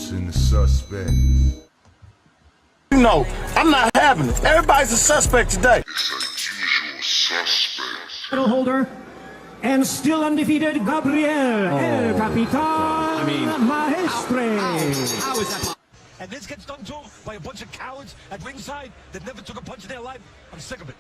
Introducing the suspects. No, I'm not having it. Everybody's a suspect today. It's a usual suspect. Title holder and still undefeated Gabriel El Capitan Maestre. How is that? And this gets done to by a bunch of cowards at ringside that never took a punch in their life. I'm sick of it.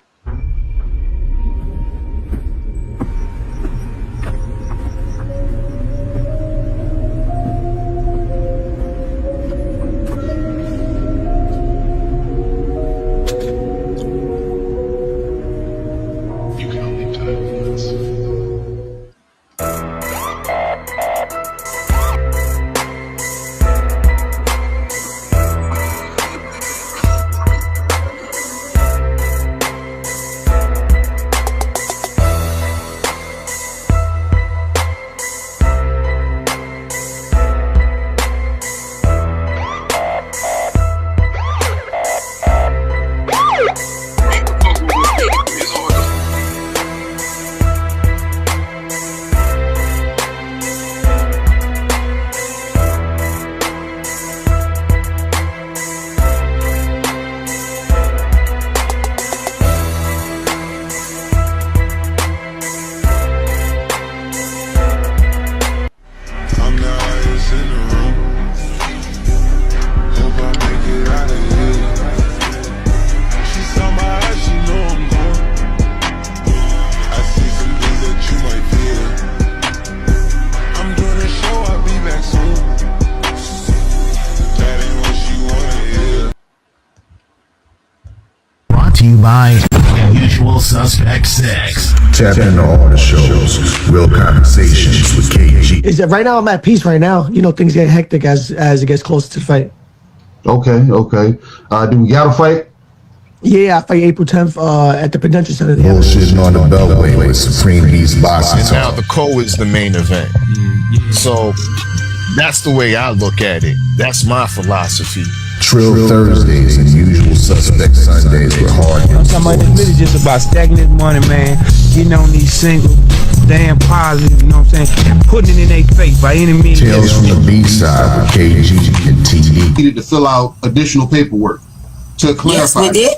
By Usual Suspect 6. Tap into all the shows. Real Conversations with KG. Is that right now? I'm at peace right now. You know, things get hectic as it gets closer to the fight. Okay. Do we got a fight? Yeah, I fight April 10th at the Prudential Center. Bullshitting on the Beltway with Supreme Beast Boxing. And now the co is the main event. So that's the way I look at it. That's my philosophy. Trill Thursdays and Usual Suspect Sundays with hard hits. It's really just about stacking this money, man. Getting on these singles, damn positive, you know what I'm saying? Putting it in their face by any means. Tales from the B-side with KG and TD. Needed to fill out additional paperwork to clarify. Yes, we did.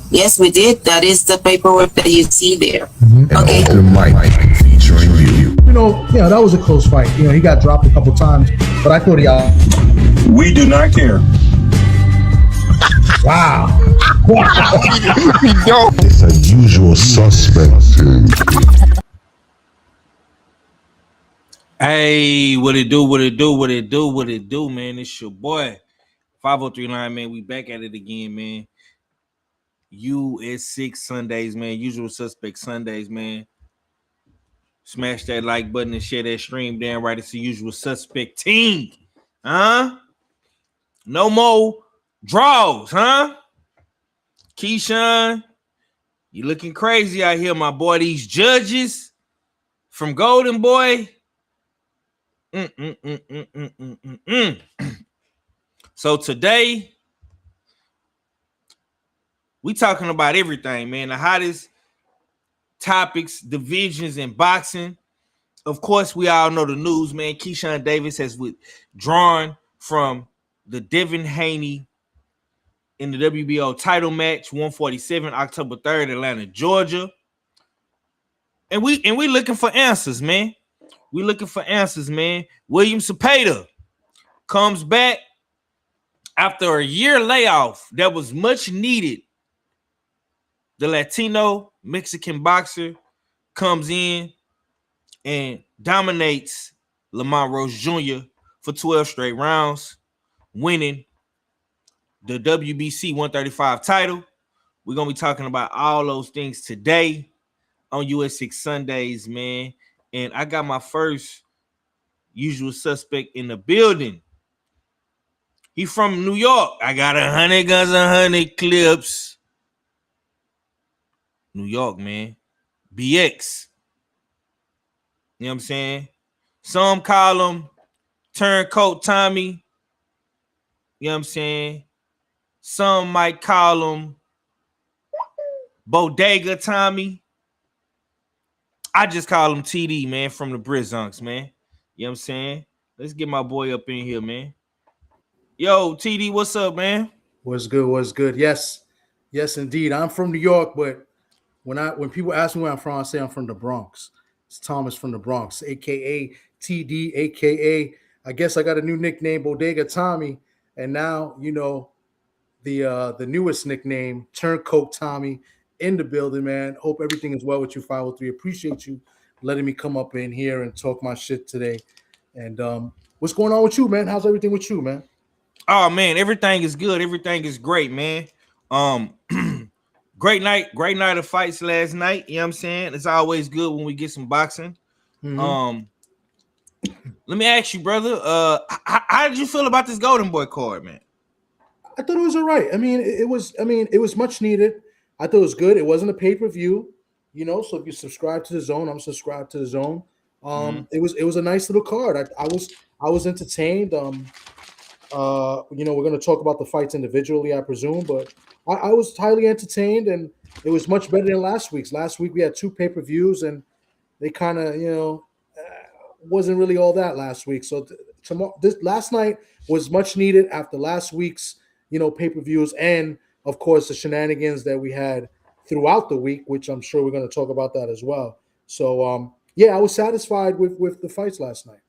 Yes, we did. That is the paperwork that you see there. An open mic featuring you. You know, that was a close fight. You know, he got dropped a couple times, but I thought he out. We do not care. Wow. It's a Usual Suspect. Hey, what it do, man? It's your boy 5039, man. We back at it again, man. US6 Sundays, man. Usual Suspect Sundays, man. Smash that like button and share that stream down right. It's the Usual Suspect team. Huh? No more draws, huh? Keyshawn, you looking crazy out here, my boy. These judges from Golden Boy. So today, we talking about everything, man. The hottest topics, divisions in boxing. Of course, we all know the news, man. Keyshawn Davis has withdrawn from the Devin Haney in the WBO title match, 147, October 3rd, Atlanta, Georgia. And we looking for answers, man. We looking for answers, man. William Zepeda comes back after a year layoff that was much needed. The Latino Mexican boxer comes in and dominates Lamont Roach Jr. for 12 straight rounds, winning the WBC 135 title. We're going to be talking about all those things today on US6 Sundays, man. And I got my first Usual Suspect in the building. He from New York. I got 100 guns, 100 clips. New York, man. BX. You know what I'm saying? Some call him Turncoat Tommy. You know what I'm saying? Some might call him Bodega Tommy. I just call him TD, man, from the Brizonks, man. You know what I'm saying? Let's get my boy up in here, man. Yo, TD, what's up, man? What's good? What's good? Yes, yes, indeed. I'm from New York, but when people ask me where I'm from, I say I'm from the Bronx. It's Thomas from the Bronx, aka TD, aka I guess I got a new nickname, Bodega Tommy, and now the newest nickname, Turncoat Tommy, in the building, man. Hope everything is well with you, 503. Appreciate you letting me come up in here and talk my shit today. And what's going on with you, man? How's everything with you, man? Oh man, everything is good. Everything is great, man. Great night of fights last night. You know what I'm saying? It's always good when we get some boxing. Mm-hmm. Let me ask you, brother. How did you feel about this Golden Boy card, man? I thought it was all right. I mean, it was much needed. I thought it was good. It wasn't a pay-per-view, so if you subscribe to the Zone, I'm subscribed to the Zone. It was a nice little card. I was entertained. We're going to talk about the fights individually, I presume, but I was highly entertained, and it was much better than last week's. Last week we had 2 pay-per-views, and they kind of, wasn't really all that last week. So this last night was much needed after last week's, pay-per-views, and of course the shenanigans that we had throughout the week, which I'm sure we're going to talk about that as well. So I was satisfied with the fights last night.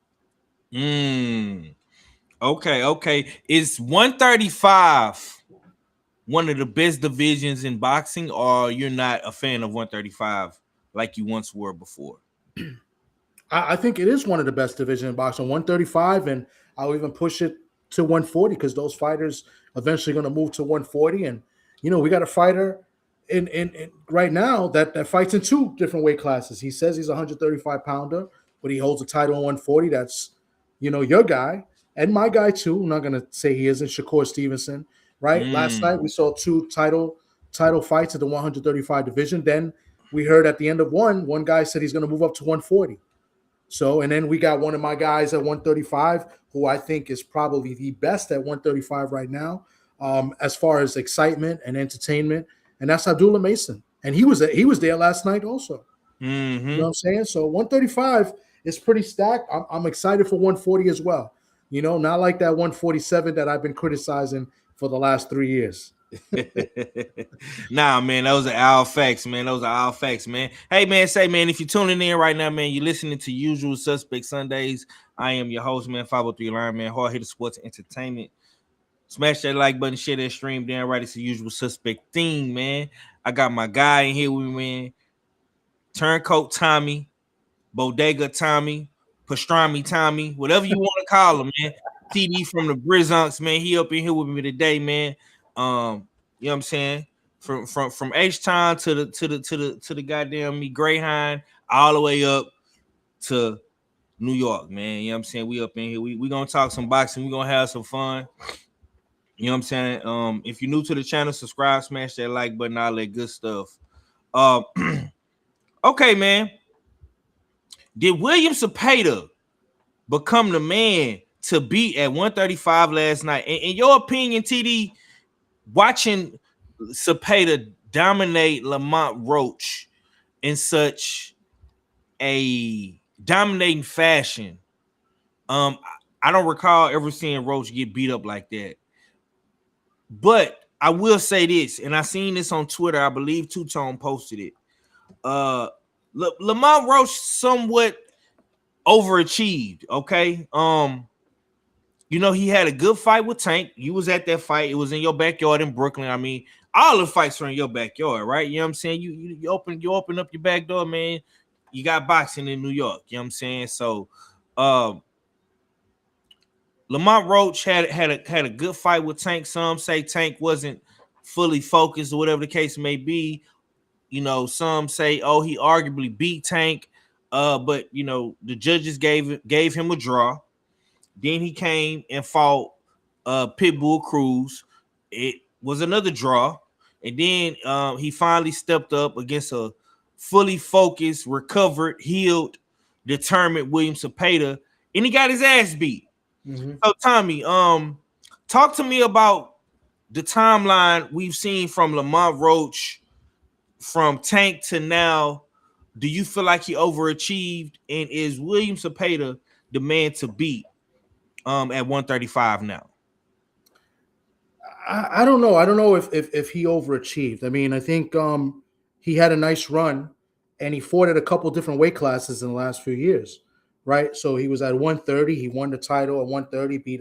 Okay. Is 135 one of the best divisions in boxing, or you're not a fan of 135 like you once were before? I think it is one of the best divisions in boxing, 135, and I'll even push it to 140 because those fighters eventually going to move to 140. And, we got a fighter in right now that fights in 2 different weight classes. He says he's a 135-pounder, but he holds a title in 140. That's, your guy and my guy too. I'm not going to say he isn't, Shakur Stevenson, right? Last night we saw 2 title fights at the 135 division. Then we heard at the end of one guy said he's going to move up to 140. So, and then we got one of my guys at 135, who I think is probably the best at 135 right now, as far as excitement and entertainment, and that's Abdullah Mason. And he was there last night also. Mm-hmm. You know what I'm saying? So 135 is pretty stacked. I'm excited for 140 as well. Not like that 147 that I've been criticizing for the last 3 years. Nah, man, those are all facts, man. Hey, man, if you're tuning in right now, man, you're listening to Usual Suspect Sundays. I am your host, man, 503 Line, man, hard hitter sports entertainment. Smash that like button, share that stream down right. It's the Usual Suspect theme, man. I got my guy in here with me, man. Turncoat Tommy, Bodega Tommy, Pastrami Tommy, whatever you want to call him, man. TD from the Brizonks, man. He up in here with me today, man. You know what I'm saying? From H-Town to the goddamn me Greyhound all the way up to New York, man. You know what I'm saying? We up in here. We gonna talk some boxing. We gonna have some fun. You know what I'm saying? If you're new to the channel, subscribe, smash that like button, all that good stuff. Okay, man. Did Liam Paro become the man to beat at 135 last night? In your opinion, TD, watching Zepeda dominate Lamont Roach in such a dominating fashion, I don't recall ever seeing Roach get beat up like that. But I will say this, and I seen this on Twitter. I believe Two Tone posted it. Lamont Roach somewhat overachieved. Okay, he had a good fight with Tank. You was at that fight. It was in your backyard in Brooklyn. I mean, all the fights are in your backyard, right? You know what I'm saying? You open up your back door, man. You got boxing in New York. You know what I'm saying? So, Lamont Roach had a good fight with Tank. Some say Tank wasn't fully focused or whatever the case may be. Some say, oh, he arguably beat Tank. But the judges gave him a draw. Then he came and fought Pitbull Cruz. It was another draw. And then he finally stepped up against a fully focused, recovered, healed, determined Liam Paro, and he got his ass beat. Mm-hmm. So, Tommy, talk to me about the timeline we've seen from Lamont Roach from Tank to now. Do you feel like he overachieved, and is Liam Paro the man to beat at 135 now? I don't know. I don't know if he overachieved. I mean, I think he had a nice run, and he fought at a couple different weight classes in the last few years, right? So he was at 130. He won the title at 130, beat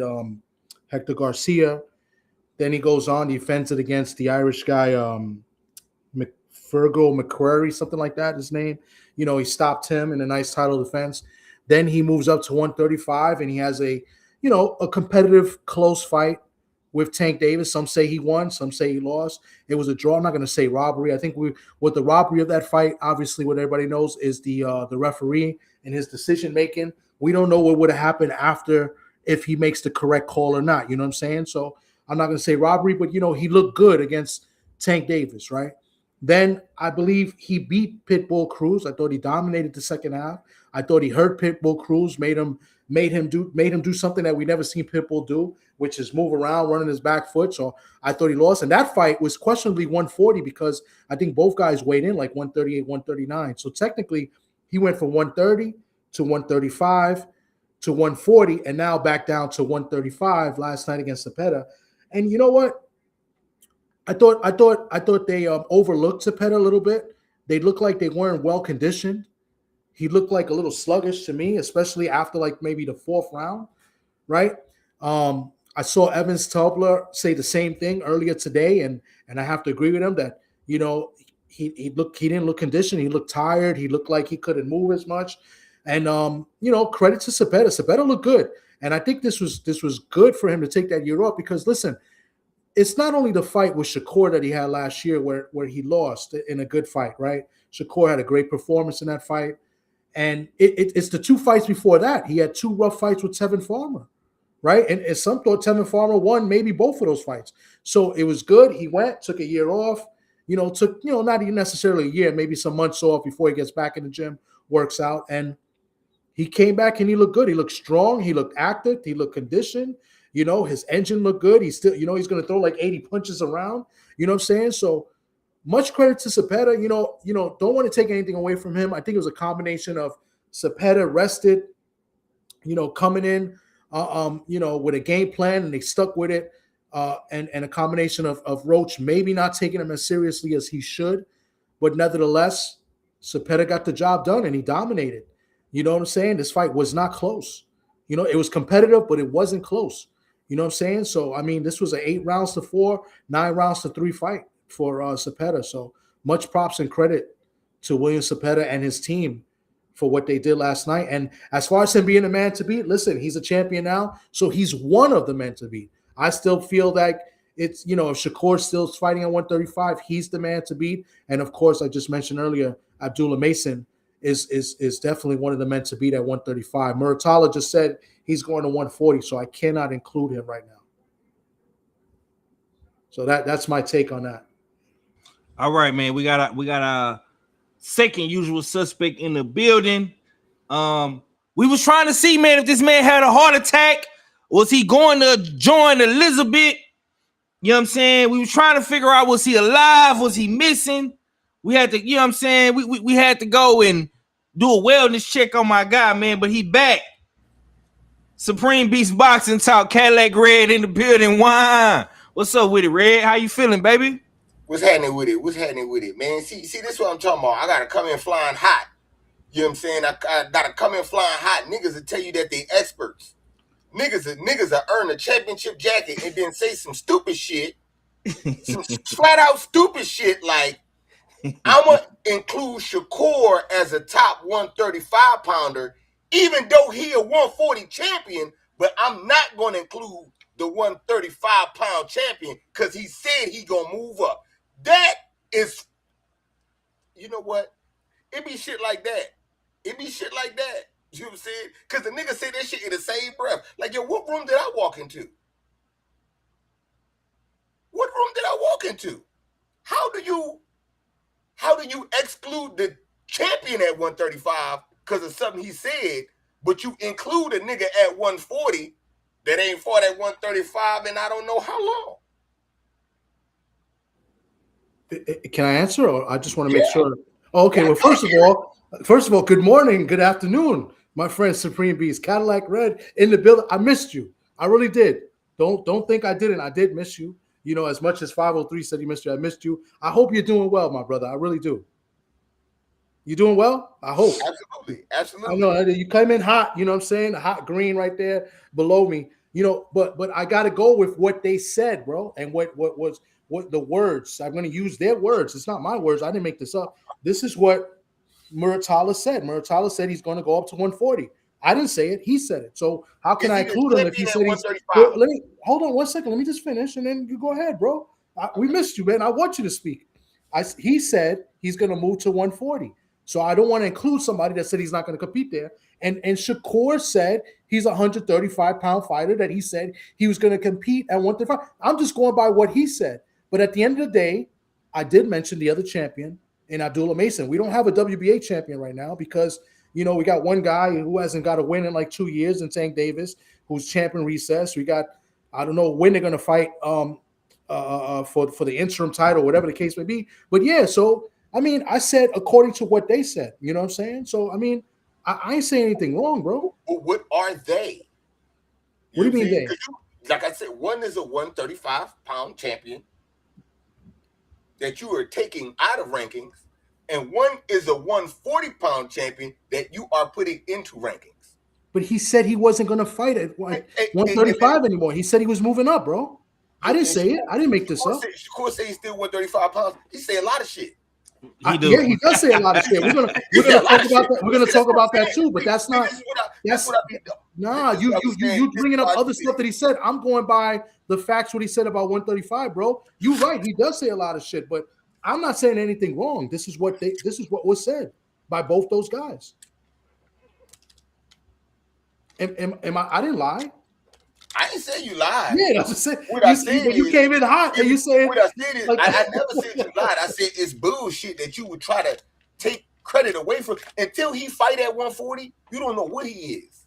Hector Garcia. Then he goes on, he defends it against the Irish guy, Fergal McQuarrie, something like that, his name. You know, he stopped him in a nice title defense. Then he moves up to 135, and he has a competitive, close fight with Tank Davis. Some say he won, some say he lost. It was a draw. I'm not going to say robbery. I think with the robbery of that fight, obviously what everybody knows is the referee and his decision making. We don't know what would have happened after if he makes the correct call or not. You know what I'm saying? So I'm not going to say robbery, but, you know, he looked good against Tank Davis, right? Then I believe he beat Pitbull Cruz. I thought he dominated the second half. I thought he hurt Pitbull Cruz, made him do something that we never seen Pitbull do, which is move around, running his back foot. So I thought he lost. And that fight was questionably 140 because I think both guys weighed in like 138, 139. So technically he went from 130 to 135 to 140 and now back down to 135 last night against Zepeda. And you know what? I thought they overlooked Zepeda a little bit. They looked like they weren't well conditioned. He looked like a little sluggish to me, especially after like maybe the fourth round, right? I saw Evans Tubler say the same thing earlier today, and I have to agree with him that, you know, he didn't look conditioned. He looked tired. He looked like he couldn't move as much. And you know, credit to Zepeda. Zepeda looked good, and I think this was good for him to take that year off because listen, it's not only the fight with Shakur that he had last year where he lost in a good fight, right? Shakur had a great performance in that fight. And it's the two fights before that. He had two rough fights with Tevin Farmer, right? And some thought Tevin Farmer won maybe both of those fights. So it was good. He took a year off, not even necessarily a year, maybe some months off before he gets back in the gym, works out. And he came back and he looked good. He looked strong. He looked active. He looked conditioned. You know, his engine looked good. He's still, he's going to throw like 80 punches around. You know what I'm saying? So much credit to Zepeda. Don't want to take anything away from him. I think it was a combination of Zepeda rested, coming in, with a game plan, and they stuck with it. And a combination of Roach maybe not taking him as seriously as he should. But nevertheless, Zepeda got the job done and he dominated. You know what I'm saying? This fight was not close. It was competitive, but it wasn't close. You know what I'm saying? So, I mean, this was an 8 rounds to 4, 9 rounds to 3 fight for Zepeda. So much props and credit to William Zepeda and his team for what they did last night. And as far as him being a man to beat, listen, he's a champion now, so he's one of the men to beat. I still feel like it's, if Shakur's still fighting at 135, he's the man to beat. And of course, I just mentioned earlier, Abdullah Mason is definitely one of the men to beat at 135. Muratalla just said he's going to 140, so I cannot include him right now. So that's my take on that. All right, man. We got a second usual suspect in the building. We was trying to see, man, if this man had a heart attack. Was he going to join Elizabeth? You know what I'm saying? We was trying to figure out, was he alive? Was he missing? We had to, you know what I'm saying? We had to go and do a wellness check on my guy, man, but he back. Supreme Beast Boxing Talk, Cadillac Red in the building. Why? What's up with it, Red? How you feeling, baby? What's happening with it, man? See, this is what I'm talking about. I gotta come in flying hot. You know what I'm saying? I gotta come in flying hot. Niggas will tell you that they experts. Niggas will earn a championship jacket and then say some stupid shit, some flat out stupid shit like, I'm going to include Shakur as a top 135 pounder, even though he a 140 champion, but I'm not going to include the 135 pound champion because he said he going to move up. That is, you know what? It be shit like that. You know what I'm saying? Because the nigga say that shit in the same breath. Like, yo, what room did I walk into? How do you exclude the champion at 135 because of something he said, but you include a nigga at 140 that ain't fought at 135 and I don't know how long? Can I answer, or I just want to make sure? Okay, well, first of all, good morning, good afternoon, my friend Supreme Beast, Cadillac Red in the building. I missed you. I really did. Don't think I didn't. I did miss you. You know, as much as 503 said he missed you, I missed you. I hope you're doing well, my brother. I really do. You doing well? I hope. Absolutely. I know you came in hot. You know what I'm saying? The hot green right there below me. You know, but I got to go with what they said, bro, and what the words. I'm going to use their words. It's not my words. I didn't make this up. This is what Muratalla said. Muratalla said he's going to go up to 140. I didn't say it. He said it. So how can I include him if he said he's? Well, hold on one second. Let me just finish, and then you go ahead, bro. We missed you, man. I want you to speak. He said he's going to move to 140. So I don't want to include somebody that said he's not going to compete there. And Shakur said he's a 135-pound fighter that he said he was going to compete at 135. I'm just going by what he said. But at the end of the day, I did mention the other champion in Abdullah Mason. We don't have a WBA champion right now because, you know, we got one guy who hasn't got a win in like 2 years in Tank Davis, who's champion recess. We got, I don't know when they're going to fight for the interim title, whatever the case may be. But yeah, so I mean, I said according to what they said. You know what I'm saying? So I mean, I ain't saying anything wrong, bro. Well, what are they? What do you mean they? Like I said, one is a 135-pound champion that you are taking out of rankings, and one is a 140-pound champion that you are putting into rankings. But he said he wasn't going to fight at 135 anymore. He said he was moving up, bro. I didn't say it. I didn't make this up. Shakur said he's still 135 pounds. He say a lot of shit. Yeah, he does say a lot of shit. We're gonna talk about that. We're gonna talk about that too. But that's not. You bringing up other stuff that he said. I'm going by the facts. What he said about 135, bro. You're right. He does say a lot of shit, but I'm not saying anything wrong. This is what was said by both those guys. Am I? I didn't lie. I didn't say you lied. Yeah, that's just saying. You came in hot, and you said. What I said is, I never said you lied. I said it's bullshit that you would try to take credit away from until he fight at 140. You don't know what he is.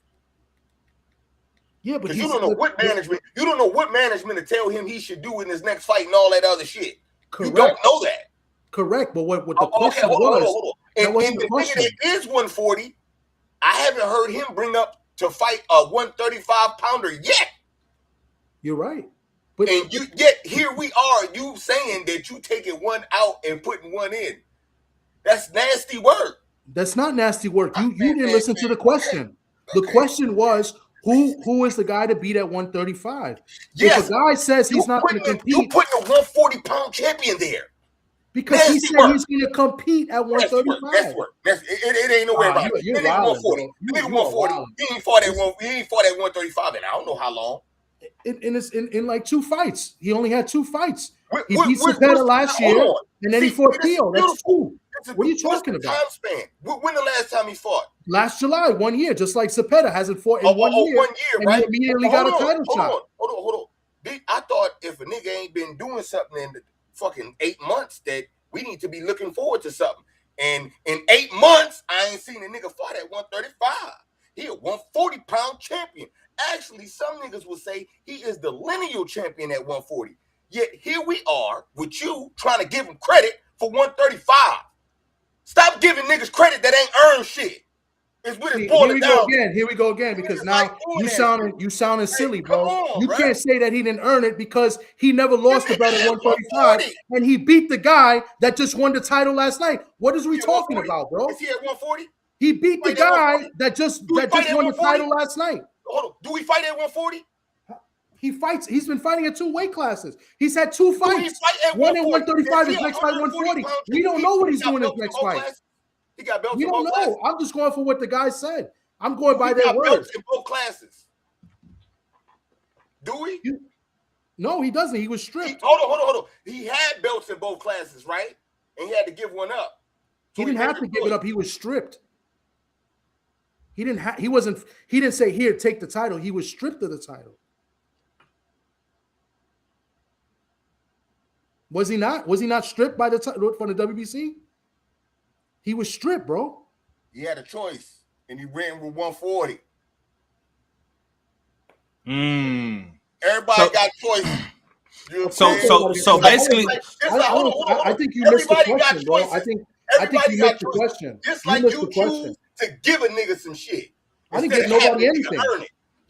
Yeah, but you don't know what management. You don't know what management to tell him he should do in his next fight and all that other shit. Correct. You don't know that. Correct, but what the question was? Hold on. And the nigga that is 140, I haven't heard him bring up to fight a 135-pounder yet. You're right. But yet here we are, you saying that you taking one out and putting one in. That's nasty work. That's not nasty work. You didn't listen to the question. The question was, who is the guy to beat at 135? Yes. If a guy says he's not going to compete. You're putting a 140-pound champion there. Because he said he's going to compete at 135. That's work. It ain't nowhere about it. Nigga 140. Nigga 140. He ain't fought at 135 and I don't know how long. In like 2 fights. He only had 2 fights. He beat Zepeda last year, and then he fought Theo. That's 2. What are you talking about? Time span. When the last time he fought? Last July, 1 year, just like Zepeda hasn't fought in 1 year. 1 year, right? He immediately got a title shot. Hold on. I thought if a nigga ain't been doing something in the fucking 8 months, that we need to be looking forward to something. And in 8 months, I ain't seen a nigga fight at 135. He a 140-pound champion. Actually, some niggas will say he is the lineal champion at 140. Yet here we are with you trying to give him credit for 135. Stop giving niggas credit that ain't earned shit. It's what it's boiling down. Here we go again. Because now you sounding silly, bro. You can't say that he didn't earn it because he never lost the belt at 135, and he beat the guy that just won the title last night. What is we talking about, bro? Is he at 140? He beat the guy that just won the title last night. Hold on. Do we fight at 140? He fights. He's been fighting at 2 weight classes. He's had 2 fights. One at 135. His next fight 140. We don't know what he's doing his next fight. He got belts. We don't know. I'm just going for what the guy said. I'm going by their words. Belts in both classes. Do we? No, he doesn't. He was stripped. Hold on. He had belts in both classes, right? And he had to give one up. He didn't have to give it up. He was stripped. He didn't say, here, take the title. He was stripped of the title. Was he not? Was he not stripped by from the WBC? He was stripped, bro. He had a choice, and he ran with 140. Everybody got choices. You know so basically, I think you missed the question, bro. I think you missed the question. Just like you choose to give a nigga some shit. I didn't give nobody anything.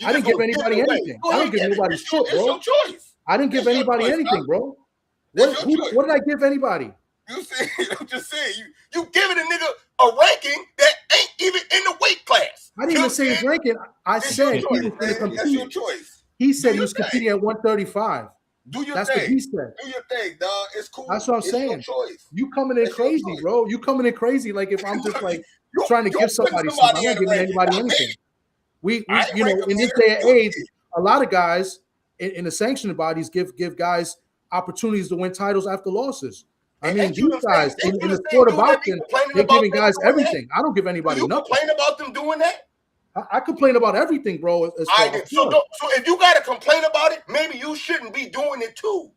I didn't give anybody anything. I didn't give nobody shit, bro. It's your choice. I didn't give That's your anybody choice, anything, huh? bro. That's your choice. What did I give anybody? You said, I'm just saying, you giving a nigga a ranking that ain't even in the weight class. I didn't even say his ranking. I said choice, he was going to compete. That's your choice. He said he was competing at 135. Do your That's thing. what he said. Do your thing, dog. It's cool. That's what I'm saying. Your choice. You coming in crazy, bro. You coming in crazy. Like if I'm just like trying to give somebody something, I'm not giving anybody anything. We you know, in this day and age, a lot of guys in the sanctioned bodies give guys opportunities to win titles after losses. I mean, these guys in the sport of boxing, they're giving guys everything. I don't give anybody nothing. You complain about them doing that? I complain about everything, bro. So if you got to complain about it, maybe you shouldn't be doing it too.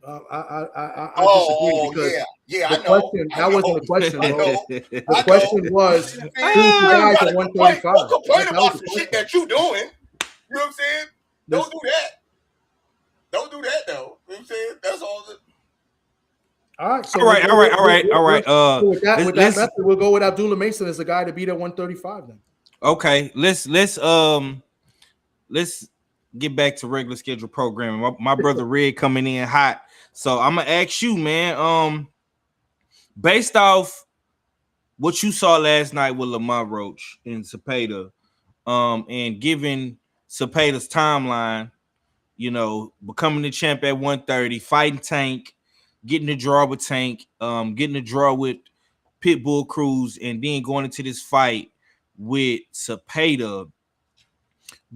I disagree because I know. Question, that wasn't the question, bro. The question was, who's the guys at 135? Don't complain about some shit that you doing. You know what I'm saying? Don't do that. Don't do that, though. You know what I'm saying? That's all. All right. So all right. So with that method, we'll go with Abdullah Mason as the guy to beat at 135 then. Okay. Let's get back to regular schedule programming. My brother Red coming in hot. So I'm gonna ask you, man. Based off what you saw last night with Lamont Roach and Zepeda, and given Zepeda's timeline, you know, becoming the champ at 130, fighting Tank, getting the draw with Tank, getting the draw with Pitbull Cruz, and then going into this fight with Zepeda.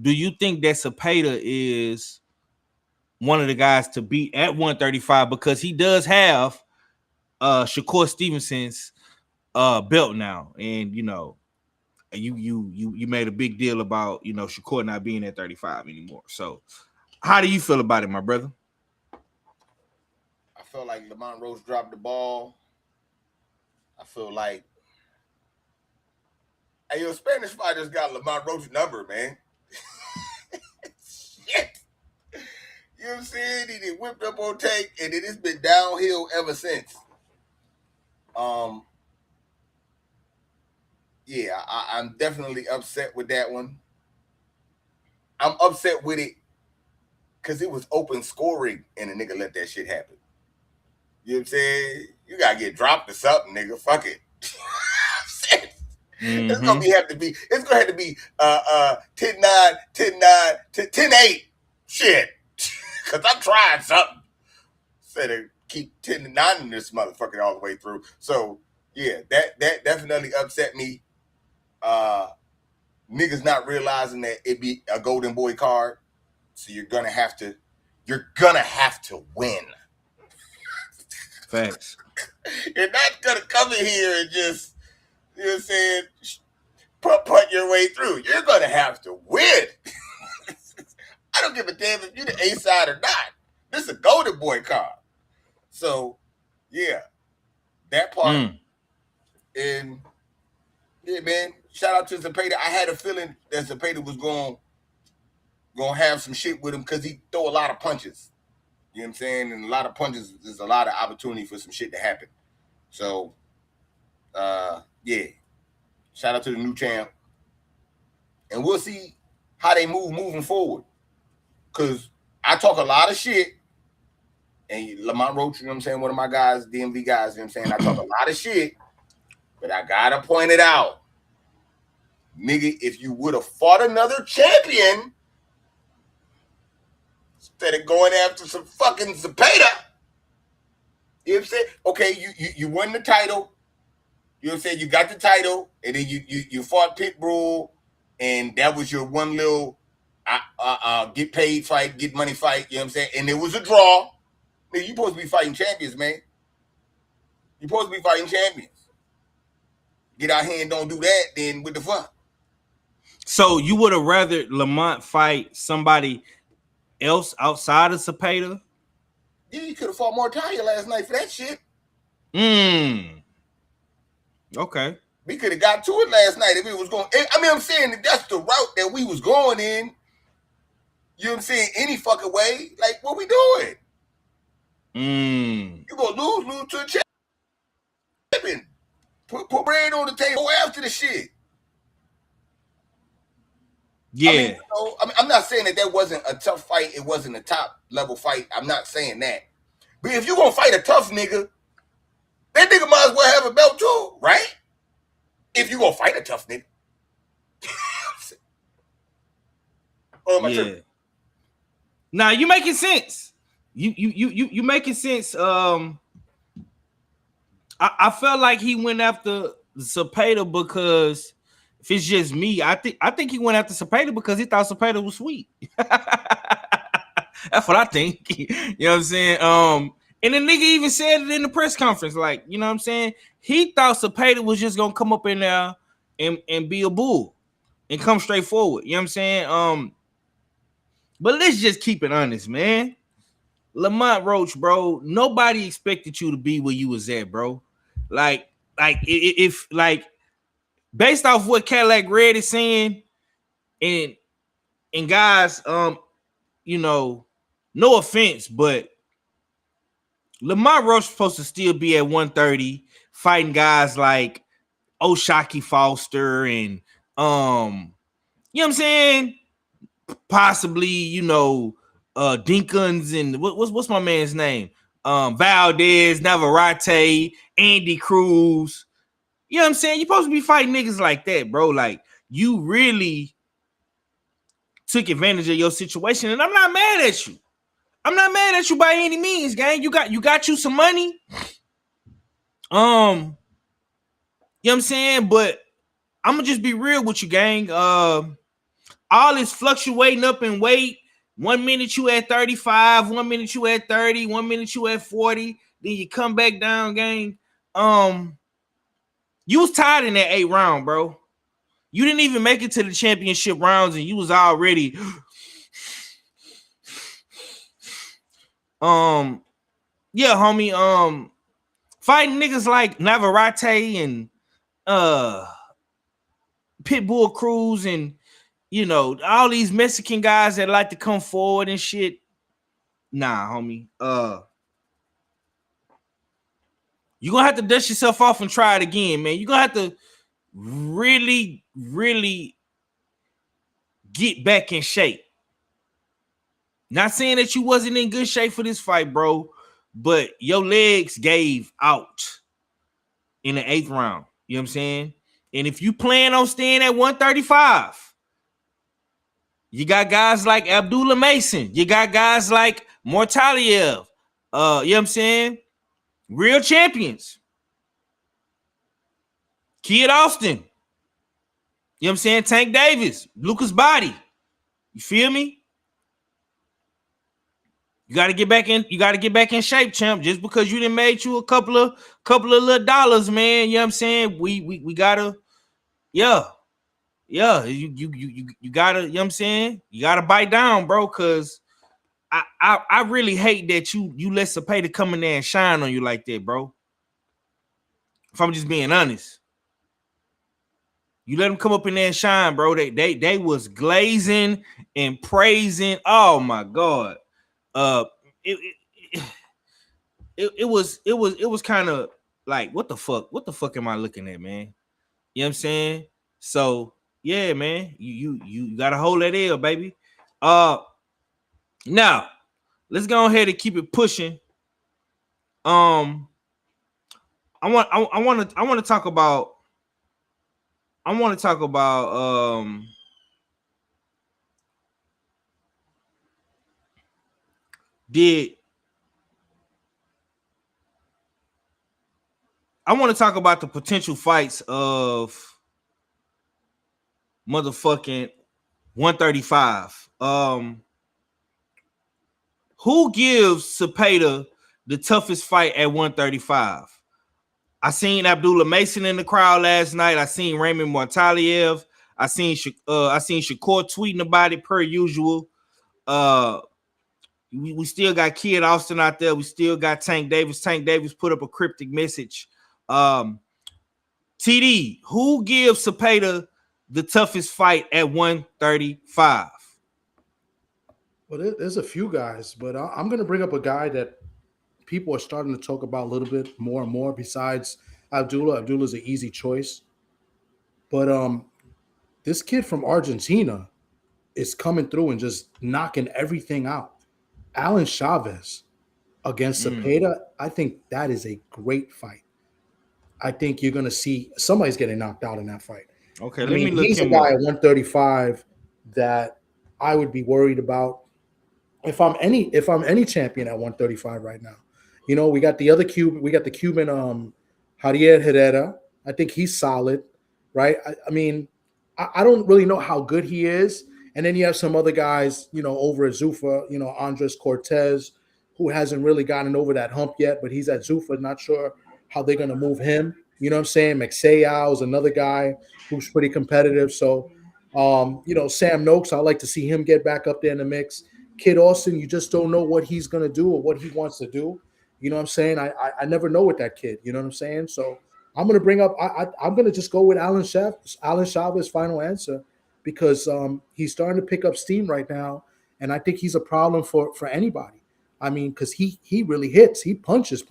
Do you think that Zepeda is one of the guys to beat at 135 because he does have Shakur Stevenson's belt now, and you know, you made a big deal about, you know, Shakur not being at 35 anymore. So, how do you feel about it, my brother? I feel like Lamont Roach dropped the ball. I feel like, hey, your Spanish fighters got Lamont Roach's number, man. Shit. You know what I'm saying? He did whipped up on Tank, and it has been downhill ever since. Yeah, I'm definitely upset with that one. I'm upset with it because it was open scoring, and the nigga let that shit happen. You know what I'm saying? You gotta get dropped or something, nigga. Fuck it. Mm-hmm. It's gonna have to be 10-9, 10-9, 10-8. Shit. Cause I'm trying something. Instead of keep 10-9 in this motherfucker all the way through. So yeah, that definitely upset me. Niggas not realizing that it be a golden boy card. So you're gonna have to win. Facts. You're not gonna come in here and just, you know what I'm saying, putt your way through. You're gonna have to win. I don't give a damn if you're the A side or not. This is a golden boy card. So yeah, that part. And yeah, man, shout out to Zepeda. I had a feeling that Zepeda was gonna have some shit with him because he throw a lot of punches. You know what I'm saying? And a lot of punches, there's a lot of opportunity for some shit to happen. So, yeah. Shout out to the new champ. And we'll see how they moving forward. Because I talk a lot of shit. And Lamont Roach, you know what I'm saying? One of my guys, DMV guys, you know what I'm saying? I talk a lot of shit. But I got to point it out. Nigga, if you would have fought another champion, instead of going after some fucking Zepeda, you know what I'm saying? Okay, you won the title. You know what I'm saying? You got the title, and then you fought Pitbull, and that was your one little get paid fight, get money fight, you know what I'm saying? And it was a draw. Nigga, you supposed to be fighting champions, man. You supposed to be fighting champions. Get out here and don't do that, then what the fuck? So you would have rather Lamont fight somebody else outside of Zepeda? Yeah, you could have fought Mortalia last night for that shit. Okay. We could have got to it last night if it was going. I mean, I'm saying that that's the route that we was going in. You know what I'm saying? Any fucking way. Like, what we doing? You gonna lose to a champion. Put bread on the table after the shit. Yeah. I mean, I'm not saying that wasn't a tough fight. It wasn't a top level fight. I'm not saying that. But if you gonna fight a tough nigga, that nigga might as well have a belt too, right? If you gonna fight a tough nigga. Now you making sense. You making sense. I felt like he went after Zepeda because if it's just me, I think he went after Zepeda because he thought Zepeda was sweet. That's what I think. You know what I'm saying? And the nigga even said it in the press conference, like, you know what I'm saying? He thought Zepeda was just gonna come up in there and be a bull and come straight forward. You know what I'm saying? But let's just keep it honest, man. Lamont Roach, bro, nobody expected you to be where you was at, bro. Like if based off what Cadillac Red is saying, and guys, you know, no offense, but Lamont Roach supposed to still be at 130 fighting guys like O'Shaquie Foster and you know what I'm saying? Possibly, you know, Dinkins and what's my man's name? Valdez, Navarrete, Andy Cruz. You know what I'm saying? You're supposed to be fighting niggas like that, bro. Like, you really took advantage of your situation, and I'm not mad at you. I'm not mad at you by any means, gang. You got you some money. You know what I'm saying? But I'm gonna just be real with you, gang. All this fluctuating up in weight. 1 minute you at 35, 1 minute you at 30, 1 minute you at 40, then you come back down, gang. You was tired in that 8th round, bro. You didn't even make it to the championship rounds, and you was already yeah, homie. Fighting niggas like Navarrete and Pitbull Cruz and, you know, all these Mexican guys that like to come forward and shit. Nah, homie. You're gonna have to dust yourself off and try it again, man. You're gonna have to really, really get back in shape. Not saying that you wasn't in good shape for this fight, bro, but your legs gave out in the 8th round. You know what I'm saying? And if you plan on staying at 135, you got guys like Abdullah Mason. You got guys like Mortaliev. You know what I'm saying? Real champions. Kid Austin. You know what I'm saying? Tank Davis. Lucas Body. You feel me? You got to get back in. You got to get back in shape, champ. Just because you done made you a couple of little dollars, man. You know what I'm saying? We gotta, yeah. You gotta, you know what I'm saying? You gotta bite down, bro. Cause I really hate that you let Zepeda come in there and shine on you like that, bro. If I'm just being honest. You let them come up in there and shine, bro. They was glazing and praising. Oh my God. It was kind of like, what the fuck am I looking at, man? You know what I'm saying? So yeah, man, you gotta hold that L, baby. Now let's go ahead and keep it pushing. I want to talk about the potential fights of motherfucking 135. Who gives Zepeda the toughest fight at 135? I seen Abdullah Mason in the crowd last night. I seen Raymond Mortaliev. I seen Shakur tweeting about it per usual. We still got Kid Austin out there. We still got Tank Davis. Tank Davis put up a cryptic message. TD, who gives Zepeda the toughest fight at 135? Well, there's a few guys, but I'm going to bring up a guy that people are starting to talk about a little bit more and more besides Abdullah. Abdullah's an easy choice. But this kid from Argentina, is coming through and just knocking everything out. Alan Chavez against Zepeda, I think that is a great fight. I think you're going to see somebody's getting knocked out in that fight. Okay, I mean, he's a guy at 135 that I would be worried about if I'm any champion at 135 right now. You know, we got the Cuban Javier Herrera. I think he's solid, right? I mean, I don't really know how good he is. And then you have some other guys, you know, over at Zuffa, you know, Andres Cortez, who hasn't really gotten over that hump yet, but he's at Zuffa. Not sure how they're going to move him. You know what I'm saying? Maxeyao is another guy who's pretty competitive. So, you know, Sam Noakes, I like to see him get back up there in the mix. Kid Austin, you just don't know what he's going to do or what he wants to do. You know what I'm saying? I never know with that kid. You know what I'm saying? So I'm going to bring up I'm going to just go with Alan Chavez final answer because he's starting to pick up steam right now, and I think he's a problem for anybody. I mean, because he really hits. He punches.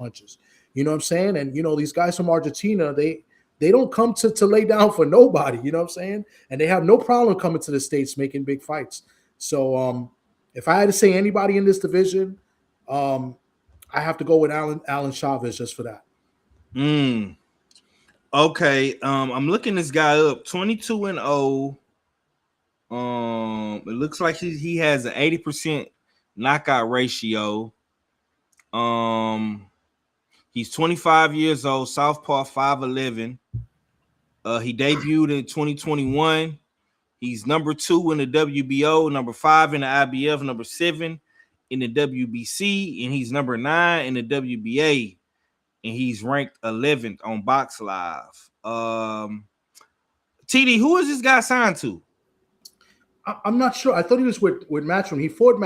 You know what I'm saying? And, you know, these guys from Argentina, they don't come to lay down for nobody. You know what I'm saying? And they have no problem coming to the States making big fights. So if I had to say anybody in this division, I have to go with Alan Chavez just for that. Okay. I'm looking this guy up. 22-0. It looks like he has an 80% knockout ratio. He's 25 years old, southpaw, 5'11". He debuted in 2021. He's number 2 in the WBO, number 5 in the IBF, number 7 in the WBC, and he's number 9 in the WBA, and he's ranked 11th on Box Live. TD, who is this guy signed to? I'm not sure. I thought he was with Matchroom. He fought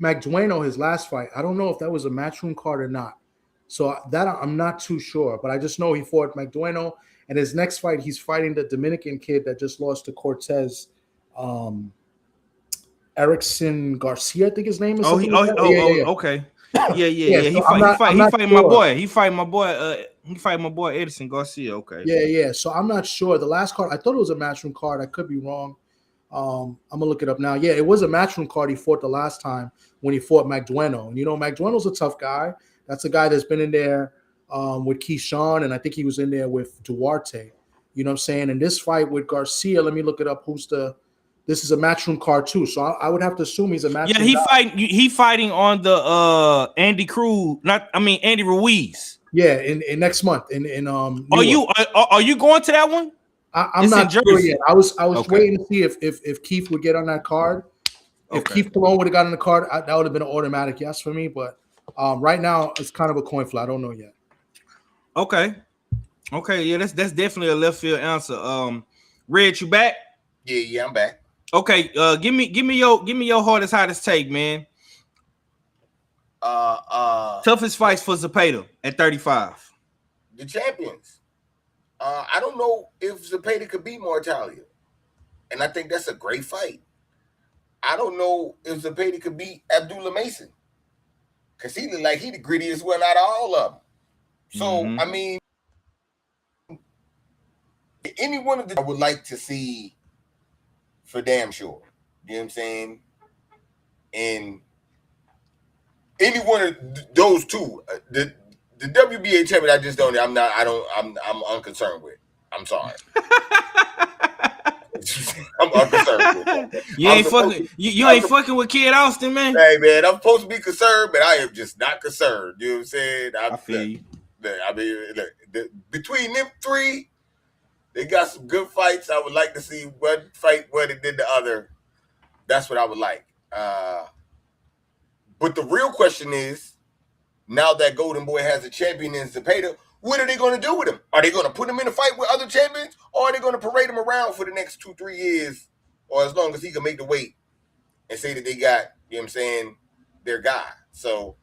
Magdueno his last fight. I don't know if that was a Matchroom card or not. So that I'm not too sure, but I just know he fought Magdueno, and his next fight he's fighting the Dominican kid that just lost to Cortez, Erickson Garcia, I think his name is. Okay. Yeah. He fighting my boy. He fighting my boy Edison Garcia. Okay. Yeah. So I'm not sure. The last card, I thought it was a Matchroom card. I could be wrong. I'm gonna look it up now. Yeah, it was a Matchroom card he fought the last time when he fought Magdueno. And you know, Magdueno's a tough guy. That's a guy that's been in there with Keyshawn, and I think he was in there with Duarte. You know what I'm saying? And this fight with Garcia, let me look it up. This is a Matchroom card too, so I would have to assume he's a Matchroom. Yeah, he fighting on the Andy Ruiz. Yeah, in next month in Are you going to that one? I'm not sure yet. I was waiting to see if Keith would get on that card. If Keith Colon would have gotten the card, that would have been an automatic yes for me. But right now, it's kind of a coin flip. I don't know yet. Okay, yeah, that's definitely a left field answer. Red, you back? Yeah, I'm back. Okay, give me your hottest take, man. Toughest fights for Zepeda at 35. The champions. I don't know if Zepeda could beat Mortalia, and I think that's a great fight. I don't know if Zepeda could beat Abdullah Mason, because he looked like he the grittiest one out of all of them. So, I mean, any one of them I would like to see for damn sure. You know what I'm saying? And any one of those two, the WBA champion, I'm unconcerned with. I'm sorry. I'm unconcerned with that. You ain't fucking with Kid Austin, man. Hey, man, I'm supposed to be concerned, but I am just not concerned. You know what I'm saying? I feel you. I mean, between them three, they got some good fights. I would like to see one fight one and then the other. That's what I would like. But the real question is, now that Golden Boy has a champion in Zepeda, what are they going to do with him? Are they going to put him in a fight with other champions, or are they going to parade him around for the next 2-3 years, or as long as he can make the weight and say that they got, you know what I'm saying, their guy? So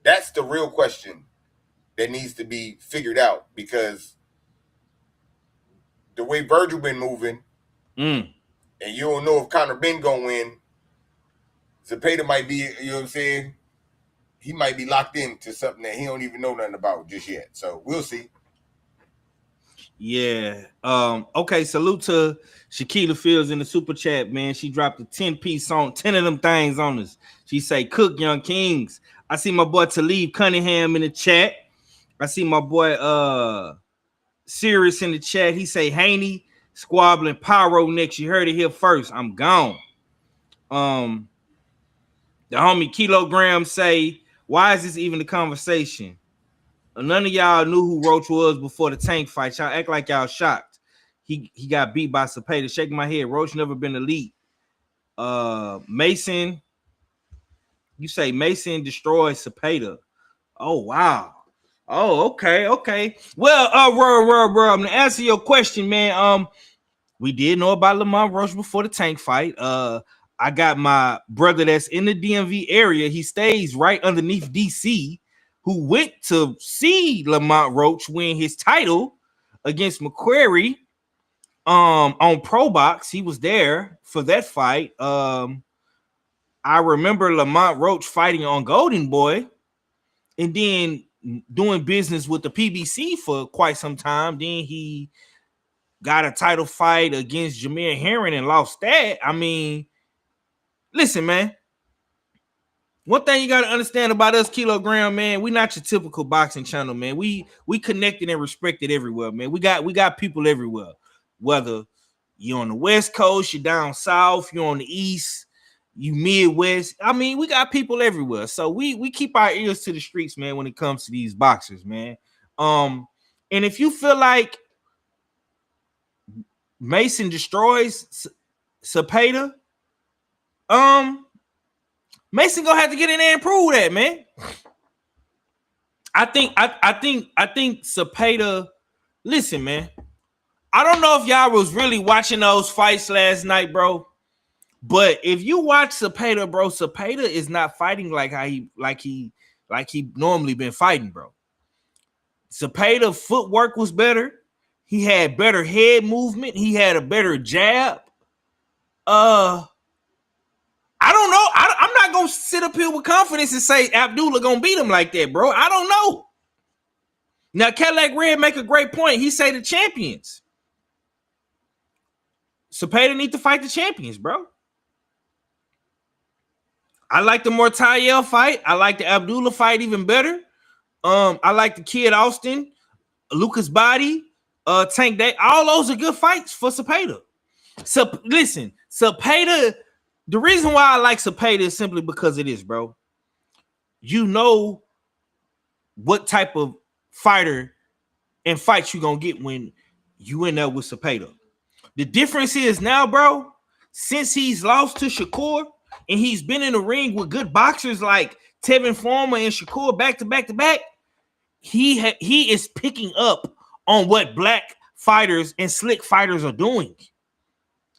that's the real question that needs to be figured out, because the way Virgil been moving, and you don't know if Conor Ben gonna win, Zepeda might be, you know what I'm saying, he might be locked into something that he don't even know nothing about just yet. So we'll see. Yeah. Okay, salute to Shakila Fields in the super chat, man. She dropped a 10-piece song, 10 of them things on us. She say, cook, young kings. I see my boy Talib Cunningham in the chat. I see my boy Sirius in the chat. He say Haney squabbling Pyro next. You heard it here first. I'm gone. The homie Kilogram say, why is this even a conversation? None of y'all knew who Roach was before the Tank fight. Y'all act like y'all shocked. He got beat by Zepeda. Shaking my head. Roach never been elite. Mason, you say Mason destroyed Zepeda. Oh, wow. Oh, okay. Well, I'm gonna answer your question, man. We did know about Lamont Roach before the Tank fight. I got my brother that's in the DMV area. He stays right underneath DC, who went to see Lamont Roach win his title against McQuarrie on Pro Box. He was there for that fight. I remember Lamont Roach fighting on Golden Boy and then doing business with the PBC for quite some time. Then he got a title fight against Jameer Herring and lost that. I mean, listen, man. One thing you got to understand about us, Kilogram, man, we not your typical boxing channel, man. We connected and respected everywhere, man. We got people everywhere. Whether you're on the West Coast, you're down south, you're on the East, you Midwest. I mean, we got people everywhere. So we keep our ears to the streets, man, when it comes to these boxers, man. And if you feel like Mason destroys Zepeda, Mason gonna have to get in there and prove that, man. I think Zepeda. Listen, man. I don't know if y'all was really watching those fights last night, bro. But if you watch Zepeda, bro, Zepeda is not fighting like he normally been fighting, bro. Zepeda footwork was better. He had better head movement. He had a better jab. I don't know. I'm not gonna sit up here with confidence and say Abdullah gonna beat him like that, bro. I don't know. Now, Cadillac Red make a great point. He say the champions. Zepeda need to fight the champions, bro. I like the Mortayel fight. I like the Abdullah fight even better. I like the Kid Austin, Lucas Body, Tank Day. All those are good fights for Zepeda. So listen, Zepeda. The reason why I like Zepeda is simply because it is, bro. You know what type of fighter and fight you're going to get when you end up with Zepeda. The difference is now, bro, since he's lost to Shakur and he's been in the ring with good boxers like Tevin Farmer and Shakur back to back, he is picking up on what black fighters and slick fighters are doing.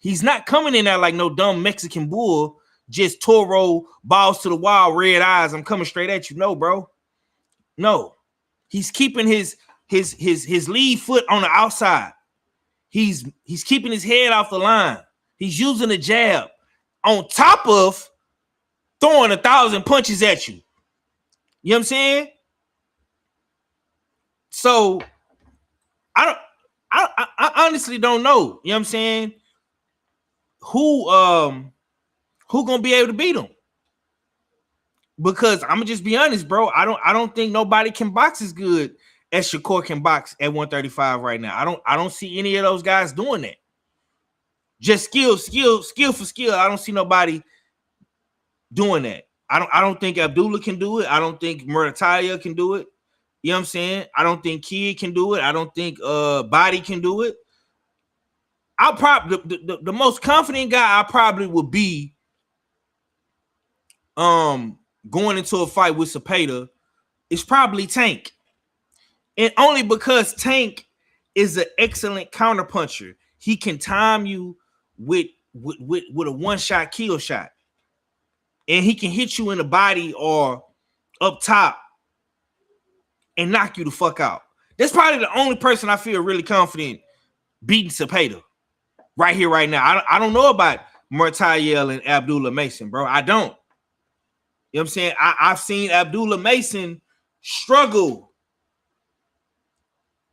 He's not coming in there like no dumb Mexican bull, just Toro, balls to the wall, red eyes. I'm coming straight at you. No, bro. No. He's keeping his lead foot on the outside. He's keeping his head off the line. He's using a jab on top of throwing 1,000 punches at you. You know what I'm saying? So I honestly don't know. You know what I'm saying? Who gonna be able to beat him? Because I'm gonna just be honest, bro. I don't think nobody can box as good as Shakur can box at 135 right now. I don't see any of those guys doing that. Just skill for skill. I don't see nobody doing that. I don't think Abdullah can do it. I don't think Murataya can do it. You know what I'm saying? I don't think Kid can do it. I don't think Body can do it. I'll probably the most confident guy I probably would be going into a fight with Zepeda is probably Tank. And only because Tank is an excellent counterpuncher. He can time you with a one-shot kill shot. And he can hit you in the body or up top and knock you the fuck out. That's probably the only person I feel really confident beating Zepeda right here, right now. I don't know about Mortayel and Abdullah Mason, bro. I don't. You know what I'm saying? I've seen Abdullah Mason struggle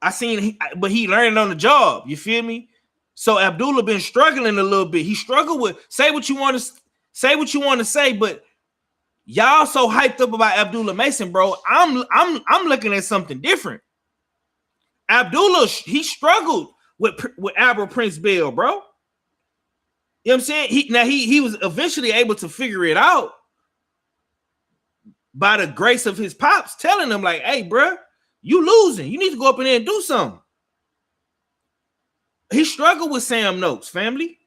but he learned on the job. You feel me? So Abdullah been struggling a little bit. He struggled with say what you want to say, but y'all so hyped up about Abdullah Mason, bro. I'm looking at something different. Abdullah, he struggled with Albert Prince Bell, bro. You know what I'm saying? He was eventually able to figure it out by the grace of his pops telling him, like, hey, bro, you losing. You need to go up in there and do something. He struggled with Sam Noakes, family.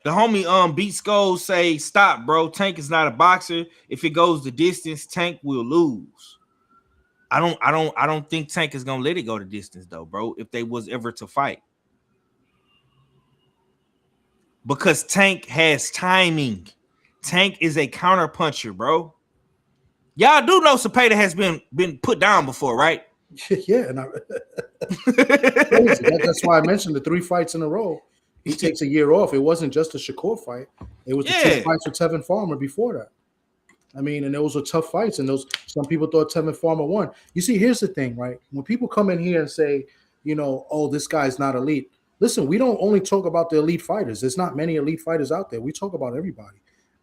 The homie Beat Skulls say, stop, bro. Tank is not a boxer. If it goes the distance, Tank will lose. I don't think Tank is gonna let it go the distance, though, bro, if they was ever to fight. Because Tank has timing. Tank is a counter puncher, bro. Y'all do know Zepeda has been put down before, right? Yeah, and that's why I mentioned the 3 fights in a row. He takes a year off. It wasn't just a Shakur fight. It was the 2 fights with Tevin Farmer before that. I mean, and those were tough fights, and some people thought Tevin Farmer won. You see, here's the thing, right? When people come in here and say, you know, oh, this guy's not elite. Listen, we don't only talk about the elite fighters. There's not many elite fighters out there. We talk about everybody.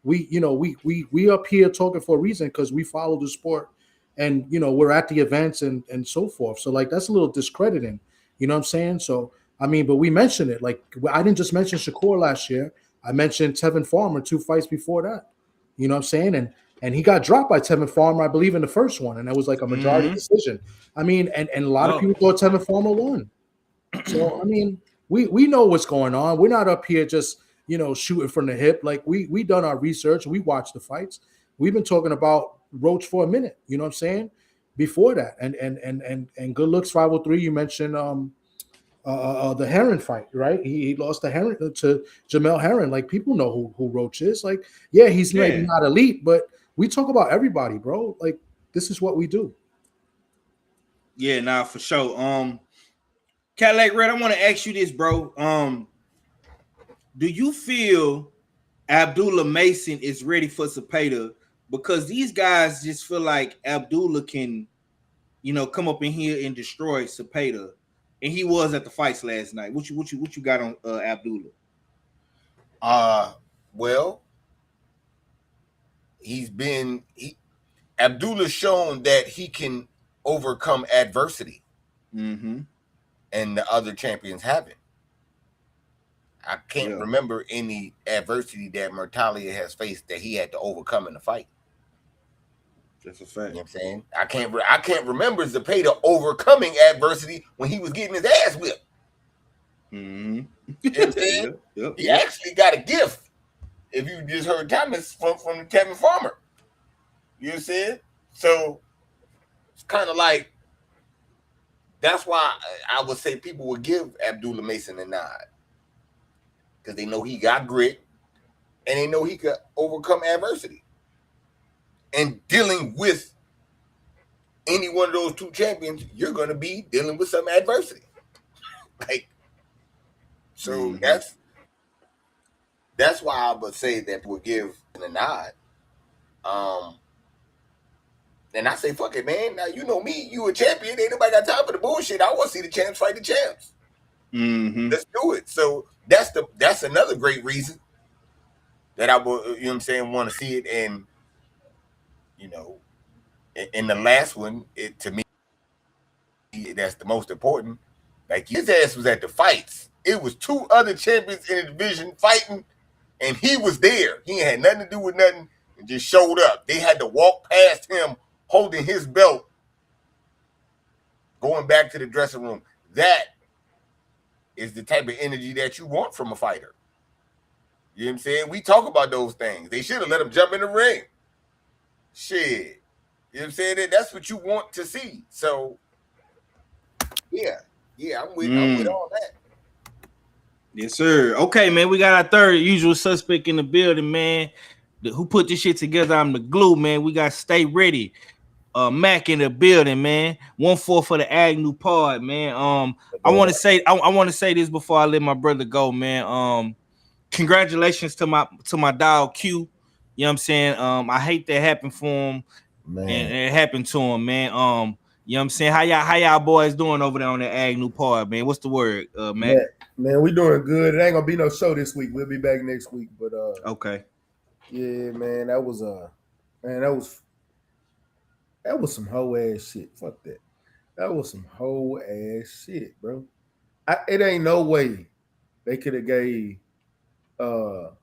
We up here talking for a reason because we follow the sport, and you know we're at the events and so forth. So like that's a little discrediting, you know what I'm saying? So I mean, but we mentioned it. Like I didn't just mention Shakur last year. I mentioned Tevin Farmer 2 fights before that. You know what I'm saying? And he got dropped by Tevin Farmer, I believe, in the first one, and that was like a majority decision. I mean, and a lot of people thought Tevin Farmer won. So I mean, we know what's going on. We're not up here just shooting from the hip. Like we done our research. We watched the fights. We've been talking about Roach for a minute. You know what I'm saying? Before that, and Good Looks 503. You mentioned the Herron fight, right? He lost to Jamel Herron. Like people know who Roach is. Like he's maybe not elite, but we talk about everybody, bro. Like this is what we do. Yeah, nah, for sure. Cadillac Red, I want to ask you this, bro. Do you feel Abdullah Mason is ready for Zepeda? Because these guys just feel like Abdullah can, come up in here and destroy Zepeda, and he was at the fights last night. What you got on Abdullah? Well, Abdullah's shown that he can overcome adversity, and the other champions haven't. I can't remember any adversity that Murtalia has faced that he had to overcome in the fight. That's a fact. You know what I'm saying? I can't remember Zepeda overcoming adversity when he was getting his ass whipped. You know what I'm saying? He actually got a gift. If you just heard comments from the Tevin Farmer. You know what I'm saying? So it's kind of like that's why I would say people would give Abdullah Mason a nod. Because they know he got grit and they know he could overcome adversity. And dealing with any one of those 2 champions, you're going to be dealing with some adversity. That's why I would say that we'll give a nod. And I say, fuck it, man. Now, you know me, you a champion. Ain't nobody got time for the bullshit. I want to see the champs fight the champs. Let's do it. So that's another great reason that I will, you know what I'm saying, want to see it. And, in the last one, to me, that's the most important. Like his ass was at the fights. It was 2 other champions in the division fighting, and he was there. He had nothing to do with nothing and just showed up. They had to walk past him holding his belt, going back to the dressing room. That is the type of energy that you want from a fighter. You know what I'm saying? We talk about those things. They should have let him jump in the ring. Shit. You know what I'm saying? That's what you want to see. So, yeah, I'm with all that. Yes, sir. Okay, man, we got our third usual suspect in the building, man. Who put this shit together? I'm the glue, man. We got to stay ready. Mac in the building, man. 1-4 for the Agnew pod, man. I want to say this before I let my brother go, man. Congratulations to my dog Q. You know what I'm saying? I hate that happened for him, man. And it happened to him, man. You know what I'm saying? How y'all boys doing over there on the Agnew Park, man? What's the word, Matt? Man, we doing good. It ain't gonna be no show this week. We'll be back next week. But okay. Yeah, man, that was some hoe ass shit. Fuck that. That was some hoe ass shit, bro. It ain't no way they could have gave Raul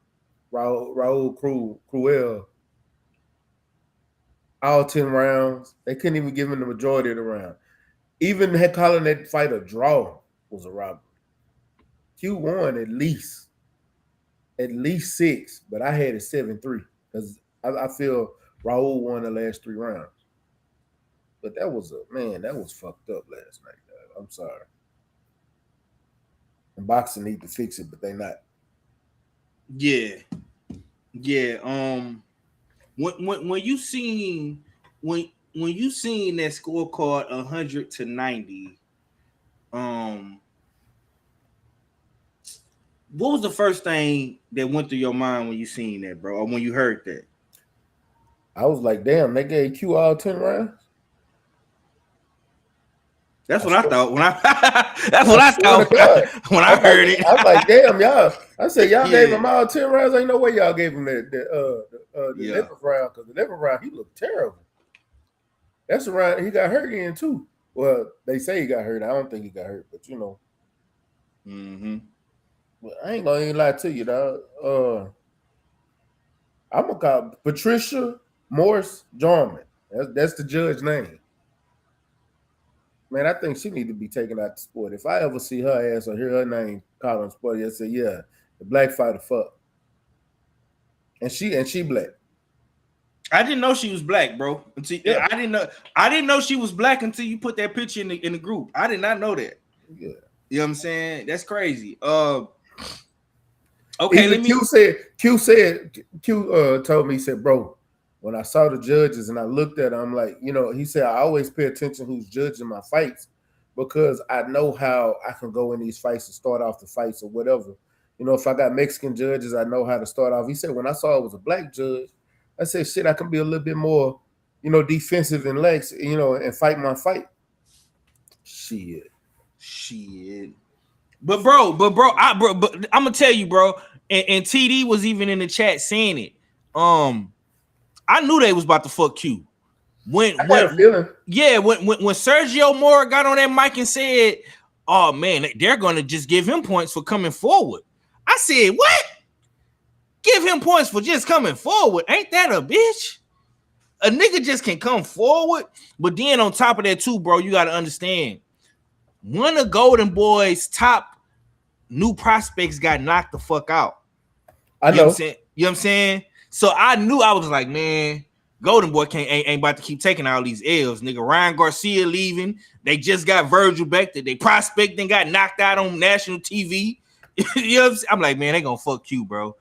Cruel all 10 rounds. They couldn't even give him the majority of the round. Even calling that fight a draw was a robbery. Q won at least 6, but I had it 7-3 because I feel Raul won the last 3 rounds. But that was fucked up last night, dog. I'm sorry. And boxing need to fix it, but they not. Yeah. When you seen that scorecard 100-90, what was the first thing that went through your mind when you seen that, bro, or when you heard that? I was like, damn, they gave Q all 10 rounds. That's what I thought when I heard it. I was like, damn, y'all. I said, y'all gave him all 10 rounds. Ain't no way y'all gave him the 11th round, because the 11th round he looked terrible. That's the round he got hurt in too. Well, they say he got hurt. I don't think he got hurt, but you know. Mm-hmm. But I ain't gonna even lie to you, dog. I'm gonna call Patricia Morris Jarman. That's the judge's name. Man, I think she need to be taken out the sport. If I ever see her ass or hear her name called on sport, I say, yeah, the black fighter fuck. And she black. I didn't know she was black, bro. I didn't know she was black until you put that picture in the group. I did not know that. Yeah. You know what I'm saying? That's crazy. Okay, Even Q told me, he said, bro, when I saw the judges and I looked at them, I'm like, you know, he said, I always pay attention who's judging my fights because I know how I can go in these fights and start off the fights or whatever. You know, if I got Mexican judges, I know how to start off. He said, when I saw it was a black judge, I said, shit, I can be a little bit more, you know, defensive and lax, you know, and fight my fight. Shit. But I'm gonna tell you, bro, and TD was even in the chat saying it. I knew they was about to fuck Q. When Sergio Mora got on that mic and said, "Oh man, they're gonna just give him points for coming forward," I said, "What? Give him points for just coming forward? Ain't that a bitch? A nigga just can come forward." But then on top of that too, bro, you gotta understand, one of Golden Boy's top new prospects got knocked the fuck out. I know. You know what I'm saying? So I knew, I was like, man, Golden Boy ain't about to keep taking all these L's. Nigga, Ryan Garcia leaving. They just got Virgil back. They prospecting got knocked out on national TV. You know what I'm saying? I'm like, man, they gonna fuck you, bro.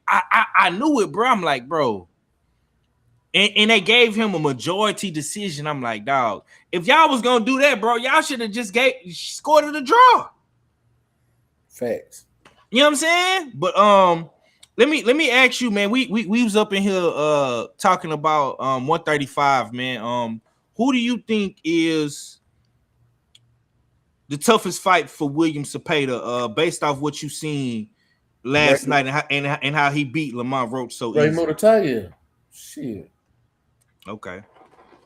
I knew it, bro. I'm like, bro. And they gave him a majority decision. I'm like, dog, if y'all was gonna do that, bro, y'all should have just scored it a draw. Facts. You know what I'm saying? But let me ask you, man. We was up in here talking about 135, man. Who do you think is the toughest fight for William Zepeda, based off what you seen last night and how he beat Lamont Roach so easy? Murtayev. Shit. Okay.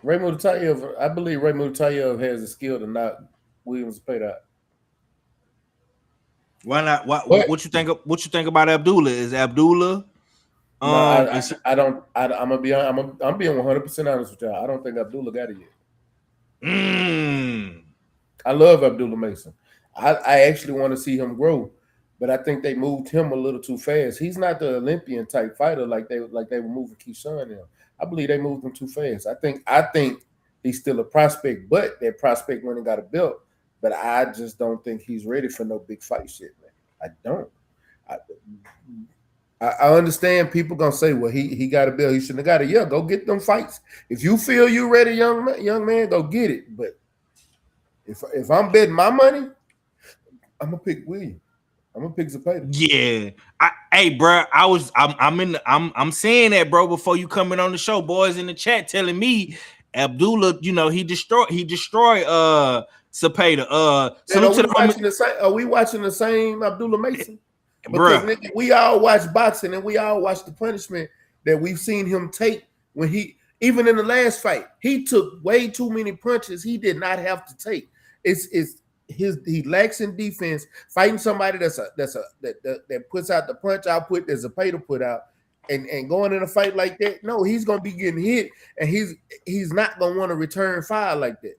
Ray Murtayev, I believe Ray Murtayev has the skill to knock William Zepeda out. Why not? What you think? What you think about Abdullah? Is Abdullah? I'm being 100% honest with y'all. I don't think Abdullah got it yet. I love Abdullah Mason. I actually want to see him grow, but I think they moved him a little too fast. He's not the Olympian type fighter like they were moving Keyshawn in. I believe they moved him too fast. I think he's still a prospect, but that prospect went and got a belt. But I just don't think he's ready for no big fight shit, man. I don't. I understand people gonna say, well, he got a belt, he shouldn't have got it. Yeah, go get them fights. If you feel you ready, young man, go get it. But if I'm betting my money, I'm gonna pick William. I'm gonna pick Zepeda. Yeah. Hey, bro, I'm saying that, bro, before you coming on the show. Boys in the chat telling me Abdullah, he destroyed Zepeda. Salute to are we watching the same Abdullah Mason? Because bruh, we all watch boxing and we all watch the punishment that we've seen him take when even in the last fight, he took way too many punches he did not have to take. He lacks in defense. Fighting somebody that puts out the punch output that Zepeda put out, and going in a fight like that, no, he's gonna be getting hit, and he's not gonna want to return fire like that.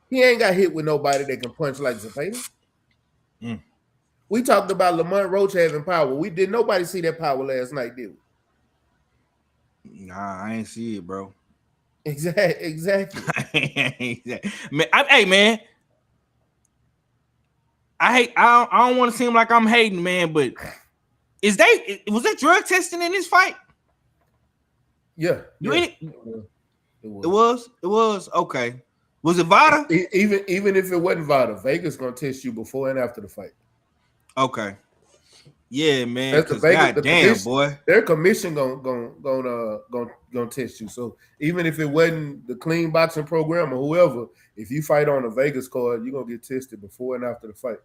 He ain't got hit with nobody that can punch like Zepeda. We talked about Lamont Roach having power. Nobody see that power last night, did we? Nah, I ain't see it, bro. Exactly. Man, I don't want to seem like I'm hating, man, but was that drug testing in this fight? Yeah. It was okay. Was it Vada? Even if it wasn't Vada, Vegas gonna test you before and after the fight. Okay. Yeah, man. That's the Vegas, damn, boy. Their commission gonna test you. So even if it wasn't the clean boxing program or whoever, if you fight on a Vegas card, you're gonna get tested before and after the fight.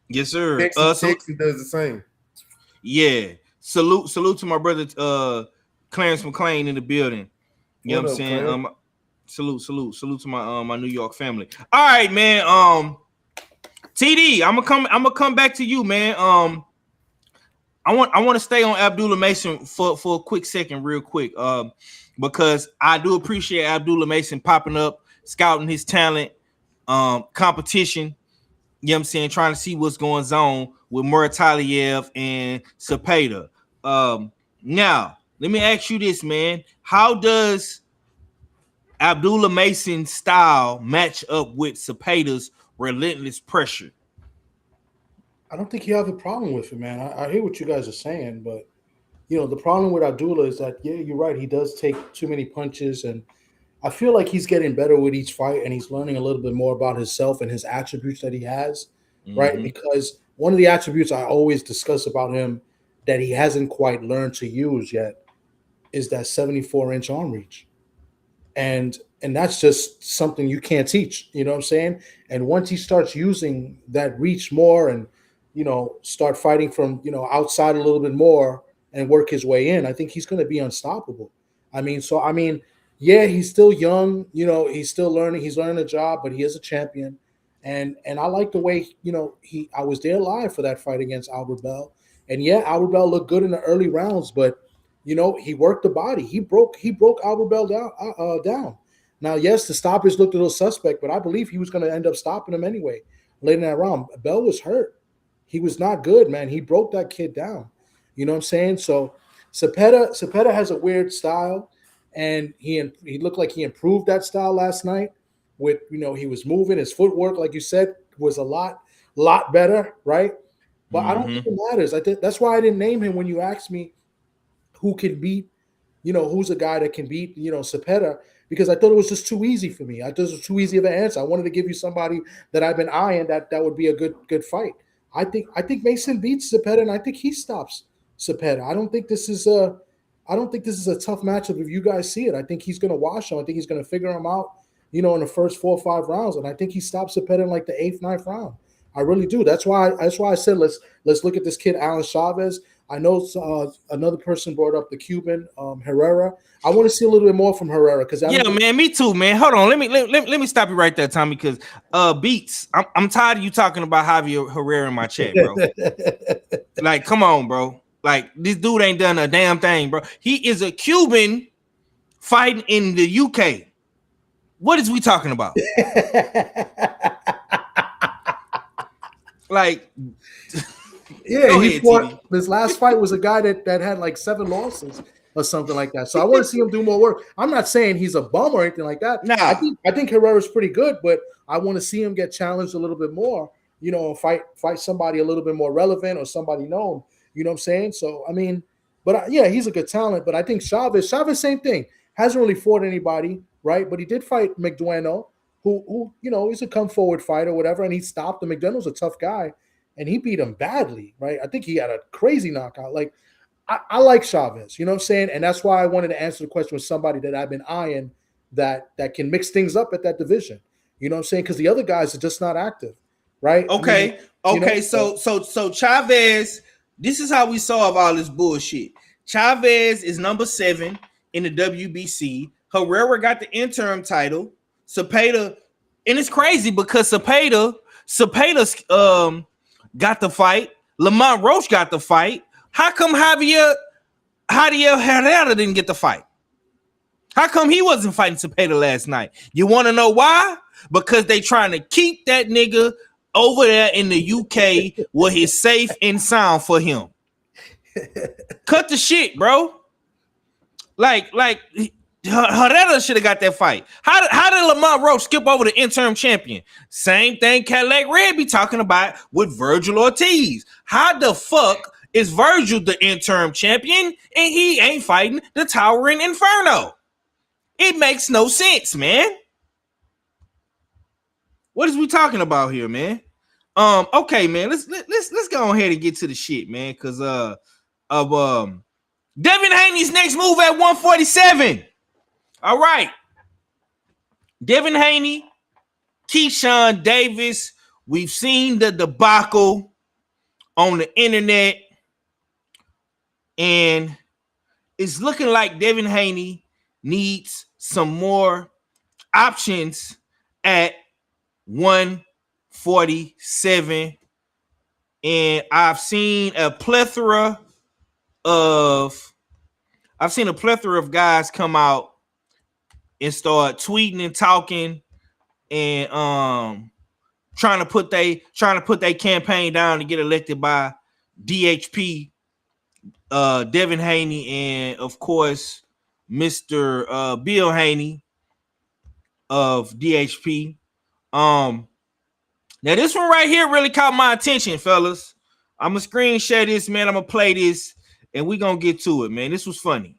Yes, sir. Texas does the same. Yeah. Salute to my brother Clarence McClain in the building. You know what I'm saying? Salute to my New York family. All right, man. TD, I'm gonna come back to you, man. I want to stay on Abdullah Mason for a quick second, real quick. Because I do appreciate Abdullah Mason popping up, scouting his talent, competition. You know what I'm saying? Trying to see what's going on with Murataliev and Zepeda. Now, let me ask you this, man. How does Abdullah Mason's style match up with Zepeda's relentless pressure? I don't think you have a problem with it, man. I hear what you guys are saying, but the problem with Abdullah is that, yeah, you're right. He does take too many punches, and I feel like he's getting better with each fight, and he's learning a little bit more about himself and his attributes that he has, right? Because one of the attributes I always discuss about him that he hasn't quite learned to use yet is that 74-inch arm reach. And that's just something you can't teach, you know what I'm saying? And once he starts using that reach more and, start fighting from, outside a little bit more and work his way in, I think he's going to be unstoppable. Yeah, he's still young, he's still learning. He's learning the job, but he is a champion. And I like the way, I was there live for that fight against Albert Bell. And yeah, Albert Bell looked good in the early rounds, but he worked the body. He broke Albert Bell down. Now, yes, the stoppage looked a little suspect, but I believe he was going to end up stopping him anyway late in that round. Bell was hurt. He was not good, man. He broke that kid down. You know what I'm saying? So Zepeda has a weird style, and he looked like he improved that style last night. With he was moving, his footwork, like you said, was a lot better, right? But I don't think it matters. I think that's why I didn't name him when you asked me who can beat, who's a guy that can beat, Zepeda, because I thought it was just too easy for me. I thought it was too easy of an answer. I wanted to give you somebody that I've been eyeing that would be a good fight. I think Mason beats Zepeda, and I think he stops Zepeda. I don't think this is a tough matchup if you guys see it. I think he's going to wash him. I think he's going to figure him out, in the first 4 or 5 rounds, and I think he stops Zepeda in like the 8th, 9th round. I really do. That's why I said let's look at this kid, Alan Chavez. I know another person brought up the Cuban Herrera. I want to see a little bit more from Herrera because man, me too, man. Hold on, let me stop you right there, Tommy, because Beats, I'm tired of you talking about Javier Herrera in my chat, bro. Like, come on, bro. Like, this dude ain't done a damn thing, bro. He is a Cuban fighting in the UK. What is we talking about? Like, yeah, he fought. This last fight was a guy that had like 7 losses or something like that. So I want to see him do more work. I'm not saying he's a bum or anything like that. Nah. I think Herrera's pretty good, but I want to see him get challenged a little bit more. And fight somebody a little bit more relevant or somebody known. You know what I'm saying? So yeah, he's a good talent. But I think Chavez, same thing. Hasn't really fought anybody, right? But he did fight McDueno, who he's a come forward fighter or whatever, and he stopped him. McDono's a tough guy, and he beat him badly, right? I think he had a crazy knockout. Like, I like Chavez, you know what I'm saying? And that's why I wanted to answer the question with somebody that I've been eyeing that can mix things up at that division. You know what I'm saying? Because the other guys are just not active, right? Okay, I mean, so Chavez. This is how we solve all this bullshit. Chavez is number 7 in the WBC. Herrera got the interim title. Zepeda, and it's crazy because Zepeda got the fight. Lamont Roach got the fight. How come Javier Herrera didn't get the fight? How come he wasn't fighting Zepeda last night? You want to know why? Because they trying to keep that nigga over there in the UK where he's safe and sound for him. Cut the shit, bro. Like Herrera should have got that fight. How did Lamont Roach skip over the interim champion? Same thing Cadillac Red be talking about with Virgil Ortiz. How the fuck is Virgil the interim champion and he ain't fighting the Towering Inferno? It makes no sense, man. What is we talking about here, man? Okay, man. Let's go ahead and get to the shit, man. Because Devin Haney's next move at 147. All right. Devin Haney, Keyshawn Davis. We've seen the debacle on the internet, and it's looking like Devin Haney needs some more options at 147. And I've seen a plethora of guys come out and start tweeting and talking and trying to put their campaign down to get elected by DHP, Devin Haney, and of course Mr. Bill Haney of DHP. Now this one right here really caught my attention, fellas. I'm gonna screen share this, man. I'm gonna play this, and we're gonna get to it, man. This was funny.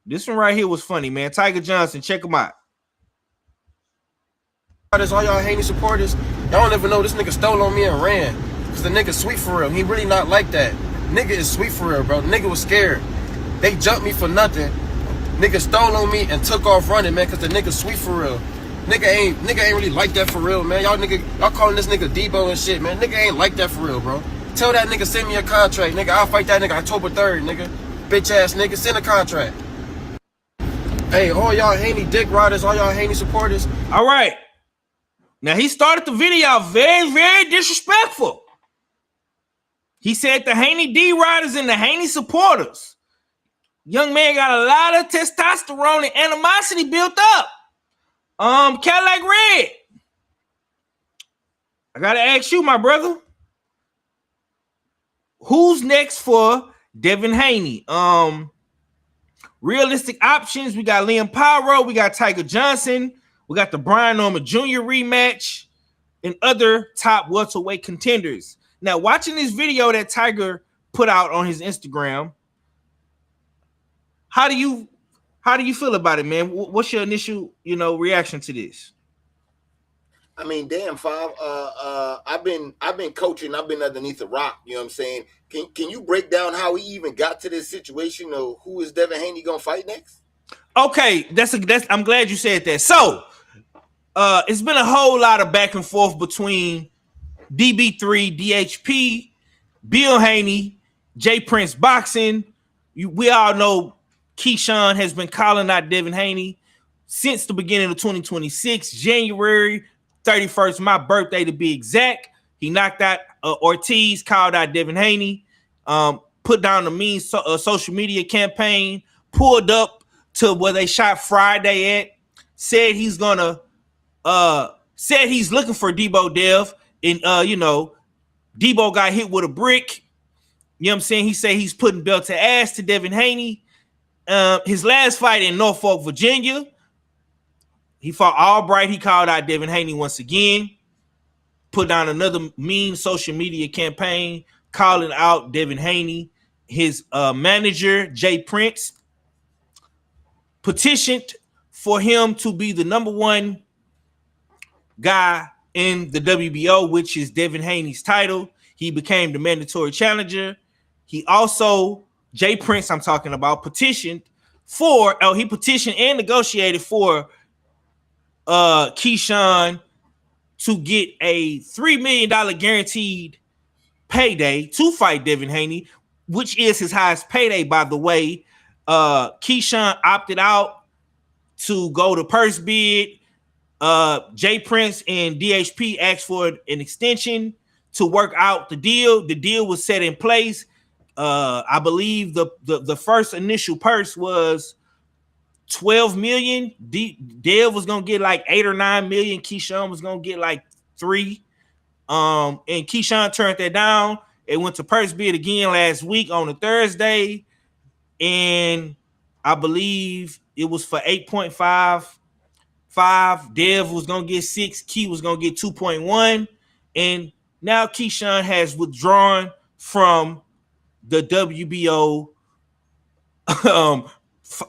This one right here was funny, man. Tiger Johnson, check him out. That's all y'all Haney supporters. Y'all don't even know this nigga stole on me and ran. Cause the nigga sweet for real. He really not like that. Nigga is sweet for real, bro. The nigga was scared. They jumped me for nothing. Nigga stole on me and took off running, man, cause the nigga sweet for real. Nigga ain't really like that for real, man. Y'all calling this nigga Debo and shit, man. Nigga ain't like that for real, bro. Tell that nigga send me a contract, nigga. I'll fight that nigga October 3rd, nigga. Bitch ass nigga, send a contract. Hey, all y'all Haney dick riders, all y'all Haney supporters. All right. Now, he started the video very, very disrespectful. He said the Haney D riders and the Haney supporters. Young man got a lot of testosterone and animosity built up. Cadillac Red. I gotta ask you, my brother. Who's next for Devin Haney? Realistic options. We got Liam Paro. We got Tiger Johnson. We got the Brian Norman Jr. rematch and other top welterweight contenders. Now, watching this video that Tiger put out on his Instagram, how do you feel about it, man? What's your initial, reaction to this? I mean, damn, Five. I've been coaching. I've been underneath the rock. You know what I'm saying? Can you break down how he even got to this situation of who is Devin Haney gonna fight next? Okay, that's. I'm glad you said that. So, it's been a whole lot of back and forth between DB3, DHP, Bill Haney, J Prince Boxing. We all know Keyshawn has been calling out Devin Haney since the beginning of 2026, January 31st, my birthday to be exact. He knocked out Ortiz, called out Devin Haney, put down the mean social media campaign, pulled up to where they shot Friday at, said he's looking for Debo Dev, and Debo got hit with a brick. You know what I'm saying? He said he's putting belt to ass to Devin Haney. His last fight in Norfolk, Virginia, he fought Albright. He called out Devin Haney once again, put down another mean social media campaign, calling out Devin Haney. His manager, Jay Prince, petitioned for him to be the number one guy in the WBO, which is Devin Haney's title. He became the mandatory challenger. He also, Jay Prince, I'm talking about, petitioned he petitioned and negotiated for Keyshawn to get a $3 million guaranteed payday to fight Devin Haney, which is his highest payday, by the way. Keyshawn opted out to go to purse bid. Jay Prince and DHP asked for an extension to work out the deal. The deal was set in place. I believe the first initial purse was $12 million. Dev was gonna get like 8 or 9 million. Keyshawn was gonna get like 3. And Keyshawn turned that down. It went to purse bid again last week on a Thursday, and I believe it was for 8.55. Dev was gonna get 6. Key was gonna get 2.1, and now Keyshawn has withdrawn from the WBO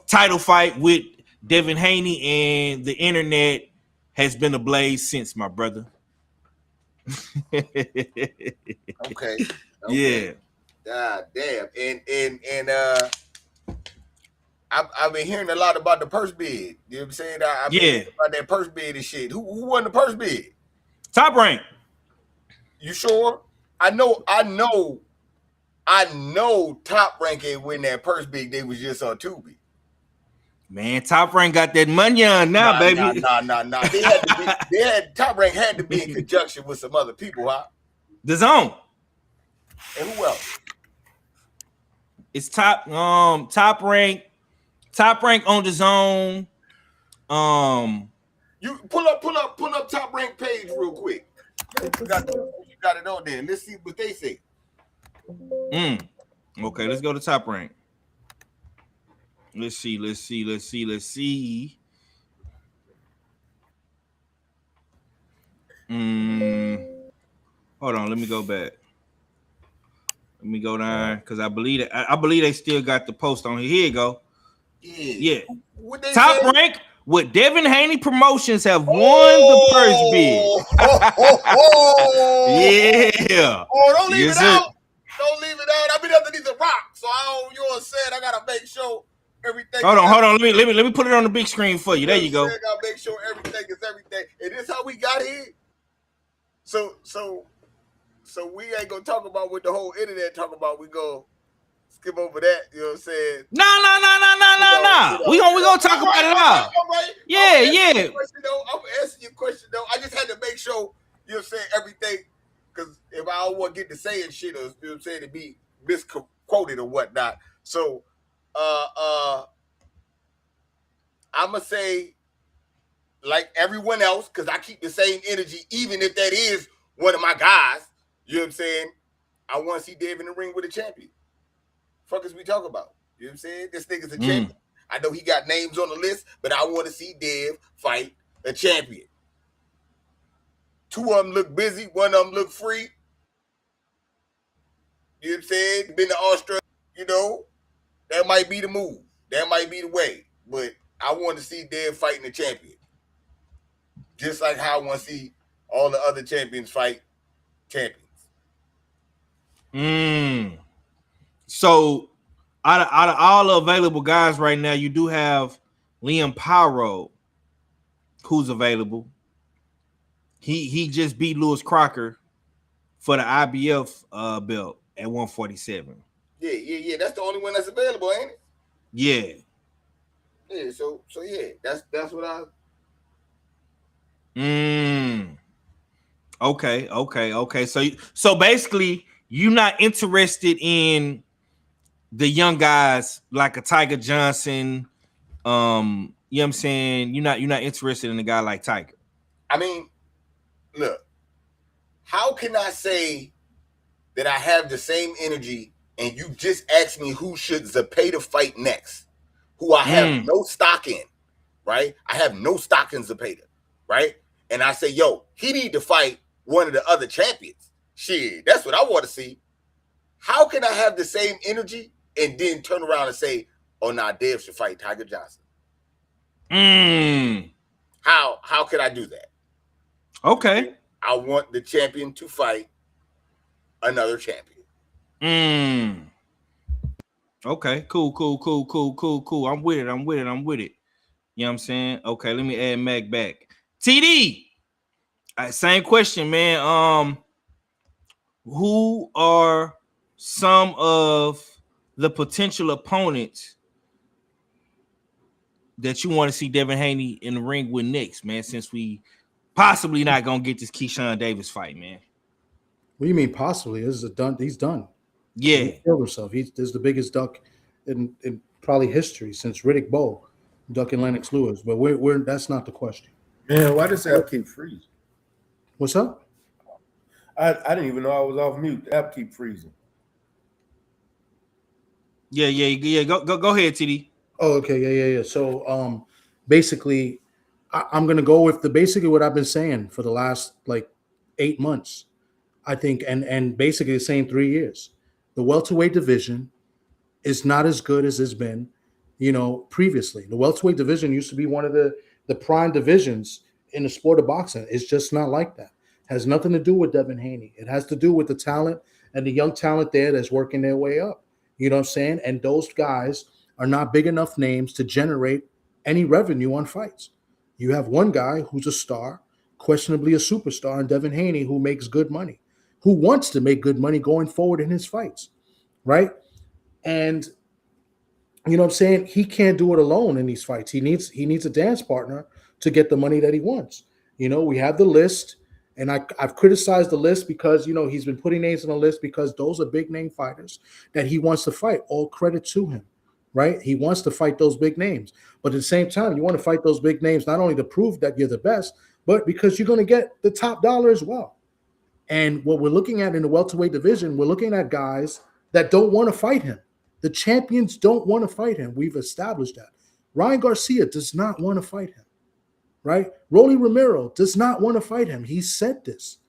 title fight with Devin Haney, and the internet has been ablaze since, my brother. Okay. Yeah. God damn. And I've been hearing a lot about the purse bid. You know what I'm saying? I've been hearing about that purse bid and shit. Who won the purse bid? Top Rank. You sure? I know Top Rank ain't win that purse bid. They was just on Tubi. Man, Top Rank got that money on now, baby. Nah. Top Rank had to be in conjunction with some other people, huh? The Zone. And who else? It's Top Rank on the Zone. You pull up Top Rank page real quick. You got it on there. Let's see what they say. Okay, let's go to Top Rank. Let's see. Hold on, let me go back. Let me go down because I believe they still got the post on here. Here you go. Yeah. Top Rank with Devin Haney Promotions have won the purse bid. Yeah. Oh, don't leave it out. Don't leave it out. I've been underneath a rock, so you know what I'm saying? I gotta make sure everything. Hold on. Let me put it on the big screen for you. There you go. I gotta make sure everything is everything. And this how we got here. So we ain't gonna talk about what the whole internet talk about. We go skip over that. You know what I'm saying? No. We gonna talk about it all. Yeah. I'm answering your question though. I just had to make sure you know what I'm saying everything. Because if I don't want to get to saying shit or you know what I'm saying to be misquoted or whatnot. So I'ma say like everyone else, because I keep the same energy, even if that is one of my guys, you know what I'm saying? I want to see Dev in the ring with a champion. Fuck is we talk about? You know what I'm saying? This nigga's a champion. I know he got names on the list, but I want to see Dev fight a champion. 2 of them look busy, 1 of them look free. You know what I'm saying? Been to Australia, you know, that might be the move. That might be the way. But I want to see Dev fighting a champion. Just like how I want to see all the other champions fight champions. So out of all the available guys right now, you do have Liam Paro, who's available. He just beat Lewis Crocker for the IBF belt at 147. Yeah. That's the only one that's available, ain't it? Yeah. Yeah. So yeah, that's what I. Okay. So basically, you're not interested in the young guys like a Tiger Johnson. You know what I'm saying? You're not interested in a guy like Tiger. I mean, look, how can I say that I have the same energy and you just asked me who should Zepeda fight next, who I have no stock in, right? I have no stock in Zepeda, right? And I say, yo, he need to fight one of the other champions. Shit, that's what I want to see. How can I have the same energy and then turn around and say, oh, nah, Dev should fight Tiger Johnson? How could I do that? Okay. I want the champion to fight another champion. Okay, cool. I'm with it. You know what I'm saying? Okay, let me add Mac back. TD. Same question, man. Who are some of the potential opponents that you want to see Devin Haney in the ring with next, man? Since we possibly not gonna get this Keyshawn Davis fight, man. What do you mean possibly? This is done. He's done. Yeah, he killed himself. This is the biggest duck in probably history since Riddick Bowe ducking Lennox Lewis. But we're that's not the question. Man, why does the app keep freezing? What's up? I didn't even know I was off mute. The app keep freezing. Yeah. Go ahead, TD. Oh, okay, yeah. So, basically, I'm gonna go with basically what I've been saying for the last like 8 months, I think, and basically the same 3 years. The welterweight division is not as good as it's been, previously. The welterweight division used to be one of the prime divisions in the sport of boxing. It's just not like that. It has nothing to do with Devin Haney. It has to do with the talent and the young talent there that's working their way up. You know what I'm saying? And those guys are not big enough names to generate any revenue on fights. You have one guy who's a star, questionably a superstar, and Devin Haney, who makes good money, who wants to make good money going forward in his fights, right? And you know what I'm saying? He can't do it alone in these fights. He needs a dance partner to get the money that he wants. We have the list, and I've criticized the list because, he's been putting names on the list because those are big name fighters that he wants to fight. All credit to him, right? He wants to fight those big names. But at the same time, you want to fight those big names not only to prove that you're the best, but because you're going to get the top dollar as well. And what we're looking at in the welterweight division, we're looking at guys that don't want to fight him. The champions don't want to fight him. We've established that. Ryan Garcia does not want to fight him, right? Rolly Romero does not want to fight him. He said this.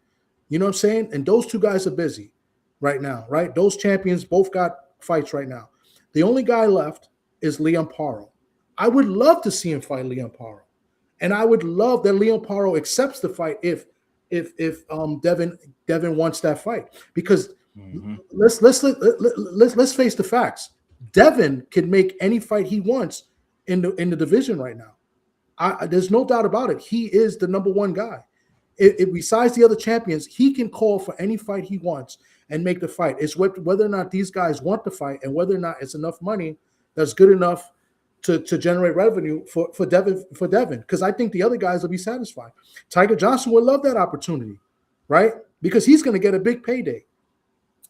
You know what I'm saying? And those two guys are busy right now, right? Those champions both got fights right now. The only guy left is Liam Paro. I would love to see him fight Liam Paro. And I would love that Liam Paro accepts the fight if Devin wants that fight. Because let's face the facts. Devin can make any fight he wants in the division right now. There's no doubt about it. He is the number one guy. Besides the other champions, he can call for any fight he wants and make the fight. It's whether or not these guys want the fight and whether or not it's enough money that's good enough to generate revenue for Devin. Because I think the other guys will be satisfied. Tiger Johnson would love that opportunity, right? Because he's going to get a big payday.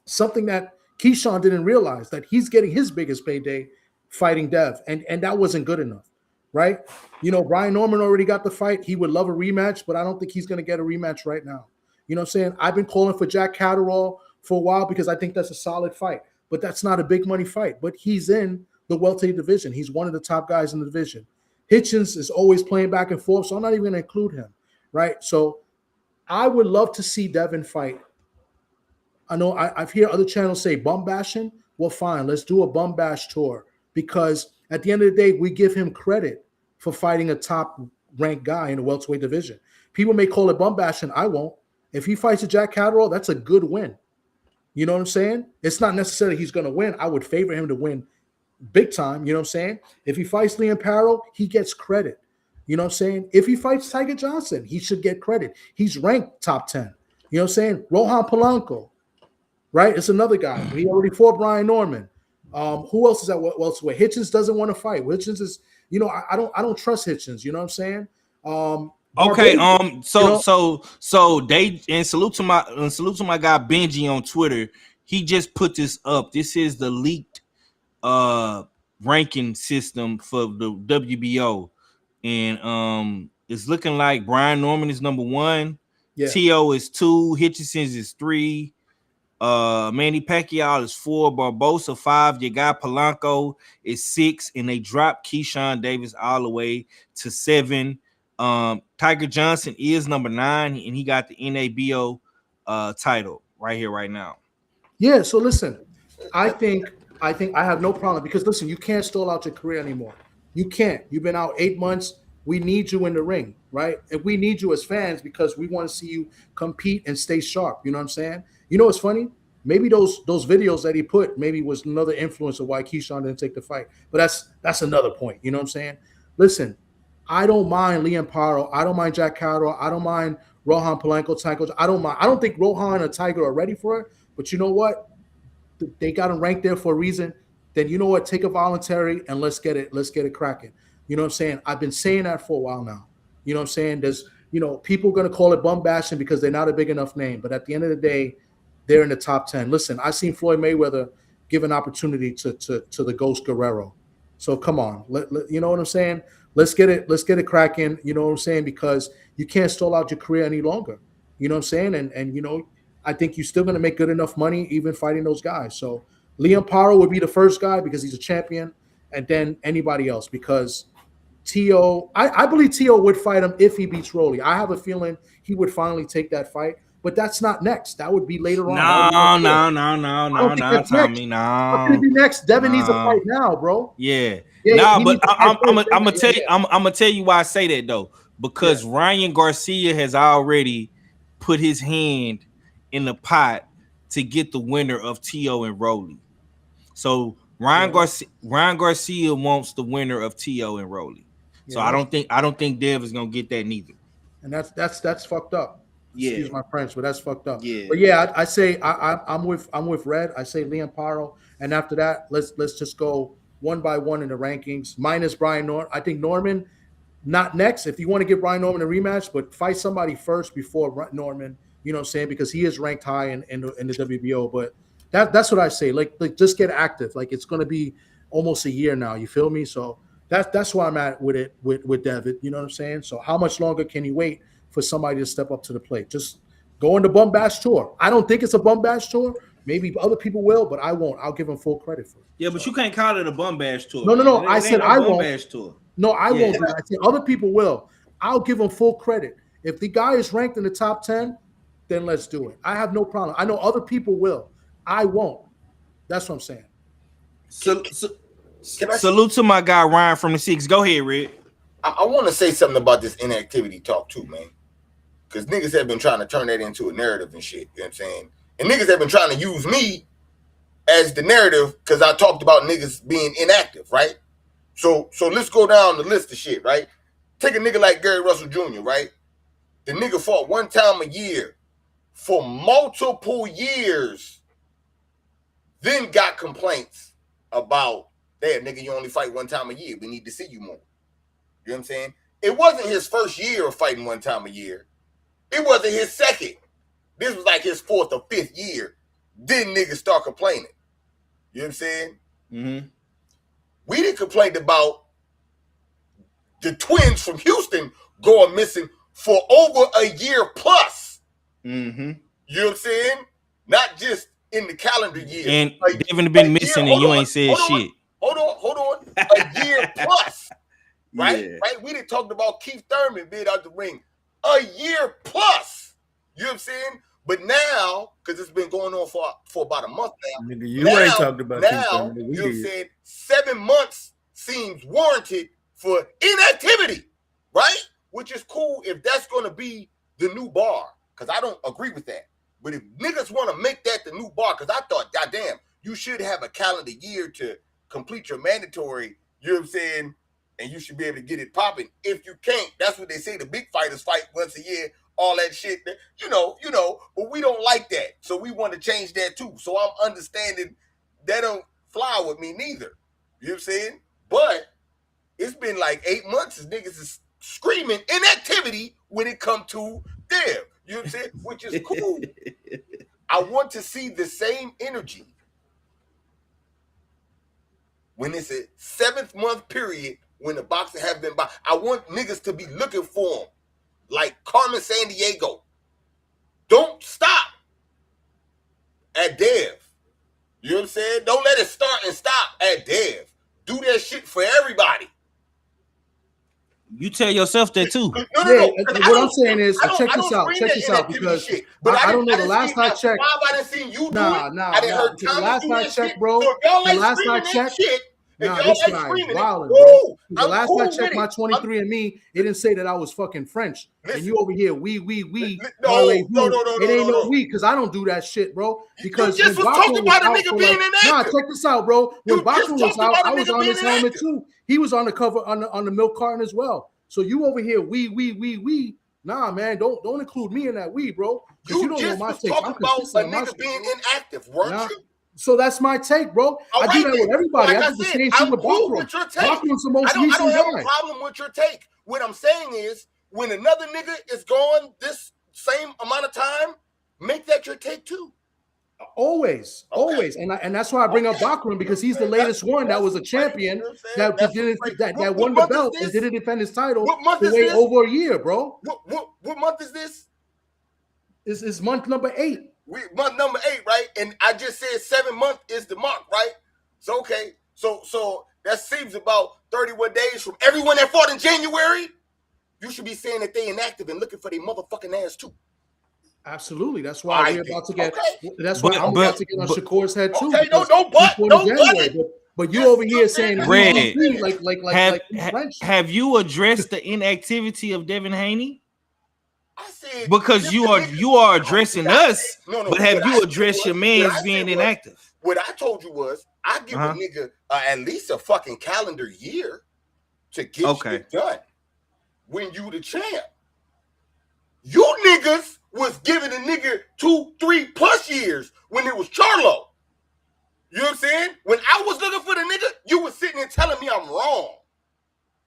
Something that Keyshawn didn't realize, that he's getting his biggest payday fighting Dev, and that wasn't good enough, right? Brian Norman already got the fight. He would love a rematch, but I don't think he's going to get a rematch right now. You know what I'm saying? I've been calling for Jack Catterall for a while because I think that's a solid fight, but that's not a big money fight. But he's in the welterweight division. He's one of the top guys in the division. Hitchens is always playing back and forth, so I'm not even going to include him, right? So I would love to see Devin fight. I know I've heard other channels say bum bashing. Well, fine, let's do a bum bash tour, because at the end of the day, we give him credit for fighting a top ranked guy in the welterweight division. People may call it bum bashing. I won't. If he fights a Jack Catterall, that's a good win. You know what I'm saying? It's not necessarily he's going to win. I would favor him to win big time. You know what I'm saying? If he fights Liam Paro, he gets credit. You know what I'm saying? If he fights Tiger Johnson, he should get credit. He's ranked top 10. You know what I'm saying? Rohan Polanco, right? It's another guy. He already fought Brian Norman. Who else is at welterweight? Hitchens doesn't want to fight. Hitchens is, I don't trust Hitchens. You know what I'm saying? Okay. So they, and salute to my guy Benji on Twitter. He just put this up. This is the leaked ranking system for the WBO, and it's looking like Brian Norman is number 1. Yeah. T.O. is 2. Hitchens is 3. Manny Pacquiao is 4. Barbosa 5. Your guy Polanco is 6, and they dropped Keyshawn Davis all the way to 7. Tiger Johnson is number 9, and he got the NABO title right here, right now. Yeah. So listen, I think I have no problem, because listen, you can't stall out your career anymore. You can't. You've been out 8 months. We need you in the ring, right? And we need you as fans because we want to see you compete and stay sharp. You know what I'm saying? You know what's funny? maybe those videos that he put maybe was another influence of why Keyshawn didn't take the fight. But that's another point. You know what I'm saying? Listen, I don't mind Liam Paro. I don't mind Jack Catterall. I don't mind Rohan Polanco, Tiger. I don't mind. I don't think Rohan or Tiger are ready for it. But you know what? They got him ranked there for a reason. Then you know what? Take a voluntary and let's get it cracking. You know what I'm saying? I've been saying that for a while now. You know what I'm saying? There's, people are going to call it bum bashing because they're not a big enough name. But at the end of the day, they're in the top 10. Listen, I've seen Floyd Mayweather give an opportunity to the Ghost Guerrero. So come on, you know what I'm saying? Let's get it cracking. You know what I'm saying? Because you can't stall out your career any longer. You know what I'm saying? And I think you're still going to make good enough money even fighting those guys. So Liam Paro would be the first guy because he's a champion, and then anybody else because T.O. I believe T.O. would fight him if he beats Rolly. I have a feeling he would finally take that fight. But that's not next. That would be later on. No, Tommy, no. How can it be next? Devin needs a fight now, bro. Yeah. But I'm gonna tell you. I'm gonna tell you why I say that though, because Ryan Garcia has already put his hand in the pot to get the winner of T.O. and Rolly. So Ryan Garcia wants the winner of T.O. and Rolly. So I don't think Dev is gonna get that neither. And that's fucked up. Excuse my French, but that's fucked up. Yeah. But yeah, I say I'm with Red. I say Liam Paro, and after that, let's just go one by one in the rankings. Minus Brian Norman. I think Norman, not next. If you want to give Brian Norman a rematch, but fight somebody first before Norman. You know what I'm saying? Because he is ranked high in the WBO. But that's what I say. Like just get active. Like it's going to be almost a year now. You feel me? So that's where I'm at with it with David. You know what I'm saying? So how much longer can you wait for somebody to step up to the plate? Just go on the bum bash tour. I don't think it's a bum bash tour. Maybe other people will, but I won't. I'll give them full credit for it. Yeah, but you can't call it a bum bash tour. No. I said I won't. Bash tour. No, I won't. I said other people will. I'll give them full credit. If the guy is ranked in the top 10, then let's do it. I have no problem. I know other people will. I won't. That's what I'm saying. Salute to my guy Ryan from the 6. Go ahead, Red. I want to say something about this inactivity talk too, man. Because niggas have been trying to turn that into a narrative and shit. You know what I'm saying? And niggas have been trying to use me as the narrative because I talked about niggas being inactive, right? So let's go down the list of shit, right? Take a nigga like Gary Russell Jr., right? The nigga fought one time a year for multiple years, then got complaints about, damn, nigga, you only fight one time a year. We need to see you more. You know what I'm saying? It wasn't his first year of fighting one time a year. It wasn't his second. This was like his 4th or 5th year. Then niggas start complaining. You know what I'm saying? Mm-hmm. We didn't complain about the twins from Houston going missing for over a year plus. Mm-hmm. You know what I'm saying? Not just in the calendar year. And Devin been missing and you ain't said shit. Hold on. A year plus. Right? Yeah. Right? We didn't talk about Keith Thurman being out the ring. A year plus. You know what I'm saying? But now, because it's been going on for about a month now. Nigga, you ain't talked about now, Keith Thurman. You know what I'm saying? 7 months seems warranted for inactivity, right? Which is cool if that's going to be the new bar, because I don't agree with that. But if niggas want to make that the new bar, because I thought, goddamn, you should have a calendar year to complete your mandatory, you know what I'm saying? And you should be able to get it popping. If you can't, that's what they say. The big fighters fight once a year, all that shit. You know, but we don't like that. So we want to change that too. So I'm understanding that don't fly with me neither. You know what I'm saying? But it's been like 8 months as niggas is screaming inactivity when it come to them. You know what I'm saying? Which is cool. I want to see the same energy when it's a 7th month period when the boxing have been by. I want niggas to be looking for them like Carmen Sandiego. Don't stop at Dev. You know what I'm saying? Don't let it start and stop at Dev. Do that shit for everybody. You tell yourself that too. No. What I'm saying is, check this out, because I don't know. The last I checked, I didn't see you do it. Nah. I didn't heard the last I checked, bro. So y'all the ain't last I screaming that checked, shit. Nah, y'all this like guy is screaming it, wildin', woo! bro. The I'm last cool I with checked my it. 23andMe, it didn't say that I was fucking French. And you over here, we, No, it ain't no we, because I don't do that shit, bro. Because You just when was Bachman talking was about a out nigga for being like, inactive. check this out, bro. When You Bachman just was talked out, about a I was nigga on being his helmet inactive. too. He was on the cover on the milk carton as well. So you over here, we. Nah, man, don't include me in that we, bro. Because you don't know my take. I'm talking about a consistent on my nigga shit, being bro. inactive, weren't Nah. you? So that's my take, bro. I do that with everybody. Like I I did the said, same I'm shit with cool Bachman. with your take. Bachman's the most I don't recent have guy. a problem with your take. What I'm saying is, when another nigga is gone this same amount of time, make that your take too. Always. And that's why I bring up Bachman, because he's the latest one that was a champion that won the belt and didn't defend his title for way over a year, bro. What month is this? This is month number 8. Month number 8, right? And I just said 7 months is the mark, right? So okay, so that seems about 31 days from everyone that fought in January. You should be saying that they inactive and looking for their motherfucking ass too. Absolutely. That's why we're about to get. That's why I'm about to get on Shakur's head too. Okay, don't butt it. But you over here saying Red. French. Have you addressed the inactivity of Devin Haney? I said because you are addressing us, but have you addressed your man's being inactive? What I told you was I give a nigga at least a fucking calendar year to get shit done. When you the champ, you niggas was giving a nigga 2-3+ years when it was Charlo. You know what I'm saying? When I was looking for the nigga, you was sitting there telling me I'm wrong.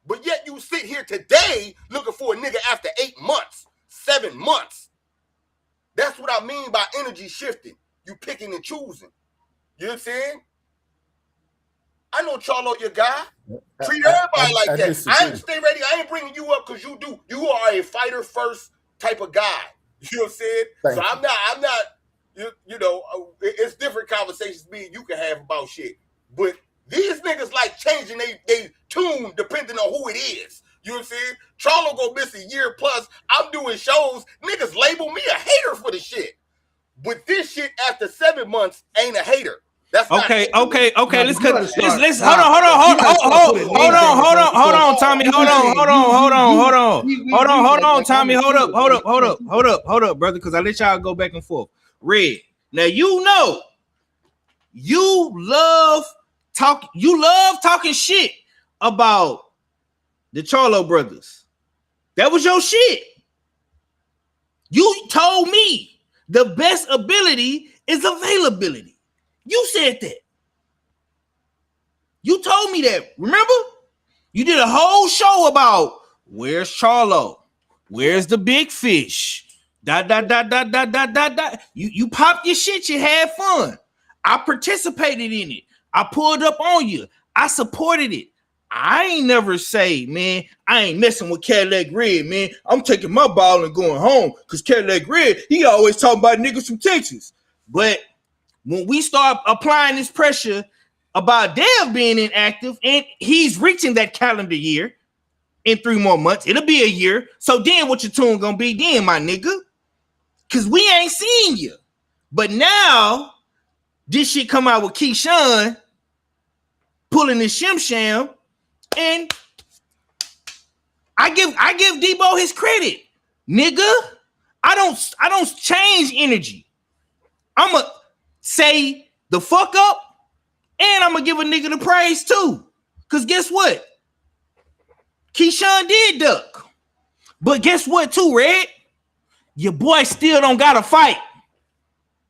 But yet you sit here today looking for a nigga after 8 months, 7 months. That's what I mean by energy shifting. You picking and choosing. You know what I'm saying? I know Charlo, your guy. Treat everybody like that. I understand, ready. I ain't bringing you up because you are a fighter first type of guy. You know what I'm saying? So I'm not. You know, it's different conversations me and you can have about shit. But these niggas like changing they tune depending on who it is. You know what I'm saying? Charlo go miss a year plus. I'm doing shows. Niggas label me a hater for the shit. But this shit after 7 months ain't a hater. That's okay. Let's hold on, Tommy. Hold up, brother. Because I let y'all go back and forth. Red. Now you know you love talking shit about the Charlo brothers. That was your shit. You told me the best ability is availability. You said that. You told me that. Remember? You did a whole show about where's Charlo? Where's the big fish? You popped your shit. You had fun. I participated in it. I pulled up on you. I supported it. I ain't never say, man, I ain't messing with Cadillac Red, man. I'm taking my ball and going home because Cadillac Red, he always talking about niggas from Texas. But when we start applying this pressure about Dev being inactive and he's reaching that calendar year in 3 more months, it'll be a year. So then what your tune gonna be then, my nigga? Because we ain't seen you. But now, this shit come out with Keyshawn pulling the shim, and I give Debo his credit. Nigga, I don't change energy. I'ma say the fuck up, and I'm gonna give a nigga the praise too. Cause guess what? Keyshawn did duck. But guess what too, Red? Your boy still don't gotta fight.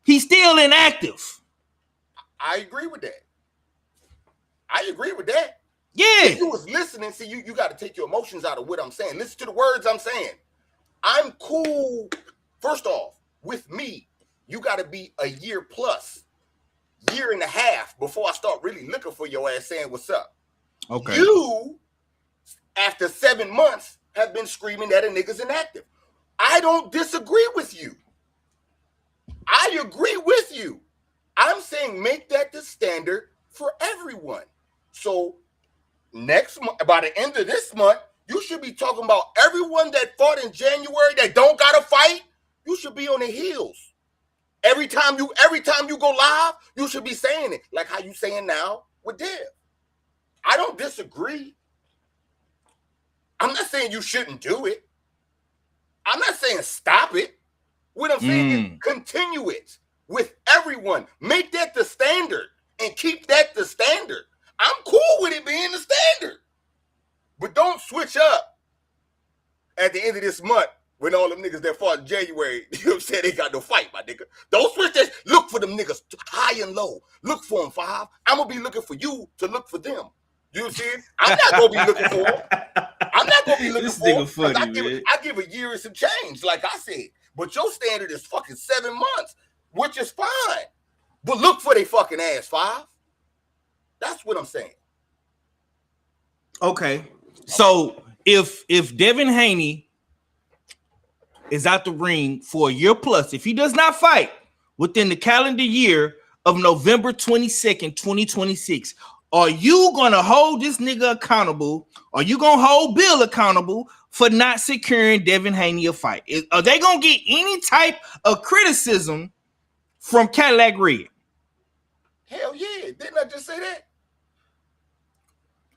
He's still inactive. I agree with that. Yeah. If you was listening, see, you got to take your emotions out of what I'm saying. Listen to the words I'm saying. I'm cool. First off, with me, you got to be a year plus, year and a half before I start really looking for your ass saying what's up. Okay. You, after 7 months, have been screaming that a nigga's inactive. I don't disagree with you. I agree with you. I'm saying make that the standard for everyone. So next month, by the end of this month, you should be talking about everyone that fought in January that don't gotta fight. You should be on their heels. Every time you go live, you should be saying it like how you saying now with Dev. I don't disagree. I'm not saying you shouldn't do it. I'm not saying stop it. What I'm saying is continue it with everyone. Make that the standard and keep that the standard. I'm cool with it being the standard. But don't switch up at the end of this month when all them niggas that fought in January, you know what I'm saying, they got no fight, my nigga. Don't switch that. Look for them niggas high and low. Look for them, Five. I'm going to be looking for you to look for them. You know what I'm saying? I'm not going to be looking for them. I'm not going to be looking for them. Funny, I give a year and some change, like I said. But your standard is fucking 7 months, which is fine. But look for they fucking ass, Five. That's what I'm saying. Okay. So if Devin Haney is out the ring for a year plus, if he does not fight within the calendar year of November 22nd, 2026, are you going to hold this nigga accountable? Are you going to hold Bill accountable for not securing Devin Haney a fight? Are they going to get any type of criticism from Cadillac Red? Hell yeah. Didn't I just say that?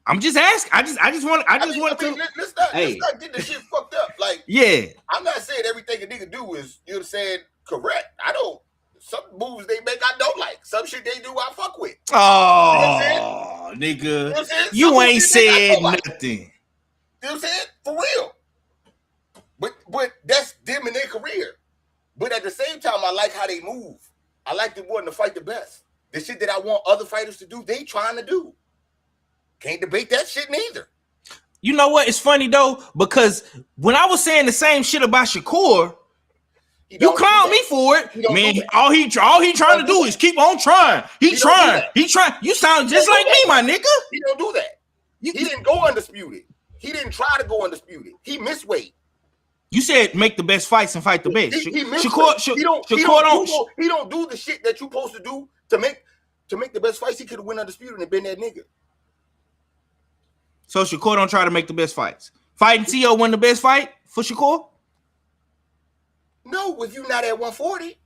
I'm just asking. I just want to. Let's not get this shit fucked up. Like, yeah, I'm not saying everything a nigga do is, you know what I'm saying, correct. I don't. Some moves they make I don't like. Some shit they do I fuck with. Oh, you know nigga, you ain't said nothing. You know what I'm saying? For real. But that's them in their career. But at the same time, I like how they move. I like them wanting to fight the best. The shit that I want other fighters to do, they trying to do. Can't debate that shit neither. You know what? It's funny though, because when I was saying the same shit about Shakur, you clowned me for it. Man, all he trying to do is keep on trying. He trying. You sound just like me, my nigga. He don't do that. He didn't go undisputed. He didn't try to go undisputed. He missed weight. You said make the best fights and fight the best. He don't do the shit that you supposed to do to make the best fights. He could have went undisputed and been that nigga. So Shakur don't try to make the best fights. Fighting T.O. won the best fight for Shakur? No, if you not at 140.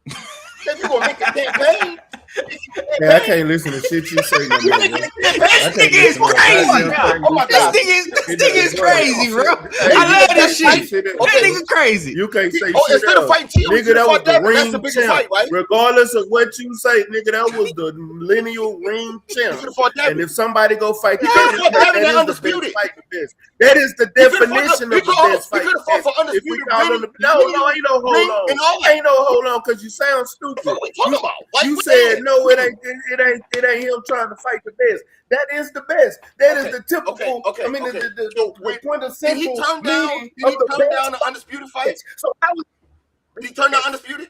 If you gonna make a campaign. Yeah, I can't listen to shit you say no more. This nigga is crazy. This nigga is crazy, bro. I love this shit. That nigga crazy. You can't say shit instead of fighting T.O., nigga, that was the that's the ring biggest champ. fight, right? Regardless of what you say, nigga, that was the lineal ring champ. And if somebody go fight, that is the best fight for this. That is the definition of the best fight. If we call him no, ain't no hold on. Ain't no hold on, because you sound stupid. What we talking about? You said no, it ain't him trying to fight the best. That is the best. That is the typical. The quintessential. Did he turn down the undisputed fight? So how was he turn down undisputed?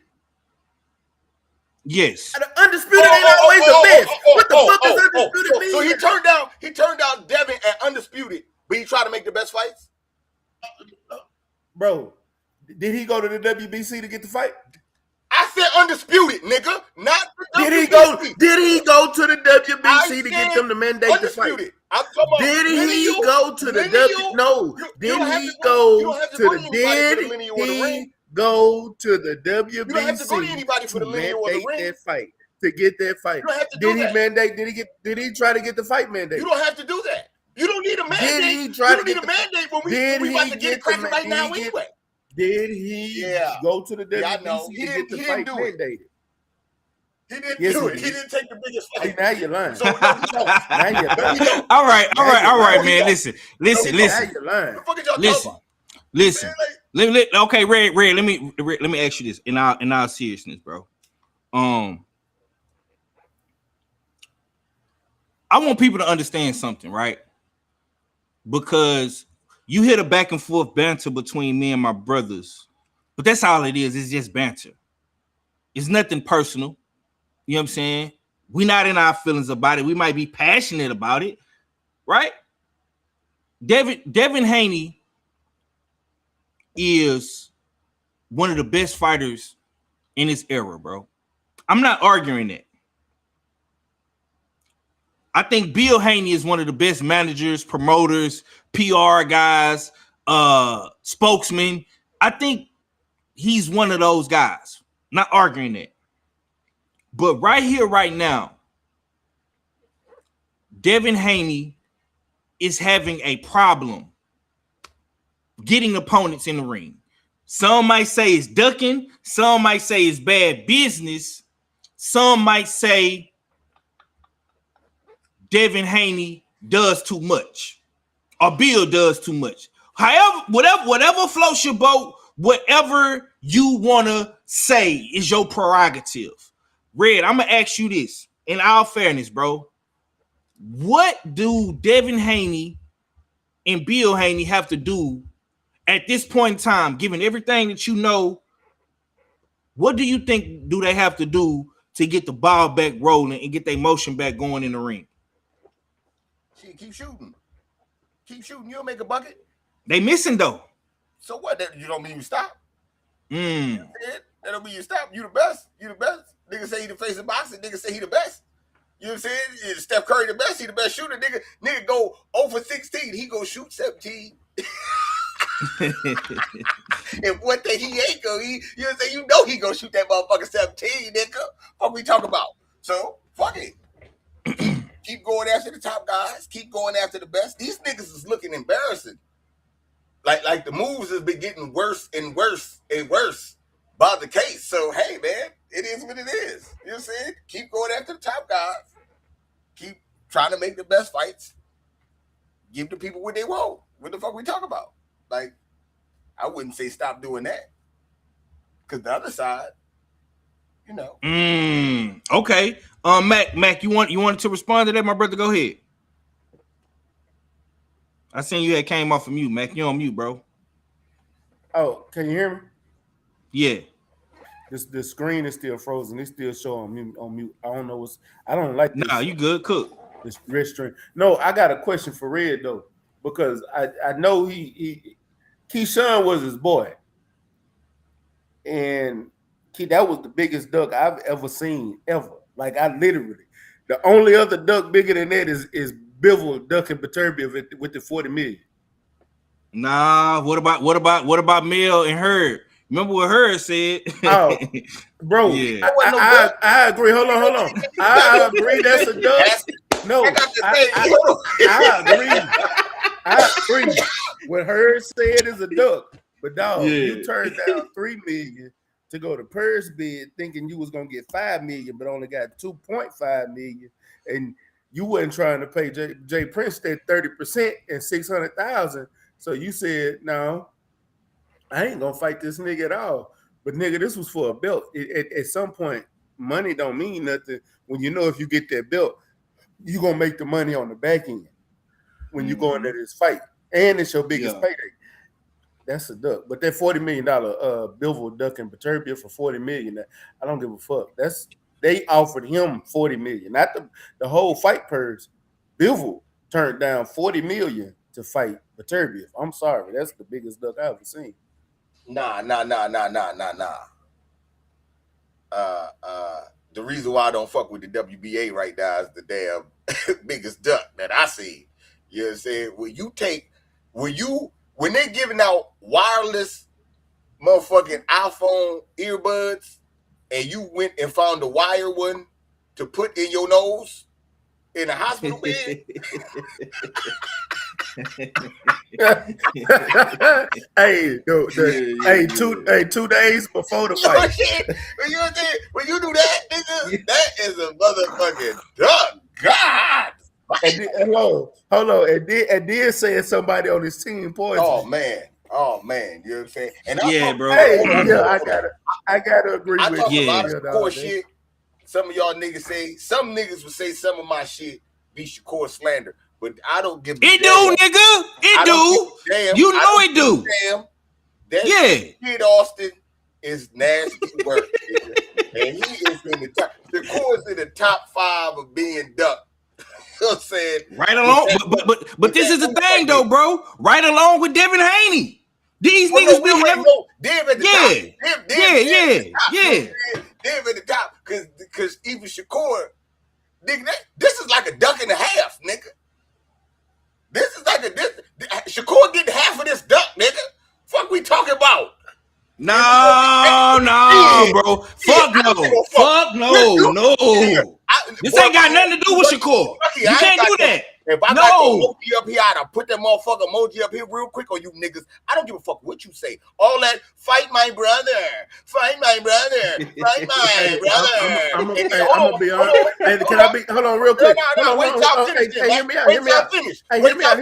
Yes. The undisputed ain't always the best. What the fuck is undisputed mean? So he turned down Devin at undisputed, but he tried to make the best fights. Bro, did he go to the WBC to get the fight? I said undisputed, nigga. Not the Did WBC. He go to the WBC to get them to mandate the fight? I'm talking about Did he go to the WBC? No. Did he go to the WBC? You don't have to go to anybody for the lineal or the ring. That fight to get that fight. Did he try to get the fight mandate? You don't have to do that. You don't need a mandate. You don't need a mandate when we about to get it cracking right now anyway. Did he go to the WBC to get the fight mandated? He didn't do it. He didn't take the biggest fight. Now you're lying. So, now you're lying. All right, man. Listen. Now you're lying. What the fuck are y'all talking about? Listen. Okay, Red. Let me ask you this in all seriousness, bro. I want people to understand something, right? Because you hear the back and forth banter between me and my brothers, but that's all it is. It's just banter. It's nothing personal. You know what I'm saying? We're not in our feelings about it. We might be passionate about it, right? Devin Haney is one of the best fighters in his era, bro. I'm not arguing that. I think Bill Haney is one of the best managers, promoters, PR guys, spokesmen. I think he's one of those guys. Not arguing that. But right here, right now, Devin Haney is having a problem getting opponents in the ring. Some might say it's ducking. Some might say it's bad business. Some might say Devin Haney does too much or Bill does too much. However, whatever floats your boat, whatever you want to say is your prerogative. Red, I'm going to ask you this in all fairness, bro. What do Devin Haney and Bill Haney have to do at this point in time, given everything that you know? What do you think do they have to do to get the ball back rolling and get their motion back going in the ring? Keep shooting. Keep shooting. You'll make a bucket. They missing though. So what? That you don't mean you stop. Mm. That don't mean you stop. You the best. You the best. Nigga say he the face of boxing. Nigga say he the best. You know what I'm saying? Steph Curry the best. He the best shooter. Nigga go 0 for 16. He go shoot 17. And one thing he ain't go, you know what I'm saying? You know he gonna shoot that motherfucker 17, nigga. What we talk about? So fuck it. Keep going after the top guys. Keep going after the best. These niggas is looking embarrassing. Like the moves has been getting worse and worse and worse by the case. So hey man, it is what it is. You know what I'm saying? Keep going after the top guys. Keep trying to make the best fights. Give the people what they want. What the fuck we talk about? Like, I wouldn't say stop doing that. Cause the other side, you know. Okay. Mac, you wanted to respond to that, my brother? Go ahead. I seen you had came off of mute, Mac. You on mute, bro. Oh, can you hear me? Yeah. The screen is still frozen. It's still showing on mute. I don't know what's. I don't like this. Nah, you good, cook. This red string. No, I got a question for Red though, because I know he Keyshawn was his boy, and that was the biggest duck I've ever seen ever. Like I literally, the only other duck bigger than that is Bivol ducking Beterbiev with the 40 million. Nah, what about Mel and Herb? Remember what Herb said? Oh, bro, yeah. I agree. Hold on. I agree. That's a duck. No, I agree. I agree. What Herb said is a duck. But dog, you turned down $3 million to go to Purse bid, thinking you was gonna get $5 million, but only got $2.5 million, and you wasn't trying to pay Jay Prince that 30% and $600,000. So you said, no, I ain't gonna fight this nigga at all. But nigga, this was for a belt. At some point, money don't mean nothing when you know if you get that belt, you gonna make the money on the back end when you go into this fight, and it's your biggest payday. That's a duck. But that $40 million Bivol ducking Beterbiev for $40 million, I don't give a fuck. They offered him $40 million, not the whole fight purse. Bivol turned down $40 million to fight Beterbiev. I'm sorry, that's the biggest duck I've ever seen. Nah. The reason why I don't fuck with the WBA right now is the damn biggest duck that I see. You know what I'm saying? When they giving out wireless motherfucking iPhone earbuds and you went and found a wire one to put in your nose in a hospital bed. Hey, 2 days before the fight. When you do that, nigga, that is a motherfucking duck. God. Hold on. And then saying somebody on his team poison. Oh man. You know what I'm saying? And bro. Hey, I gotta agree with you. I talk a lot of Shakur shit. Some of y'all niggas say, some niggas would say some of my shit be Shakur slander, but I don't give a damn. It do, nigga. It do. Damn. You know it do. Damn. That kid Austin is nasty work. And he is in the top. Shakur is in the top 5 of being ducked. You know what I'm saying? Right along, but this is the thing though, bro. Right along with Devin Haney. These niggas be having Dev at the top. Dev at the top. Cause even Shakur, nigga, this is like a duck and a half, nigga. This is like Shakur getting half of this duck, nigga. Fuck we talking about? No, bro. Fuck no. This ain't got nothing to do with Shakur. You can't do that. If I got the emoji up here, I'd have put that motherfucker emoji up here real quick on you niggas. I don't give a fuck what you say. All that, fight my brother. Fight my brother. Fight my brother. I'm gonna be honest. Can I be? Hold on, real quick. No, wait till I finish. Hear me out. Hear me out. Hear me out.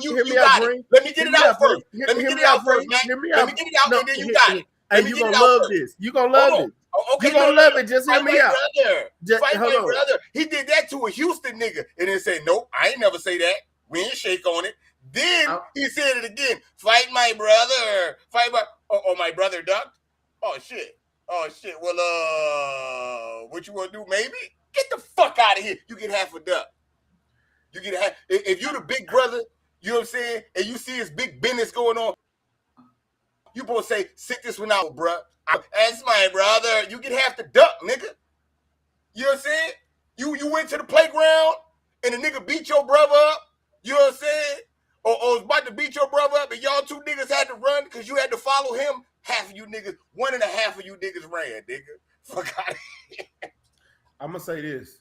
You got it. Let me get it out first. Let me get it out first, man. Let me get it out, and then you got it. Hey, you gonna love this. You gonna love it. Okay, you gonna love it. Just hear me out. Fight my brother. He did that to a Houston nigga and then said, nope, I ain't never say that. We ain't shake on it. Then he said it again. Fight my brother. Fight my my brother ducked. Oh shit. Well, what you wanna do? Maybe get the fuck out of here. You get half a duck. You get half. If you the big brother, you know what I'm saying, and you see his big business going on, you both say, sit this one out, bruh. That's my brother. You get half the duck, nigga. You know what I'm saying? You went to the playground and the nigga beat your brother up. You know what I'm saying? Or was about to beat your brother up and y'all two niggas had to run because you had to follow him. Half of you niggas, 1.5 of you niggas ran, nigga. Fuck out of here. I'm gonna say this.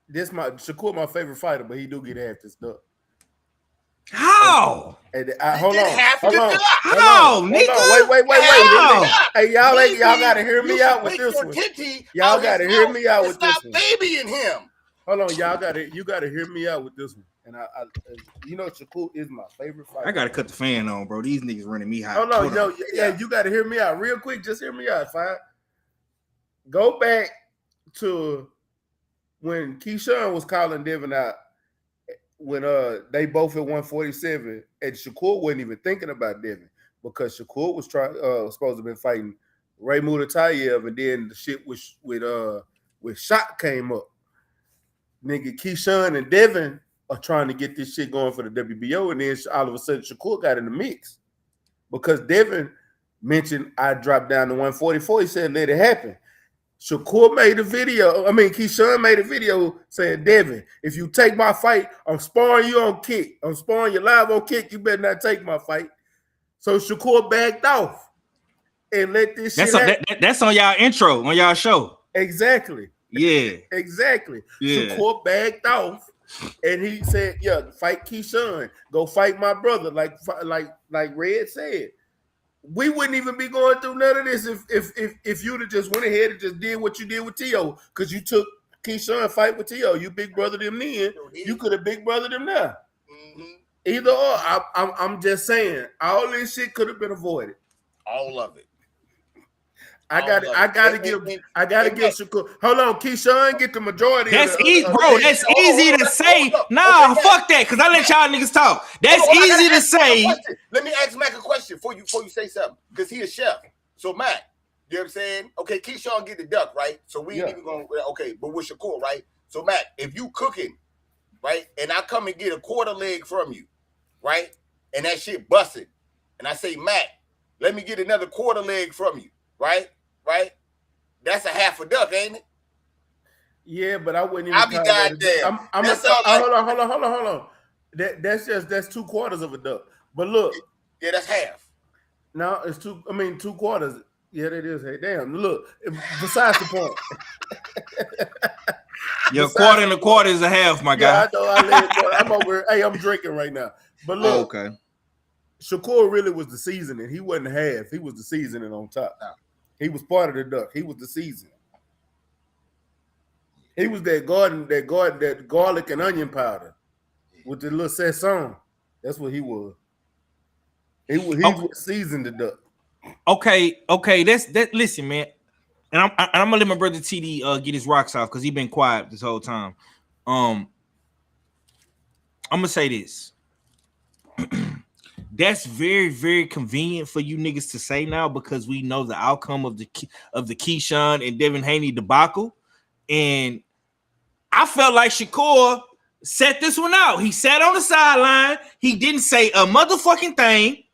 This Shakur my favorite fighter, but he do get half this duck. How? And hold on. How, nigga? Wait. Hey, y'all gotta hear me out with this one. Y'all gotta hear me out with this one. Baby in him. Hold on, you gotta hear me out with this one. And I you know, Shakur is my favorite fighter. I gotta cut the fan on, bro. These niggas running me hot. Hold on, you gotta hear me out real quick. Just hear me out, fine. Go back to when Keyshawn was calling Devin out. When they both at 147, and Shakur wasn't even thinking about Devin because Shakur was supposed to have been fighting Ray Mutatayev, and then the shit with Shot came up. Nigga, Keyshawn and Devin are trying to get this shit going for the WBO, and then all of a sudden Shakur got in the mix because Devin mentioned I dropped down to 144. He said let it happen. Shakur made a video. Keyshawn made a video saying, Devin, if you take my fight, I'm sparring you on kick. I'm sparring you live on kick. You better not take my fight. So Shakur backed off and let this shit happen. That's on y'all intro, on y'all show. Exactly. Yeah. Exactly. Yeah. Shakur backed off and he said, yeah, fight Keyshawn. Go fight my brother. Like Red said. We wouldn't even be going through none of this if you'd have just went ahead and just did what you did with T.O. because you took Keyshawn fight with T.O. You big brother them then. You could have big brother them now. Mm-hmm. Either or. I'm just saying all this shit could have been avoided. All of it. I gotta give Shakur. Hold on, Keyshawn get the majority. That's easy, bro. That's easy to say. Nah, fuck that, because I let y'all niggas talk. That's easy to say. Let me ask Mac a question before you say something, because he a chef. So Mac, you know what I'm saying? Okay, Keyshawn get the duck, right? So we ain't even going. Okay, but with Shakur, right? So Mac, if you cooking, right, and I come and get a quarter leg from you, right, and that shit busted, and I say Mac, let me get another quarter leg from you, right? Right? That's a half a duck, ain't it? Yeah, but I wouldn't even. I'll be goddamn. Hold on. That's 2/4 of a duck. But look. Yeah, that's half. No, it's 2/4. Yeah, that is. Hey, damn. Look, besides the point. Your quarter and a quarter is a half, my guy. Yeah, I know. I'm over. Hey, I'm drinking right now. But look. Okay. Shakur really was the seasoning. He wasn't half. He was the seasoning on top. No. He was part of the duck. He was the seasoning. He was that garlic and onion powder with the little sazon. That's what he was. He seasoned the duck. Okay. Listen, man, and I'm gonna let my brother TD get his rocks off because he been quiet this whole time. I'm gonna say this. That's very, very convenient for you niggas to say now because we know the outcome of the Keyshawn and Devin Haney debacle. And I felt like Shakur set this one out. He sat on the sideline. He didn't say a motherfucking thing.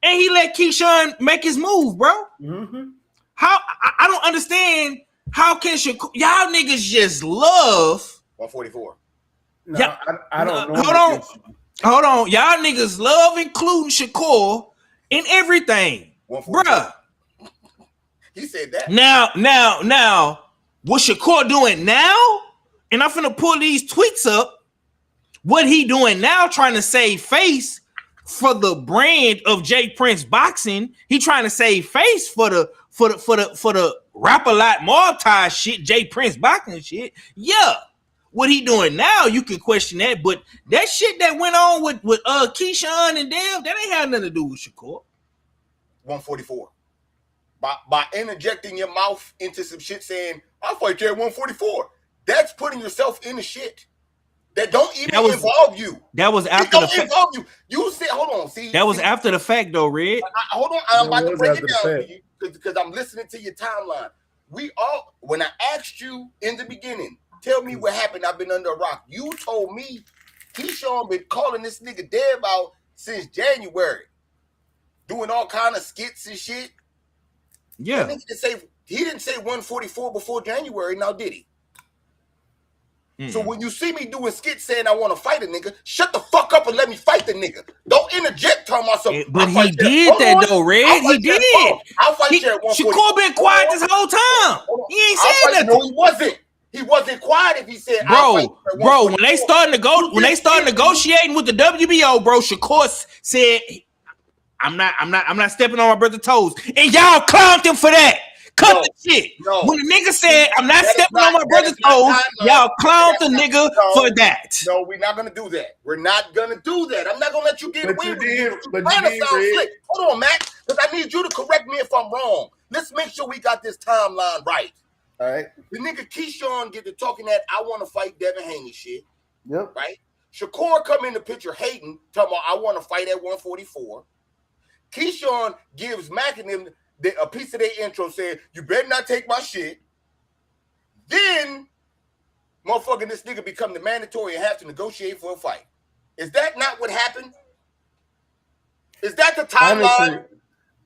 And he let Keyshawn make his move, bro. Mm-hmm. How I don't understand. How can Shakur, y'all niggas just love 144? No, yeah, I don't know. Hold on. Y'all niggas love including Shakur in everything. Bruh. He said that. Now, what Shakur doing now, and I'm finna pull these tweets up. What he doing now, trying to save face for the brand of J Prince Boxing. He trying to save face for the rap a lot more tie shit, J Prince Boxing shit. Yeah. What he doing now, you can question that, but that shit that went on with Keyshawn and Dev, that ain't had nothing to do with Shakur. 144. By interjecting your mouth into some shit saying, I'll fight you at 144. That's putting yourself in the shit. That don't even involve you. That was after the fact. Involve you. You said, hold on, see. That was after the fact though, Red. Hold on, I'm about to break it down for you because I'm listening to your timeline. When I asked you in the beginning, tell me what happened, I've been under a rock. You told me Keyshawn been calling this nigga Dev out since January. Doing all kind of skits and shit. Yeah. He didn't say 144 before January, now did he? So when you see me doing skits saying I want to fight a nigga, shut the fuck up and let me fight the nigga. Don't interject talking about something. But he did that though, Red. He did. I'll fight you at 144. Shakur been quiet this whole time. He ain't saying nothing. No, he wasn't. He wasn't quiet if he said, bro, when they started negotiating with the WBO, bro, Shakur said, I'm not stepping on my brother's toes. And y'all clowned him for that. Cut the shit. When the nigga said, I'm not stepping on my brother's toes, y'all clowned the nigga for that. No, we're not going to do that. We're not going to do that. I'm not going to let you get away with it. Hold on, Matt, because I need you to correct me if I'm wrong. Let's make sure we got this timeline right. All right. The nigga Keyshawn get to talking that I want to fight Devin Haney shit. Yep. Right? Shakur come in the picture hating, talking about I want to fight at 144. Keyshawn gives Mac and them a piece of their intro saying, you better not take my shit. Then, motherfucking this nigga become the mandatory and have to negotiate for a fight. Is that not what happened? Is that the timeline?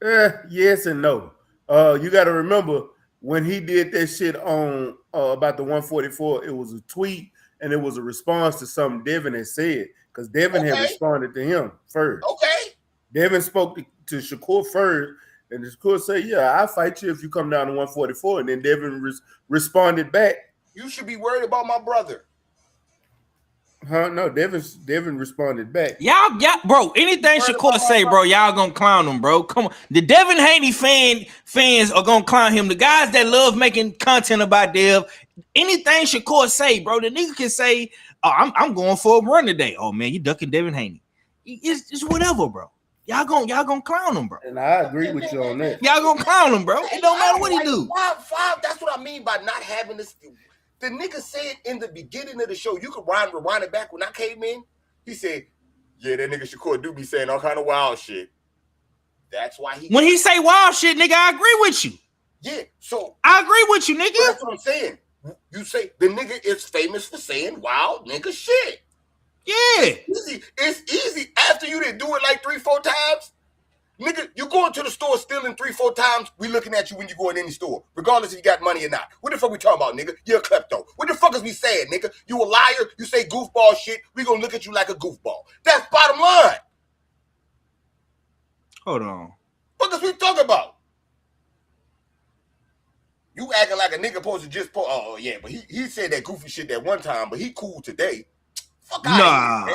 Honestly, yes and no. You got to remember, when he did that shit on about the 144, it was a tweet and it was a response to something Devin had said, because Devin had responded to him first. Okay. Devin spoke to Shakur first, and Shakur said, yeah, I'll fight you if you come down to 144. And then Devin responded back. You should be worried about my brother. Huh? No, Devin responded back. Y'all, bro, anything Shakur say, bro, y'all gonna clown him, bro. Come on. The Devin Haney fans are gonna clown him. The guys that love making content about Dev, anything Shakur say, bro, the nigga can say, oh, I'm going for a run today. Oh, man, you ducking Devin Haney. It's whatever, bro. Y'all gonna clown him, bro. And I agree with you on that. Y'all gonna clown him, bro. It don't matter what he do. Five, that's what I mean by not having this. The nigga said in the beginning of the show, you could rewind it back when I came in. He said, yeah, that nigga Shakur do be saying all kind of wild shit. That's why when he say wild shit, nigga, I agree with you. Yeah, so I agree with you, nigga. That's what I'm saying. You say the nigga is famous for saying wild nigga shit. Yeah. It's easy after you didn't do it like 3-4 times. Nigga, you going to the store stealing 3-4 times, we looking at you when you go in any store, regardless if you got money or not. What the fuck we talking about, nigga? You're a klepto. What the fuck is we saying, nigga? You a liar, you say goofball shit, we gonna look at you like a goofball. That's bottom line. Hold on. What is we talking about? You acting like a nigga supposed to just oh yeah, but he said that goofy shit that one time, but he cool today. Fuck Nah.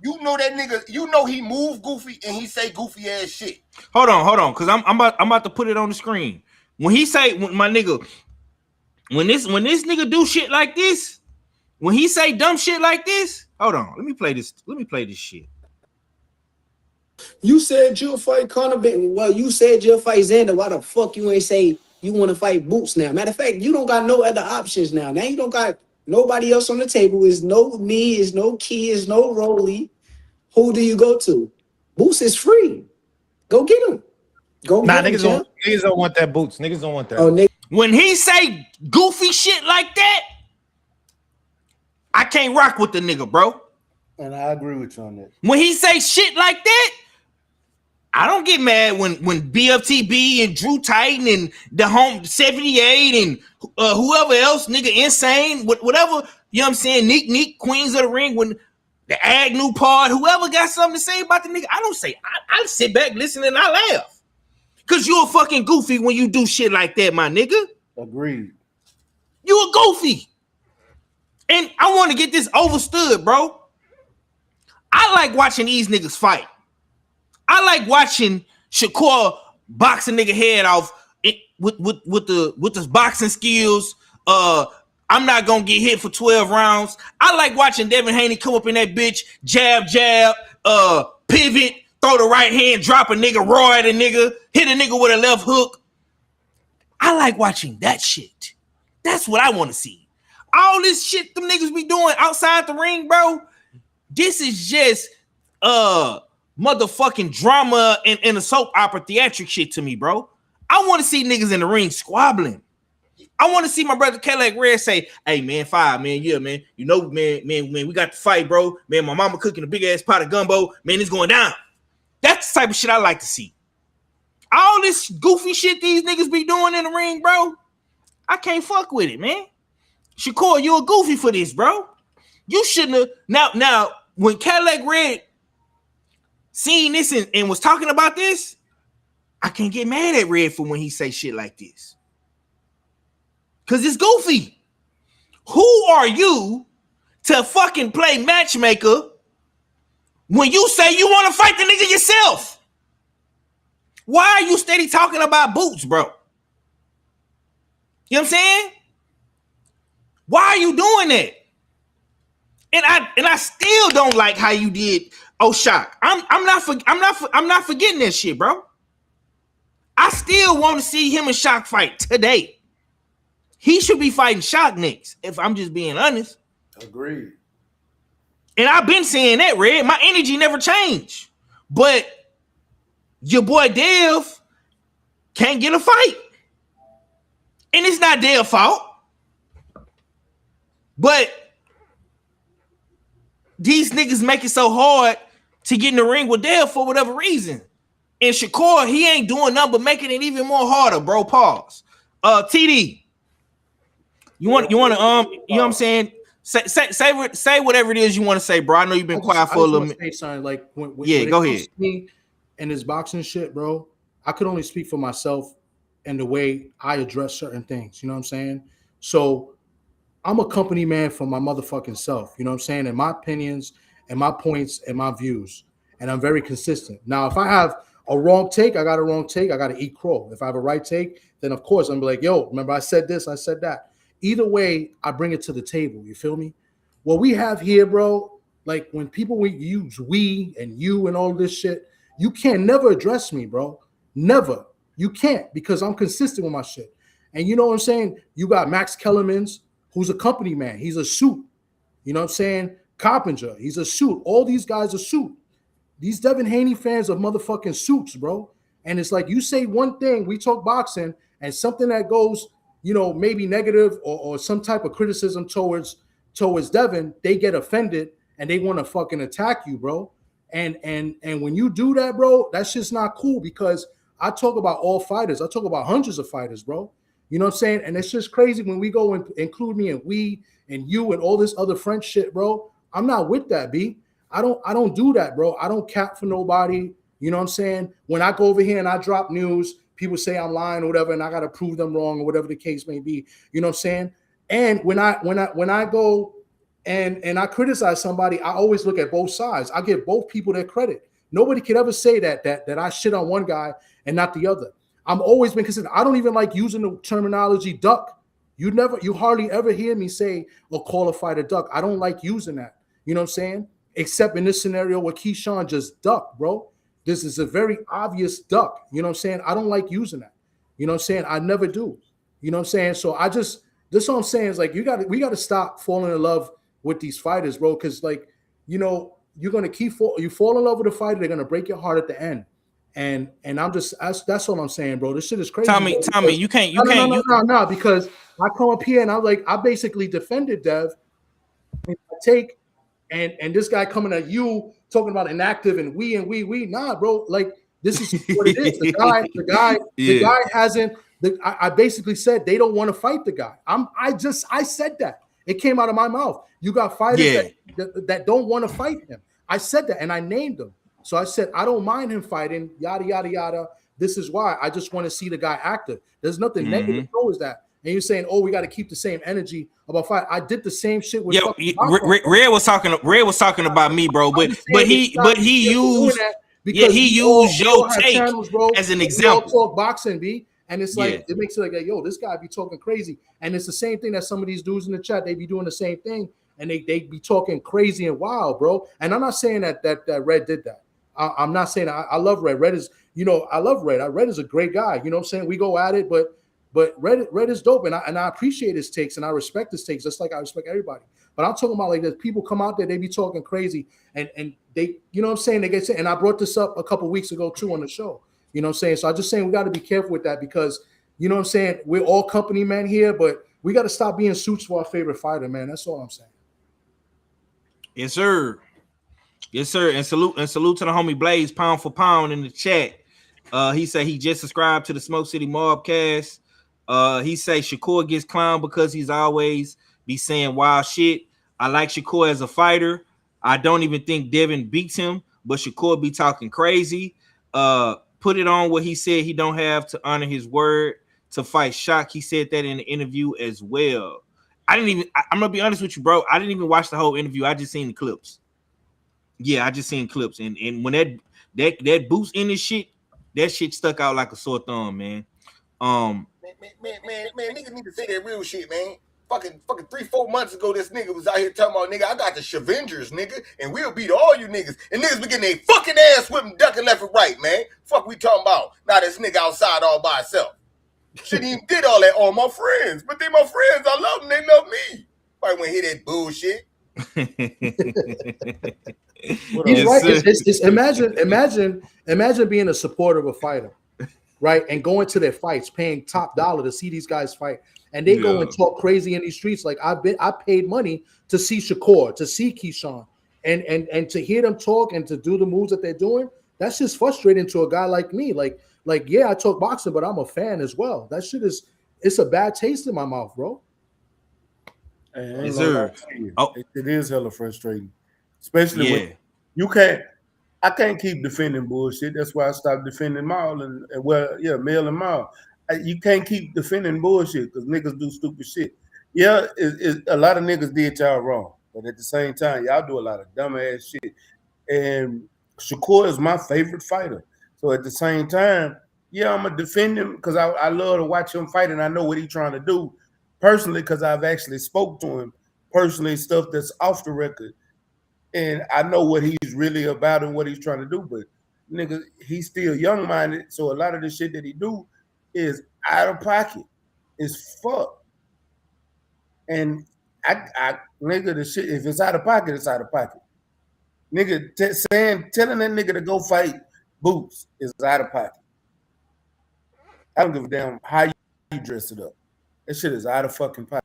You know that nigga, you know he move goofy and he say goofy ass shit. Hold on, cause I'm about to put it on the screen. When he say when this nigga do shit like this, when he say dumb shit like this, hold on, let me play this shit. You said you'll fight Conor Benton. Well, you said you'll fight Xander. Why the fuck you ain't say you want to fight Boots now? Matter of fact, you don't got no other options now. Now you don't got nobody else on the table. Is no me, is no Key, is no Rolly. Who do you go to? Boots is free. Go get him. Niggas don't want that Boots. Niggas don't want that. Oh, when he say goofy shit like that, I can't rock with the nigga, bro. And I agree with you on that. When he say shit like that, I don't get mad when BFTB and Drew Titan and the home 78 and whoever else, nigga, insane, whatever, you know what I'm saying, Neek, Queens of the Ring, when the Agnew part, whoever got something to say about the nigga, I don't say, I sit back, listen, and I laugh. Cause you a fucking goofy when you do shit like that, my nigga. Agreed. You a goofy. And I want to get this overstood, bro. I like watching these niggas fight. I like watching Shakur box a nigga head off with the boxing skills. I'm not gonna get hit for 12 rounds. I like watching Devin Haney come up in that bitch, jab, pivot, throw the right hand, drop a nigga, roar at a nigga, hit a nigga with a left hook. I like watching that shit. That's what I want to see. All this shit them niggas be doing outside the ring, bro. This is just motherfucking drama and a soap opera theatric shit to me, bro. I want to see niggas in the ring squabbling. I want to see my brother Kelly Red say, "Hey man, fire, man, yeah, man. You know, man, we got to fight, bro. Man, my mama cooking a big ass pot of gumbo. Man, it's going down." That's the type of shit I like to see. All this goofy shit these niggas be doing in the ring, bro. I can't fuck with it, man. Shakur, you a goofy for this, bro. You shouldn't have. Now, when Cadillac Red seen this and was talking about this, I can't get mad at Red for when he say shit like this. Because it's goofy. Who are you to fucking play matchmaker when you say you want to fight the nigga yourself? Why are you steady talking about boots, bro? You know what I'm saying? Why are you doing that? And I still don't like how you did Shock. I'm not forgetting that shit, bro. I still want to see him and Shock fight today. He should be fighting Shock next, if I'm just being honest. Agreed. And I've been saying that, Red. My energy never changed. But your boy Dev can't get a fight. And it's not their fault. But these niggas make it so hard to get in the ring with Dev for whatever reason. And Shakur, he ain't doing nothing but making it even more harder, bro. Pause. TD. You want to you know what I'm saying? Say whatever it is you want to say, bro. I know you've been quiet for a little minute. Say something like when go ahead. Me and this boxing shit, bro, I could only speak for myself and the way I address certain things. You know what I'm saying? So I'm a company man for my motherfucking self. You know what I'm saying? And my opinions and my points and my views. And I'm very consistent. Now, if I have a wrong take, I got a wrong take. I got to eat crow. If I have a right take, then of course I'm like, yo, remember I said this, I said that. Either way, I bring it to the table. You feel me? What we have here, bro, like when people use we and you and all this shit, you can't never address me, bro. Never. You can't, because I'm consistent with my shit. And you know what I'm saying? You got Max Kellerman's, who's a company man. He's a suit. You know what I'm saying? Coppinger, he's a suit. All these guys are suit. These Devin Haney fans are motherfucking suits, bro. And it's like you say one thing, we talk boxing, and something that goes, you know, maybe negative or some type of criticism towards Devin, they get offended and they want to fucking attack you, bro. And when you do that, bro, that's just not cool, because I talk about all fighters. I talk about hundreds of fighters, bro. You know what I'm saying? And it's just crazy when we go and include me and we and you and all this other French shit, bro. I'm not with that, B. I don't do that, bro. I don't cap for nobody. You know what I'm saying? When I go over here and I drop news, people say I'm lying or whatever, and I gotta prove them wrong or whatever the case may be. You know what I'm saying? And when I go and I criticize somebody, I always look at both sides. I give both people their credit. Nobody could ever say that I shit on one guy and not the other. I'm always been consistent. I don't even like using the terminology duck. You hardly ever hear me say or call a fighter duck. I don't like using that. You know what I'm saying? Except in this scenario where Keyshawn just ducked, bro. This is a very obvious duck. You know what I'm saying? I don't like using that. You know what I'm saying? I never do. You know what I'm saying? So this what I'm saying is like we got to stop falling in love with these fighters, bro. Because like, you know, you're gonna you fall in love with a fighter, they're gonna break your heart at the end. And I'm just that's all I'm saying, bro. This shit is crazy. Tommy, you can't. No, because I come up here and I'm like, I basically defended Dev. I take and this guy coming at you talking about inactive and we nah, bro. Like this is what it is. The guy hasn't. I basically said they don't want to fight the guy. I said that. It came out of my mouth. You got fighters that don't want to fight him. I said that and I named them. So I said I don't mind him fighting. Yada yada yada. This is why I just want to see the guy active. There's nothing negative towards that. And you're saying, oh, we got to keep the same energy about fight. I did the same shit with Red was talking about me, bro. But he used your take channels, bro, as an we example. all talk boxing, B. And it's like it makes it like, yo, this guy be talking crazy. And it's the same thing that some of these dudes in the chat, they be doing the same thing. And they be talking crazy and wild, bro. And I'm not saying that Red did that. I'm not saying I love Red. Red is, I love Red. Red is a great guy. You know what I'm saying? We go at it, but Red is dope. And I appreciate his takes and I respect his takes just like I respect everybody. But I'm talking about like that people come out there, they be talking crazy and they, you know what I'm saying? They get, and I brought this up a couple weeks ago too on the show. You know what I'm saying? So I'm just saying we got to be careful with that because, you know what I'm saying? We're all company men here, but we got to stop being suits for our favorite fighter, man. That's all I'm saying. Yes, sir. Yes, sir. And salute to the homie Blaze, pound for pound in the chat. He said he just subscribed to the Smoke City Mobcast. He say Shakur gets clowned because he's always be saying wild shit. I like Shakur as a fighter. I don't even think Devin beats him, but Shakur be talking crazy. Put it on what he said he don't have to honor his word to fight Shaq. He said that in the interview as well. I'm gonna be honest with you, bro. I didn't even watch the whole interview. I just seen the clips. Yeah, I just seen clips. And when that boost in this shit, that shit stuck out like a sore thumb, man. Man, niggas need to say that real shit, man. Fucking 3-4 months ago, this nigga was out here talking about, nigga, I got the Shavengers, nigga, and we'll beat all you niggas. And niggas be getting their fucking ass whipping, ducking left and right, man. Fuck we talking about? Now this nigga outside all by himself. Shouldn't even did all that on my friends. But they my friends. I love them. They love me. Probably wouldn't hear that bullshit. He's right. Imagine being a supporter of a fighter, right? And going to their fights, paying top dollar to see these guys fight. And they go and talk crazy in these streets. Like I paid money to see Shakur, to see Keyshawn, and to hear them talk and to do the moves that they're doing. That's just frustrating to a guy like me. Like yeah, I talk boxing, but I'm a fan as well. That shit it's a bad taste in my mouth, bro. Yes, sir. It is hella frustrating, especially when I can't keep defending bullshit. That's why I stopped defending Maul and Mel and Maul. You can't keep defending bullshit because niggas do stupid shit. Yeah, a lot of niggas did y'all wrong, but at the same time, y'all do a lot of dumbass shit. And Shakur is my favorite fighter. So at the same time, yeah, I'm gonna defend him because I love to watch him fight and I know what he's trying to do personally because I've actually spoke to him personally, stuff that's off the record, and I know what he's really about and what he's trying to do. But nigga, he's still young-minded, so a lot of the shit that he do is out of pocket. It's fuck. And I nigga, the shit, if it's out of pocket, it's out of pocket. Nigga, telling that nigga to go fight Boots is out of pocket. I don't give a damn how you dress it up. That shit is out of fucking pocket.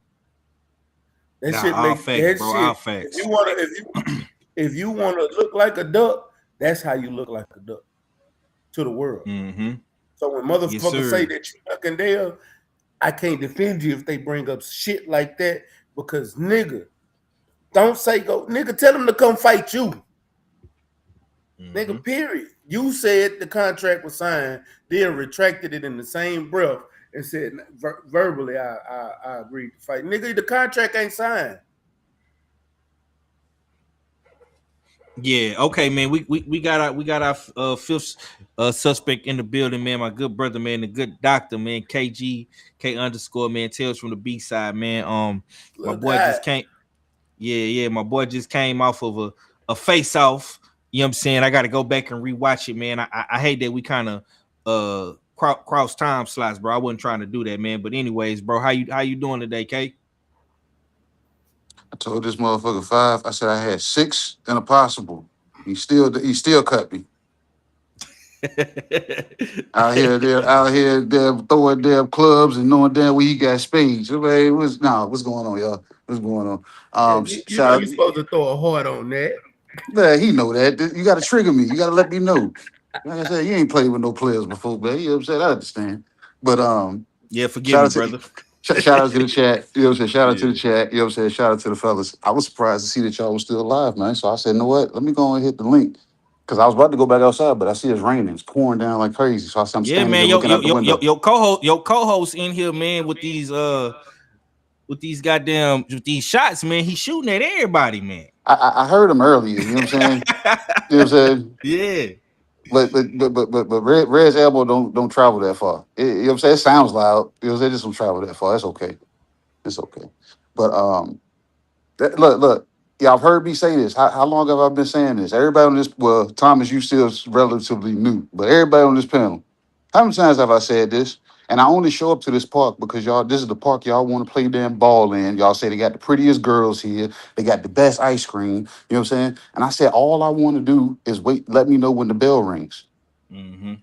That shit make facts, bro. All facts. If you wanna look like a duck, that's how you look like a duck to the world. Mm-hmm. So when motherfuckers say that you fucking there, I can't defend you if they bring up shit like that because nigga, don't say go. Nigga, tell them to come fight you. Mm-hmm. Nigga, period. You said the contract was signed, then retracted it in the same breath and said verbally, I agreed to fight. Nigga, the contract ain't signed. Yeah, okay, man. We got our fifth suspect in the building, man. My good brother, man, the good doctor, man. KG _ man. Tales from the B side, man. My boy just came. Yeah. My boy just came off of a face off. You know what I'm saying? I got to go back and rewatch it, man. I hate that we kind of cross time slots, bro. I wasn't trying to do that, man. But anyways, bro, how you doing today, K? I told this motherfucker 5. I said I had 6 and a possible. He still cut me. out here throwing damn clubs and knowing damn where he got spades. What's going on, y'all? What's going on? You know you're supposed to throw a heart on that. Yeah, he know that. You got to trigger me. You got to let me know. Like I said, you ain't played with no players before, man. You know what I'm saying? I understand. But yeah, forgive me, brother. Shout out to the chat. You know what I'm saying? Shout out to the chat. You know what I'm saying? Shout out to the fellas. I was surprised to see that y'all was still alive, man. So I said, you know what? Let me go and hit the link. Because I was about to go back outside, but I see it's raining. It's pouring down like crazy. So I'm Yeah, standing man. here looking out the window. Your co-host in here, man, with these goddamn with these shots, man. He's shooting at everybody, man. I heard him earlier. You know what I'm saying? You know what I'm saying? Yeah. But Red's elbow don't travel that far. You know what I'm saying? It sounds loud. You know what I'm saying? It just don't travel that far. It's okay. It's okay. But look. Y'all have heard me say this. How long have I been saying this? Everybody on this, well, Thomas, you still relatively new, but everybody on this panel, how many times have I said this? And I only show up to this park because y'all, this is the park y'all want to play damn ball in. Y'all say they got the prettiest girls here. They got the best ice cream. You know what I'm saying? And I said, all I want to do is wait, let me know when the bell rings. Mm-hmm.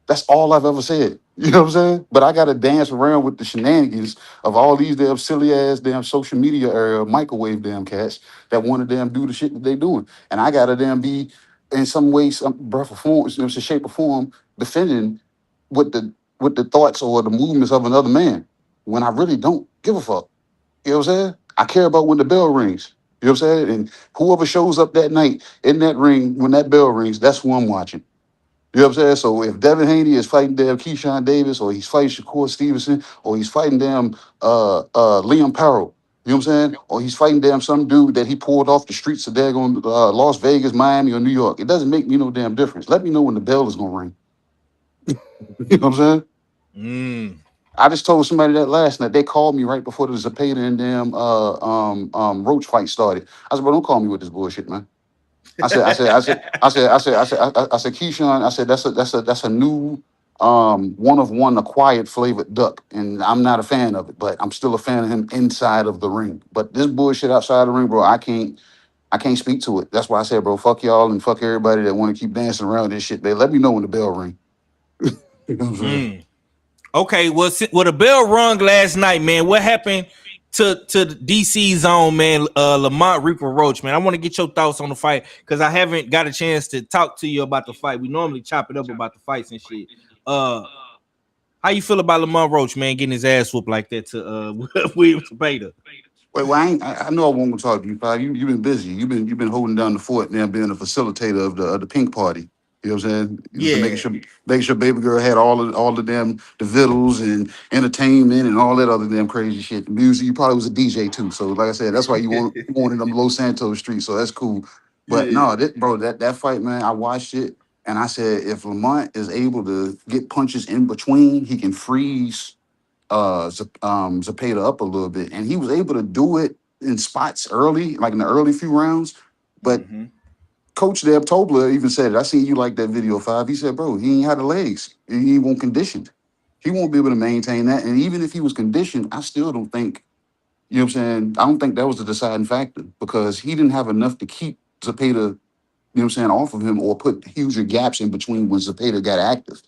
That's all I've ever said. You know what I'm saying? But I got to dance around with the shenanigans of all these damn silly ass damn social media era microwave damn cats that want to damn do the shit that they doing. And I got to damn be in some way, some breath of form, some shape or form, defending with the thoughts or the movements of another man when I really don't give a fuck. You know what I'm saying? I care about when the bell rings. You know what I'm saying? And whoever shows up that night in that ring when that bell rings, that's who I'm watching. You know what I'm saying? So if Devin Haney is fighting damn Keyshawn Davis, or he's fighting Shakur Stevenson, or he's fighting damn Liam Paro, you know what I'm saying? Or he's fighting damn some dude that he pulled off the streets of daggone Las Vegas, Miami, or New York. It doesn't make me no damn difference. Let me know when the bell is gonna ring. You know what I'm saying? I just told somebody that last night. They called me right before the Zepeda and damn Roach fight started. I said, bro, don't call me with this bullshit, man. I said, Keyshawn, I said, that's a new one of one acquired flavored duck. And I'm not a fan of it, but I'm still a fan of him inside of the ring. But this bullshit outside the ring, bro, I can't speak to it. That's why I said, bro, fuck y'all and fuck everybody that want to keep dancing around this shit. They let me know when the bell ring. You know what I'm saying? Okay, well, the bell rung last night, man. What happened to the DC zone, man? Lamont Roach, man. I want to get your thoughts on the fight because I haven't got a chance to talk to you about the fight. We normally chop it up about the fights and shit. How you feel about Lamont Roach, man, getting his ass whooped like that to William Zepeda? Wait, well, I know I won't talk to you, Pop. You've been busy. You've been holding down the fort now, being a facilitator of the pink party. You know what I'm saying? Yeah. Making sure baby girl had all the damn the vittles and entertainment and all that other damn crazy shit. The music, you probably was a DJ too. So like I said, that's why you wanted them Los Santos streets. So that's cool. But no, that fight, man, I watched it and I said if Lamont is able to get punches in between, he can freeze Zepeda up a little bit. And he was able to do it in spots early, like in the early few rounds. But Coach Deb Tobler even said it. I seen you like that video 5. He said, bro, he ain't had the legs. He won't conditioned. He won't be able to maintain that. And even if he was conditioned, I still don't think, you know what I'm saying? I don't think that was the deciding factor because he didn't have enough to keep Zepeda, you know what I'm saying, off of him or put huger gaps in between when Zepeda got active.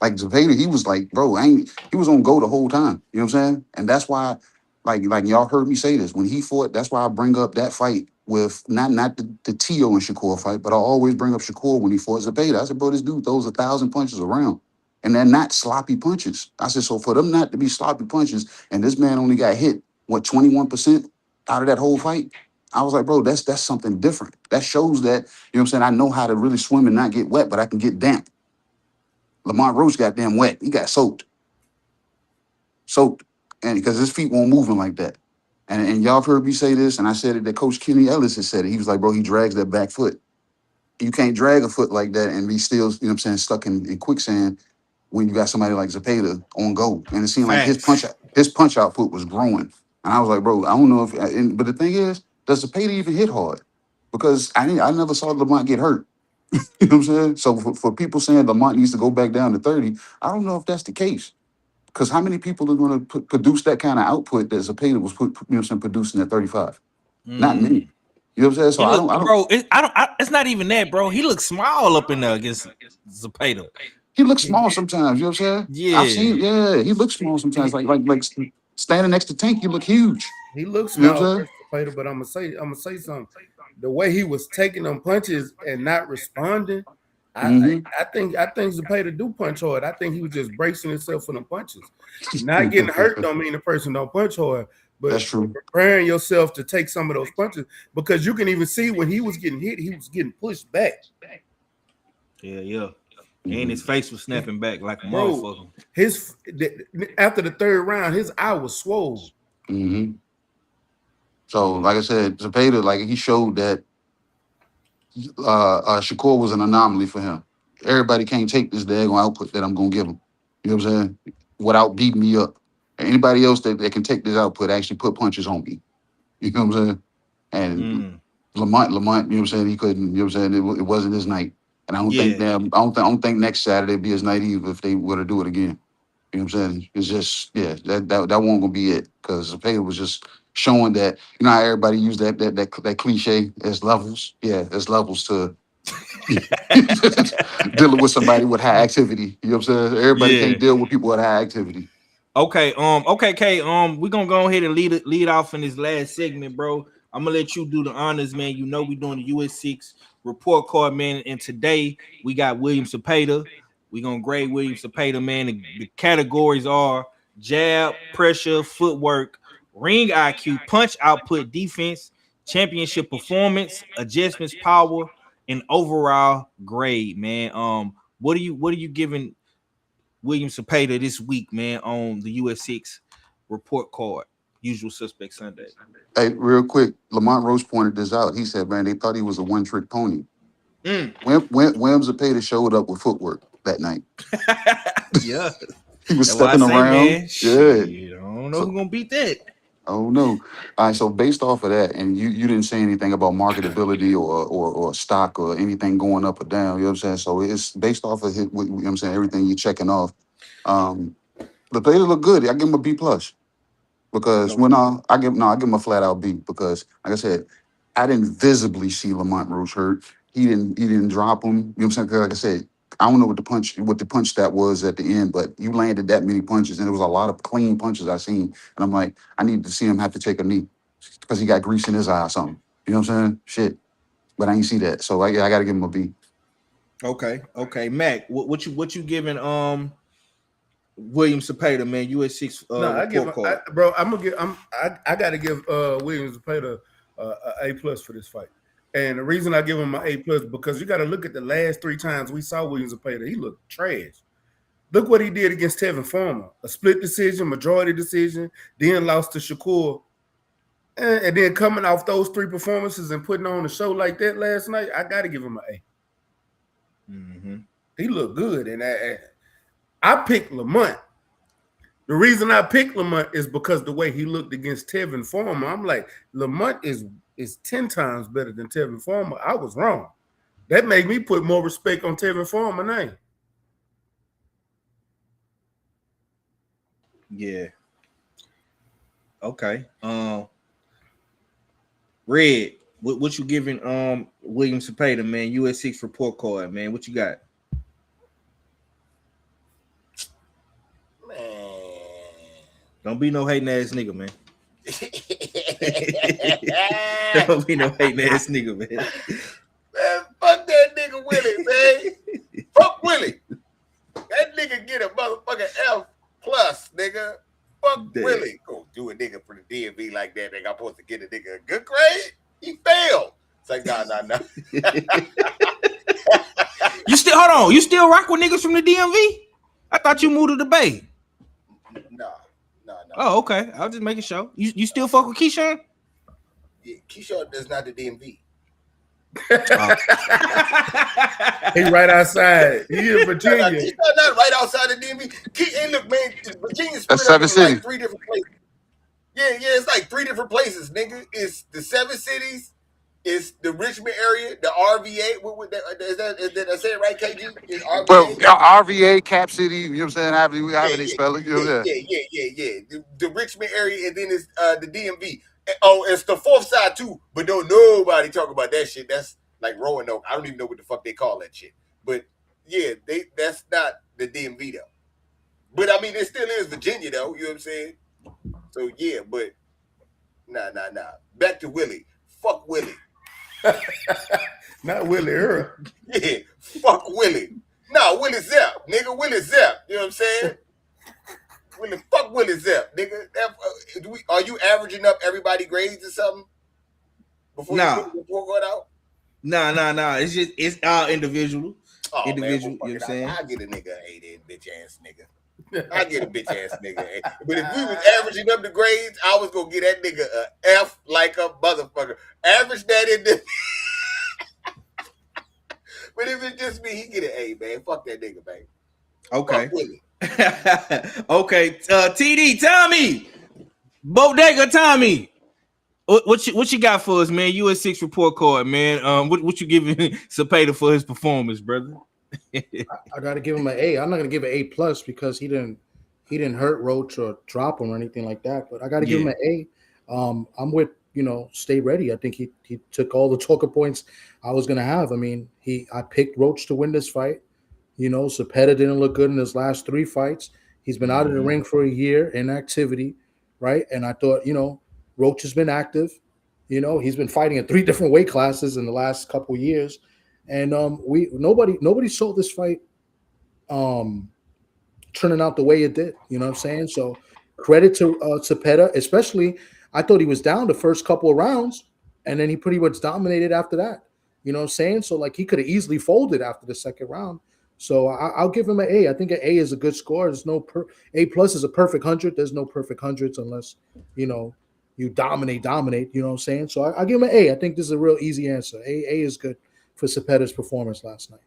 Like Zepeda, he was like, bro, he was on go the whole time. You know what I'm saying? And that's why, like y'all heard me say this. When he fought, that's why I bring up that fight with not the Tio and Shakur fight, but I always bring up Shakur when he fought Zepeda. I said, bro, this dude throws 1,000 punches around. And they're not sloppy punches. I said, so for them not to be sloppy punches, and this man only got hit, 21% out of that whole fight? I was like, bro, that's something different. That shows that, you know what I'm saying, I know how to really swim and not get wet, but I can get damp. Lamont Roach got damn wet. He got soaked. And because his feet won't move him like that. And y'all have heard me say this, and I said it that Coach Kenny Ellis has said it. He was like, bro, he drags that back foot. You can't drag a foot like that and be still, you know what I'm saying, stuck in quicksand when you got somebody like Zepeda on go. And it seemed like his punch output was growing. And I was like, bro, I don't know but the thing is, does Zepeda even hit hard? Because I never saw Lamont get hurt. You know what I'm saying? So for people saying Lamont needs to go back down to 30, I don't know if that's the case. Because how many people are going to produce that kind of output that Zepeda was producing at 35? Not many. You know what I'm saying? So I don't. Bro, it's not even that, bro. He looks small up in there against Zepeda. He looks small sometimes. You know what I'm saying? Yeah. I've seen. Yeah, he looks small sometimes. Like standing next to Tank, you look huge. He looks You know small, what I'm saying? but I'm gonna say something. The way he was taking them punches and not responding, I think Zepeda do punch hard. I think he was just bracing himself for them punches. Not getting hurt don't mean the person don't punch hard, but that's true. Preparing yourself to take some of those punches because you can even see when he was getting hit, he was getting pushed back. Yeah. And his face was snapping back like a Bro, motherfucker. After the third round, his eye was swole. Mm-hmm. So, like I said, Zepeda, like he showed that Shakur was an anomaly for him. Everybody can't take this daggone output that I'm gonna give him. You know what I'm saying? Without beating me up. Anybody else that can take this output actually put punches on me. You know what I'm saying? And Lamont, you know what I'm saying? He couldn't. You know what I'm saying? It wasn't his night. And I don't think next Saturday be his night either if they were to do it again. You know what I'm saying? It's just that won't gonna be it because Zepeda was just showing that how everybody use that cliche as levels. Yeah, there's levels to dealing with somebody with high activity. You know what I'm saying? Everybody can't deal with people with high activity. Okay, K, we're gonna go ahead and lead off in this last segment, bro. I'm gonna let you do the honors, man. You know we're doing the US6 report card, man. And today we got William Zepeda. We're gonna grade William Zepeda, man. The categories are jab, pressure, footwork, ring IQ, punch output, defense, championship performance, adjustments, power, and overall grade, man. What are you giving William Zepeda this week, man, on the US6 report card, Usual Suspect Sunday? Hey, real quick, Lamont Roach pointed this out. He said, man, they thought he was a one-trick pony. William Zepeda showed up with footwork that night. Yeah. He was stepping around. Man, shit, I don't know who's gonna beat that. Oh no. All right, so based off of that, and you didn't say anything about marketability or stock or anything going up or down, you know what I'm saying? So it's based off of you know what I'm saying, everything you're checking off. The player look good. I give him a B plus. Because I give him a flat out B because, like I said, I didn't visibly see Lamont Roach hurt. He didn't drop him. You know what I'm saying? 'Cause like I said, I don't know what the punch stat was at the end, but you landed that many punches, and it was a lot of clean punches I seen. And I'm like, I need to see him have to take a knee because he got grease in his eye or something. You know what I'm saying? Shit. But I ain't see that, so I got to give him a B. Okay, Mac. What you giving William Zepeda, man? US6 I gotta give William Zepeda a plus for this fight. And the reason I give him an A plus because you got to look at the last 3 times we saw William Zepeda. He looked trash. Look what he did against Tevin Farmer. A split decision, majority decision, then lost to Shakur. And then coming off those 3 performances and putting on a show like that last night, I got to give him an A. Mm-hmm. He looked good. And I picked Lamont. The reason I picked Lamont is because the way he looked against Tevin Farmer. I'm like, Lamont is 10 times better than Tevin Farmer. I was wrong. That made me put more respect on Tevin Farmer name. Yeah. Okay. Red, what you giving William Zepeda, man? US6 report card, man. What you got? Don't be no hating ass nigga, man. Don't be no hating ass nigga, man. Man, fuck that nigga Willie, man. Fuck Willie. That nigga get a motherfucking F plus, nigga. Fuck Willie. Go do a nigga for the DMV like that, nigga. I'm supposed to get a nigga a good grade. He failed. It's like, nah. You still hold on? You still rock with niggas from the DMV? I thought you moved to the Bay. No. Oh, okay. I was just making sure. You still fuck with Keyshawn? Yeah, Keyshawn does not the DMV. He right outside. He in Virginia. He's not right outside the DMV. Hey, look, man, Virginia's That's split up 7 in like 3 different places. Yeah, it's like 3 different places, nigga. It's the 7 cities. It's the Richmond area, the RVA. Is that I say it right, KG? It's RVA. Well, RVA, Cap City, you know what I'm saying? However they spell it. You know, Yeah. The Richmond area, and then it's the DMV. Oh, it's the 4th side too, but don't nobody talk about that shit. That's like Roanoke. I don't even know what the fuck they call that shit. But yeah, that's not the DMV though. But I mean, it still is Virginia though. You know what I'm saying? So yeah, but nah. Back to Willie. Fuck Willie. Not Willie Earl. Yeah, fuck Willie. No, Willie Zepp, nigga. Willie Zepp. You know what I'm saying? Fuck Willie Zepp, nigga. Are you averaging up everybody grades or something? Before you put the report out? Nah. It's all individual. Oh individual. man, You know what I'm saying? I get a nigga an A then, bitch ass nigga. I get a bitch ass nigga an A. But if we was averaging up the grades, I was gonna get that nigga a F like a motherfucker. Average that in the. But if it's just me, he get an A, man. Fuck that nigga, man. Okay. Okay. TD, Tommy, Bodega, Tommy. What you got for us, man? US6 report card, man. What you giving Zepeda for his performance, brother? I gotta give him an A. I'm not gonna give an A plus because he didn't hurt Roach or drop him or anything like that. But I gotta give him an A. I'm with stay ready. I think he took all the talker points I was gonna have. I mean, I picked Roach to win this fight. Zepeda didn't look good in his last 3 fights. He's been out of the ring for a year in activity, right? And I thought, Roach has been active. He's been fighting in 3 different weight classes in the last couple of years. And nobody saw this fight turning out the way it did. You know what I'm saying? So credit to Zepeda, especially I thought he was down the first couple of rounds, and then he pretty much dominated after that. You know what I'm saying? So like he could have easily folded after the second round. So I'll give him an A. I think an A is a good score. There's no A plus is a perfect 100. There's no perfect hundreds unless you dominate. You know what I'm saying? So I'll give him an A. I think this is a real easy answer. A is good for Zepeda's performance last night.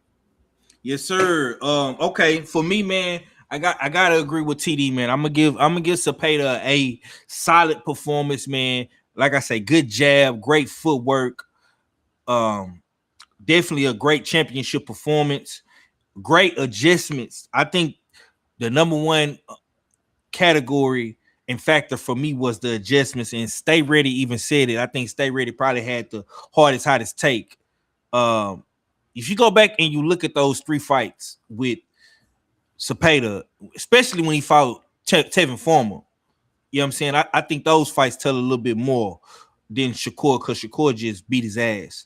Yes, sir. Okay, for me, man, I gotta agree with TD, man. I'm gonna give Zepeda a solid performance, man. Like I say, good jab, great footwork. Definitely a great championship performance. Great adjustments. I think the number one category and factor for me was the adjustments, and Stay Ready even said it. I think Stay Ready probably had the hottest take. If you go back and you look at those 3 fights with Zepeda, especially when he fought Tevin Farmer, you know what I'm saying? I think those fights tell a little bit more than Shakur, because Shakur just beat his ass,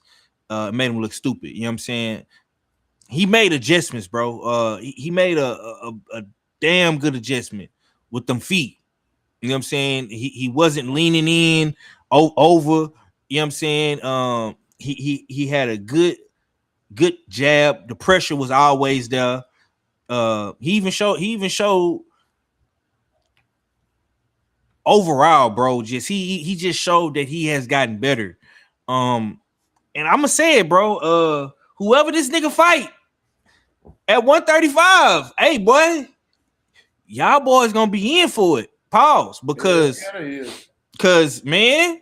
made him look stupid. You know what I'm saying? He made adjustments, bro. He made a damn good adjustment with them feet. You know what I'm saying? He wasn't leaning in over. You know what I'm saying? He had a good jab. The pressure was always there. He even showed overall, bro. He just showed that he has gotten better. And I'm gonna say it, bro. Whoever this nigga fight at 135, hey boy, y'all boys gonna be in for it. Pause, because man,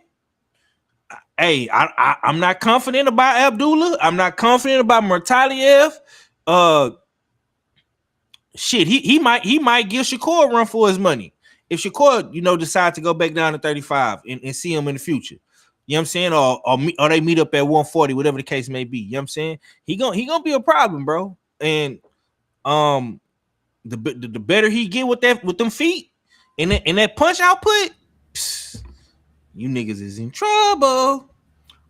hey, I'm not confident about Abdullah. I'm not confident about Murtaliev. Shit, he might give Shakur a run for his money if Shakur, decide to go back down to 35 and see him in the future. You know what I'm saying? Or they meet up at 140, whatever the case may be. You know what I'm saying? He gonna be a problem, bro. And the better he get with them feet and that punch output, you niggas is in trouble.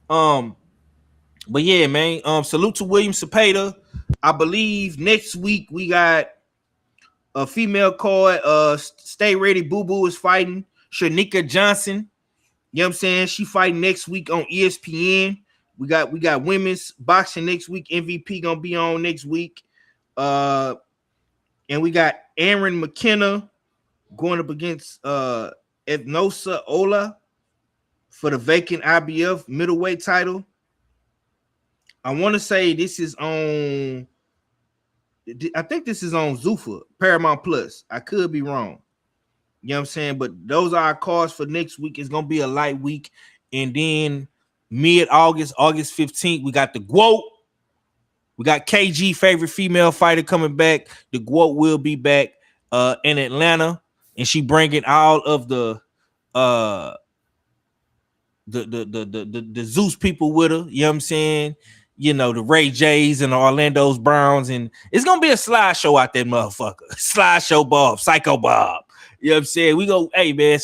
But yeah, man. Salute to William Zepeda. I believe next week we got a female card. Stay Ready Boo Boo is fighting Shanika Johnson. You know what I'm saying? She fighting next week on ESPN. We got women's boxing next week. MVP gonna be on next week. And we got Aaron McKenna going up against Evnosa Ola for the vacant IBF middleweight title. I want to say this is on. I think this is on Zuffa, Paramount Plus. I could be wrong. You know what I'm saying? But those are our cards for next week. It's going to be a light week. And then mid-August, August 15th, we got the GWOAT. We got KG, favorite female fighter, coming back. The GWOAT will be back in Atlanta. And she bringing all of the Zeus people with her. You know what I'm saying? The Ray J's and the Orlando Browns. And it's going to be a slideshow out there, motherfucker. Slideshow Bob, Psycho Bob. You know what I'm saying? We go, hey, man,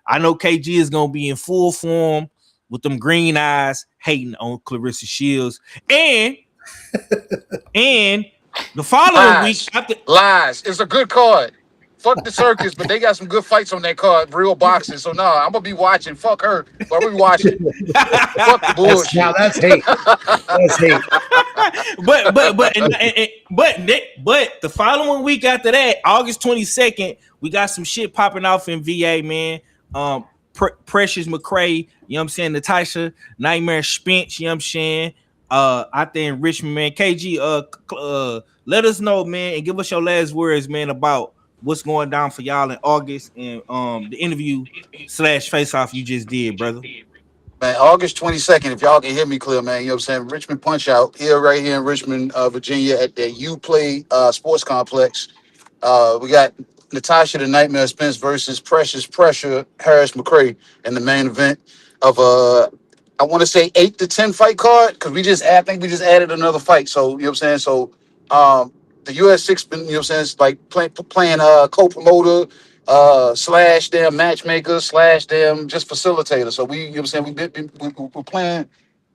I know KG is going to be in full form with them green eyes hating on Clarissa Shields. And the following week. Lies. It's a good card. Fuck the circus, but they got some good fights on that card, real boxing. So, I'm going to be watching. Fuck her, but I'm going to be watching. Fuck the bullshit. Now that's hate. That's hate. but the following week after that, August 22nd, we got some shit popping off in VA, man. Precious McCray, you know what I'm saying? Natasha, Nightmare Spence, you know what I'm saying? Out there in Richmond, man. KG, let us know, man, and give us your last words, man, about what's going down for y'all in August and the interview / face off you just did, brother. Man, August 22nd, if y'all can hear me clear, man, you know what I'm saying? Richmond Punch Out here, right here in Richmond, Virginia, at the Uplay Sports Complex. We got Natasha the Nightmare Spence versus Precious Pressure Harris McCray in the main event of I want to say 8 to 10 fight card, because I think we just added another fight. So, you know what I'm saying? So the US6 been, you know what I'm saying, it's like playing co-promoter slash damn matchmaker slash damn just facilitator. So we, you know what I'm saying, we're playing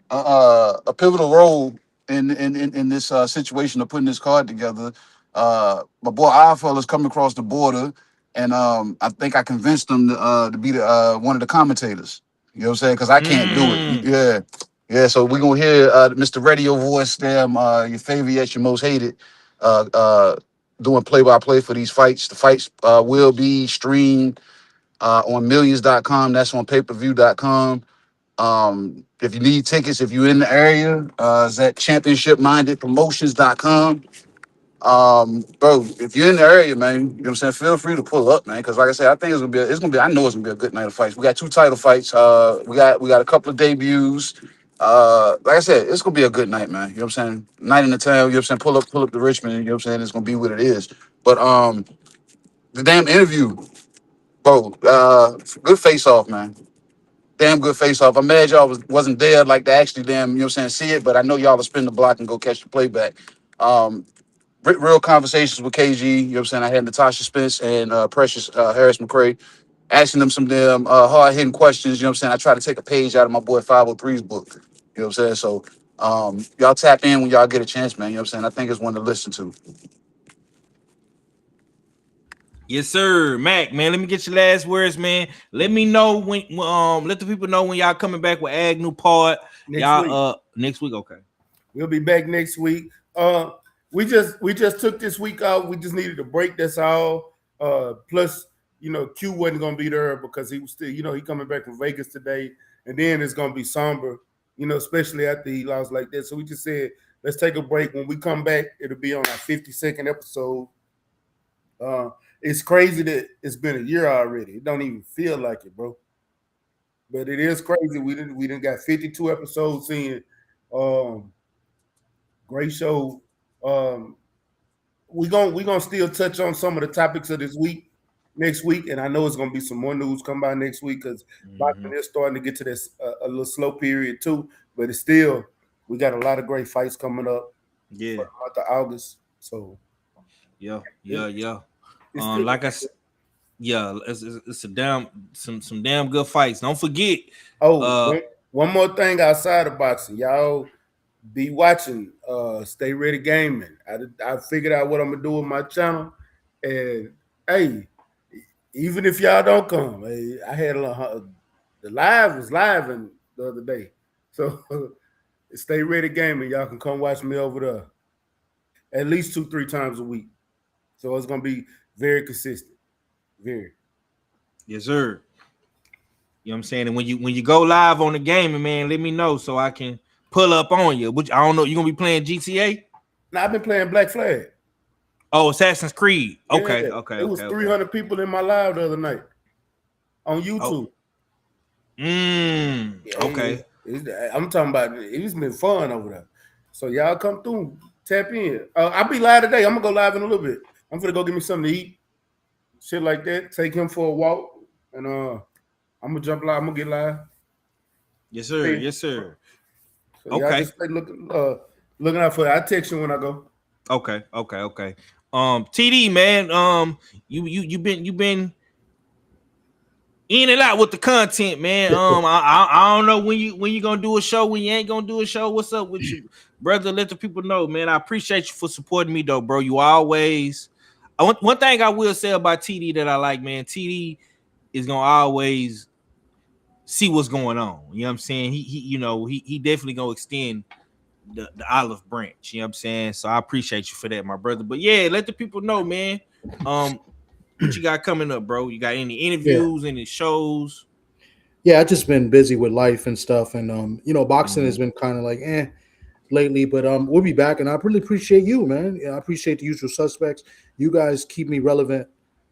a pivotal role in this situation of putting this card together. My boy Alfell is coming across the border, and I think I convinced him to be the one of the commentators. You know what I'm saying? Because I can't do it. Yeah. So we're gonna hear Mr. Radio Voice, damn, your favorite yet your most hated, doing play-by-play for these fights. The fights will be streamed on millions.com. That's on pay-per-view.com. If you need tickets, if you're in the area, it's at championship-minded-promotions.com. Bro, if you're in the area, man, you know what I'm saying, feel free to pull up, man. Because like I said, I think I know it's gonna be a good night of fights. We got 2 title fights. We got a couple of debuts. Like I said, it's gonna be a good night, man. You know what I'm saying? Night in the town, you know what I'm saying? Pull up to Richmond, you know what I'm saying? It's gonna be what it is. But the damn interview, bro, good face off, man. Damn good face off. I'm mad y'all wasn't there like to actually damn, you know what I'm saying, see it, but I know y'all will spin the block and go catch the playback. Real conversations with KG, you know what I'm saying? I had Natasha Spence and Precious Harris McCray asking them some damn hard-hitting questions, you know what I'm saying? I try to take a page out of my boy 503's book, you know what I'm saying? So y'all tap in when y'all get a chance, man, you know what I'm saying? I think it's one to listen to. Yes, sir. Mac, man, let me get your last words, man. Let me know when let the people know when y'all coming back with Agnew Pod. Next week, okay. We'll be back next week. We just took this week out. We just needed a break, that's all. Plus, you know, Q wasn't gonna be there because he was still, you know, he coming back from Vegas today, and then it's gonna be somber, you know, especially after he lost like that. So we just said, let's take a break. When we come back, it'll be on our 52nd episode. It's crazy that it's been a year already. It don't even feel like it, bro. But it is crazy. We didn't got 52 episodes in. Great show. We gonna still touch on some of the topics of this week next week, and I know it's gonna be some more news come by next week because boxing is starting to get to this a little slow period too. But it's still, we got a lot of great fights coming up. Yeah, for the month of August. So yeah. Like I said, yeah, it's a damn some damn good fights. Don't forget. One more thing outside of boxing, y'all be watching Stay Ready Gaming. I figured out what I'm gonna do with my channel, and hey, even if y'all don't come, hey, I had the live was live in the other day, so Stay Ready Gaming. Y'all can come watch me over there at least 2-3 times a week. So it's gonna be very consistent. Very. Yes, sir. You know what I'm saying? And when you go live on the game, man, let me know so I can pull up on you. Which I don't know. You gonna be playing GTA? Nah, I've been playing Black Flag. Oh, Assassin's Creed. Okay, yeah. okay. It was 300 people in my live the other night on YouTube. Okay. I'm talking about it's been fun over there. So y'all come through, tap in. I'll be live today. I'm gonna go live in a little bit. I'm gonna go get me something to eat, shit like that. Take him for a walk, and I'm gonna jump live. I'm gonna get live. Yes, sir. Yes, sir. So y'all just stay looking out for it. I text you when I go. Okay. TD, man, you've been in and out with the content, man. I don't know when you gonna do a show, when you ain't gonna do a show. What's up with you, brother? Let the people know, man. I appreciate you for supporting me, though, bro. You always. One thing I will say about TD that I like, man. TD is gonna always see what's going on. You know what I'm saying? He definitely gonna extend olive branch. You know what I'm saying? So I appreciate you for that, my brother. But yeah, let the people know, man. What you got coming up, bro? You got any interviews, any shows? Yeah, I've just been busy with life and stuff, and boxing has been kind of like lately, but we'll be back, and I really appreciate you, man. Yeah, I appreciate the usual suspects. You guys keep me relevant,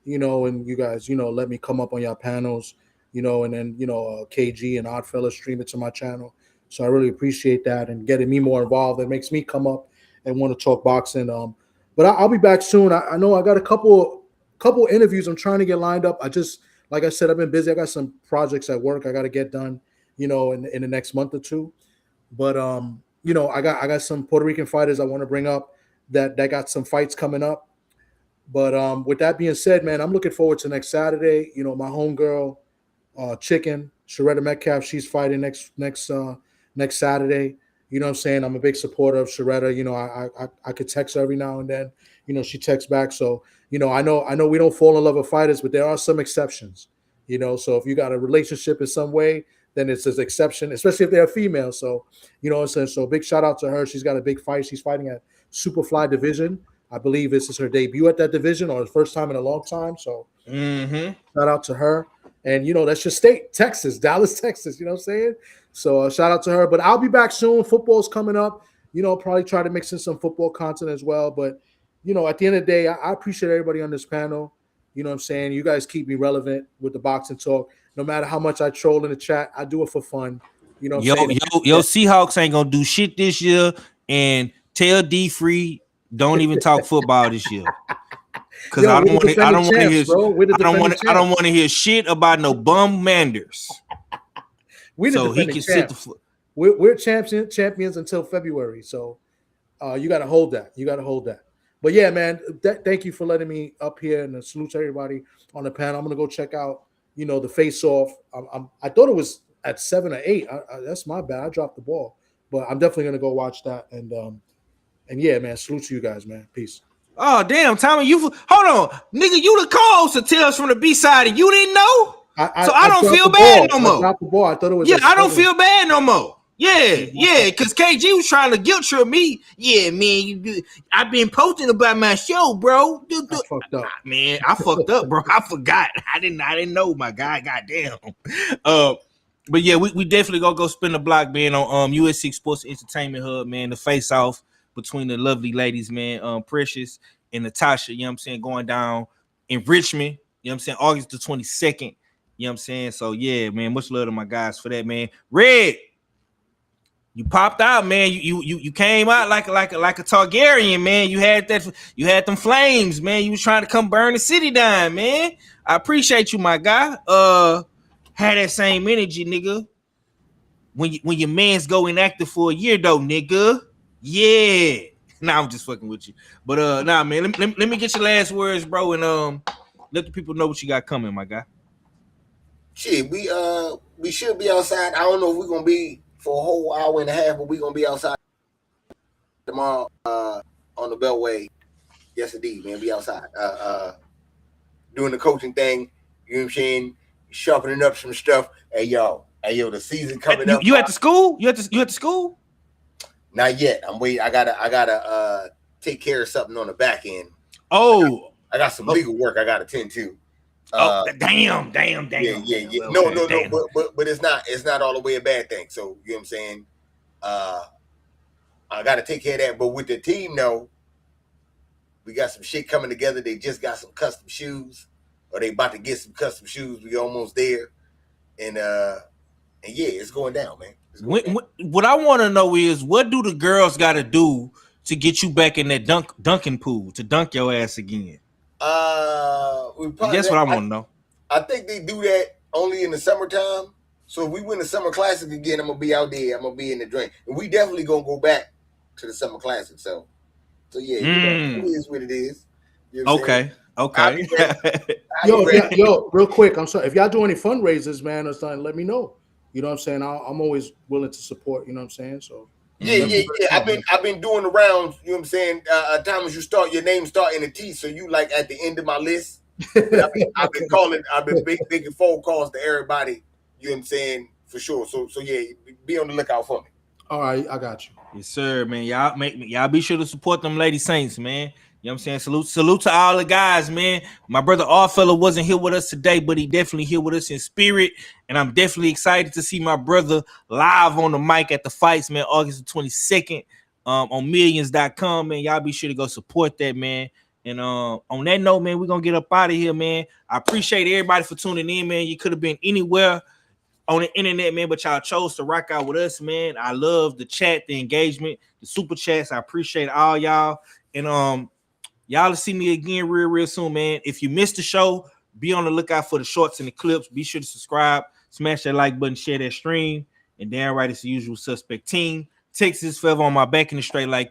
and you guys, let me come up on your panels, and then KG and Oddfella stream it to my channel. So I really appreciate that and getting me more involved. It makes me come up and want to talk boxing. But I'll be back soon. I know I got a couple interviews I'm trying to get lined up. Like I said, I've been busy. I got some projects at work I got to get done, in the next month or two. But I got some Puerto Rican fighters I want to bring up that got some fights coming up. But with that being said, man, I'm looking forward to next Saturday. My homegirl, Chicken, Sharetta Metcalf, she's fighting next Saturday. You know what I'm saying? I'm a big supporter of Sharetta. I could text her every now and then. She texts back. So, I know we don't fall in love with fighters, but there are some exceptions. So if you got a relationship in some way, then it's an exception, especially if they're female. So, so big shout out to her. She's got a big fight. She's fighting at Superfly division. I believe this is her debut at that division or the first time in a long time. So shout out to her. And, that's your state, Texas, Dallas, Texas. You know what I'm saying? So shout out to her. But I'll be back soon. Football's coming up. Probably try to mix in some football content as well. But, at the end of the day, I appreciate everybody on this panel. You know what I'm saying? You guys keep me relevant with the boxing talk. No matter how much I troll in the chat, I do it for fun. You know what I'm saying? Yo, Seahawks ain't going to do shit this year. And tell D Free, don't even talk football this year. Because I don't want to hear shit about no bum Manders. So he can sit the floor. We're champions until February. So you got to hold that. But yeah, man, thank you for letting me up here, and salute to everybody on the panel. I'm gonna go check out, the face-off. I thought it was at 7 or 8. That's my bad. I dropped the ball, but I'm definitely gonna go watch that. And yeah, man, salute to you guys, man. Peace. Oh damn, Tommy, hold on, nigga, you the calls to tell us from the B side, and you didn't know. I don't feel bad no more. I dropped the ball. I thought it was. Yeah, I don't feel bad no more. Yeah, because KG was trying to guilt trip me. Yeah, man, I've been posting about my show, bro. I fucked up. Man, I fucked up, bro. I forgot. I didn't know, my guy. Goddamn. But yeah, we definitely gonna go spin the block, man, on US6 Sports Entertainment Hub, man. The face off between the lovely ladies, man, Precious and Natasha. You know what I'm saying? Going down in Richmond. You know what I'm saying? August the 22nd. You know what I'm saying? So yeah, man, much love to my guys for that, man. Red. You popped out, man. You came out like a Targaryen, man. You had them flames, man. You was trying to come burn the city down, man. I appreciate you, my guy. Had that same energy, nigga. When your man's go inactive for a year, though, nigga. Yeah. Nah, I'm just fucking with you. But nah, man. Let me get your last words, bro, and let the people know what you got coming, my guy. Shit, we should be outside. I don't know if we're gonna be for a whole hour and a half, but we're gonna be outside tomorrow on the Beltway. Yes, indeed, man. Be outside. Doing the coaching thing, you know what I'm saying? Sharpening up some stuff. Hey yo, the season coming up. You at the school? You at the school? Not yet. I'm waiting. I gotta take care of something on the back end. Oh, I got some legal work I gotta attend to. Damn. Yeah. No. But it's not all the way a bad thing. So you know what I'm saying? I got to take care of that. But with the team, though, we got some shit coming together. They just got some custom shoes, or they about to get some custom shoes. We almost there, and yeah, it's going down, man. What I want to know is, what do the girls got to do to get you back in that dunking pool to dunk your ass again? That's what I want to know. I think they do that only in the summertime. So if we win the Summer Classic again, I'm gonna be out there. I'm gonna be in the drink, and we definitely gonna go back to the Summer Classic. So yeah, it is what it is. You know what Okay. Yo, real quick. I'm sorry if y'all do any fundraisers, man, or something. Let me know. You know what I'm saying? I'm always willing to support. You know what I'm saying? So. Yeah. I've been doing the rounds. You know what I'm saying? Times you start, your name start in a T, so you like at the end of my list. I've been making phone calls to everybody. You know what I'm saying? For sure. So yeah, be on the lookout for me. All right, I got you. Yes, sir, man. Y'all be sure to support them Lady Saints, man. You know what I'm saying? Salute to all the guys, man. My brother Allfellow wasn't here with us today, but he definitely here with us in spirit. And I'm definitely excited to see my brother live on the mic at the fights, man, August the 22nd on millions.com, man. Y'all be sure to go support that, man. And on that note, man, we're gonna get up out of here, man. I appreciate everybody for tuning in, man. You could have been anywhere on the internet, man, but y'all chose to rock out with us, man. I love the chat, the engagement, the super chats. I appreciate all y'all. And y'all will see me again real soon, man. If you missed the show, be on the lookout for the shorts and the clips. Be sure to subscribe, smash that like button, share that stream. And damn right, it's the usual suspect team. Texas forever on my back in the straight like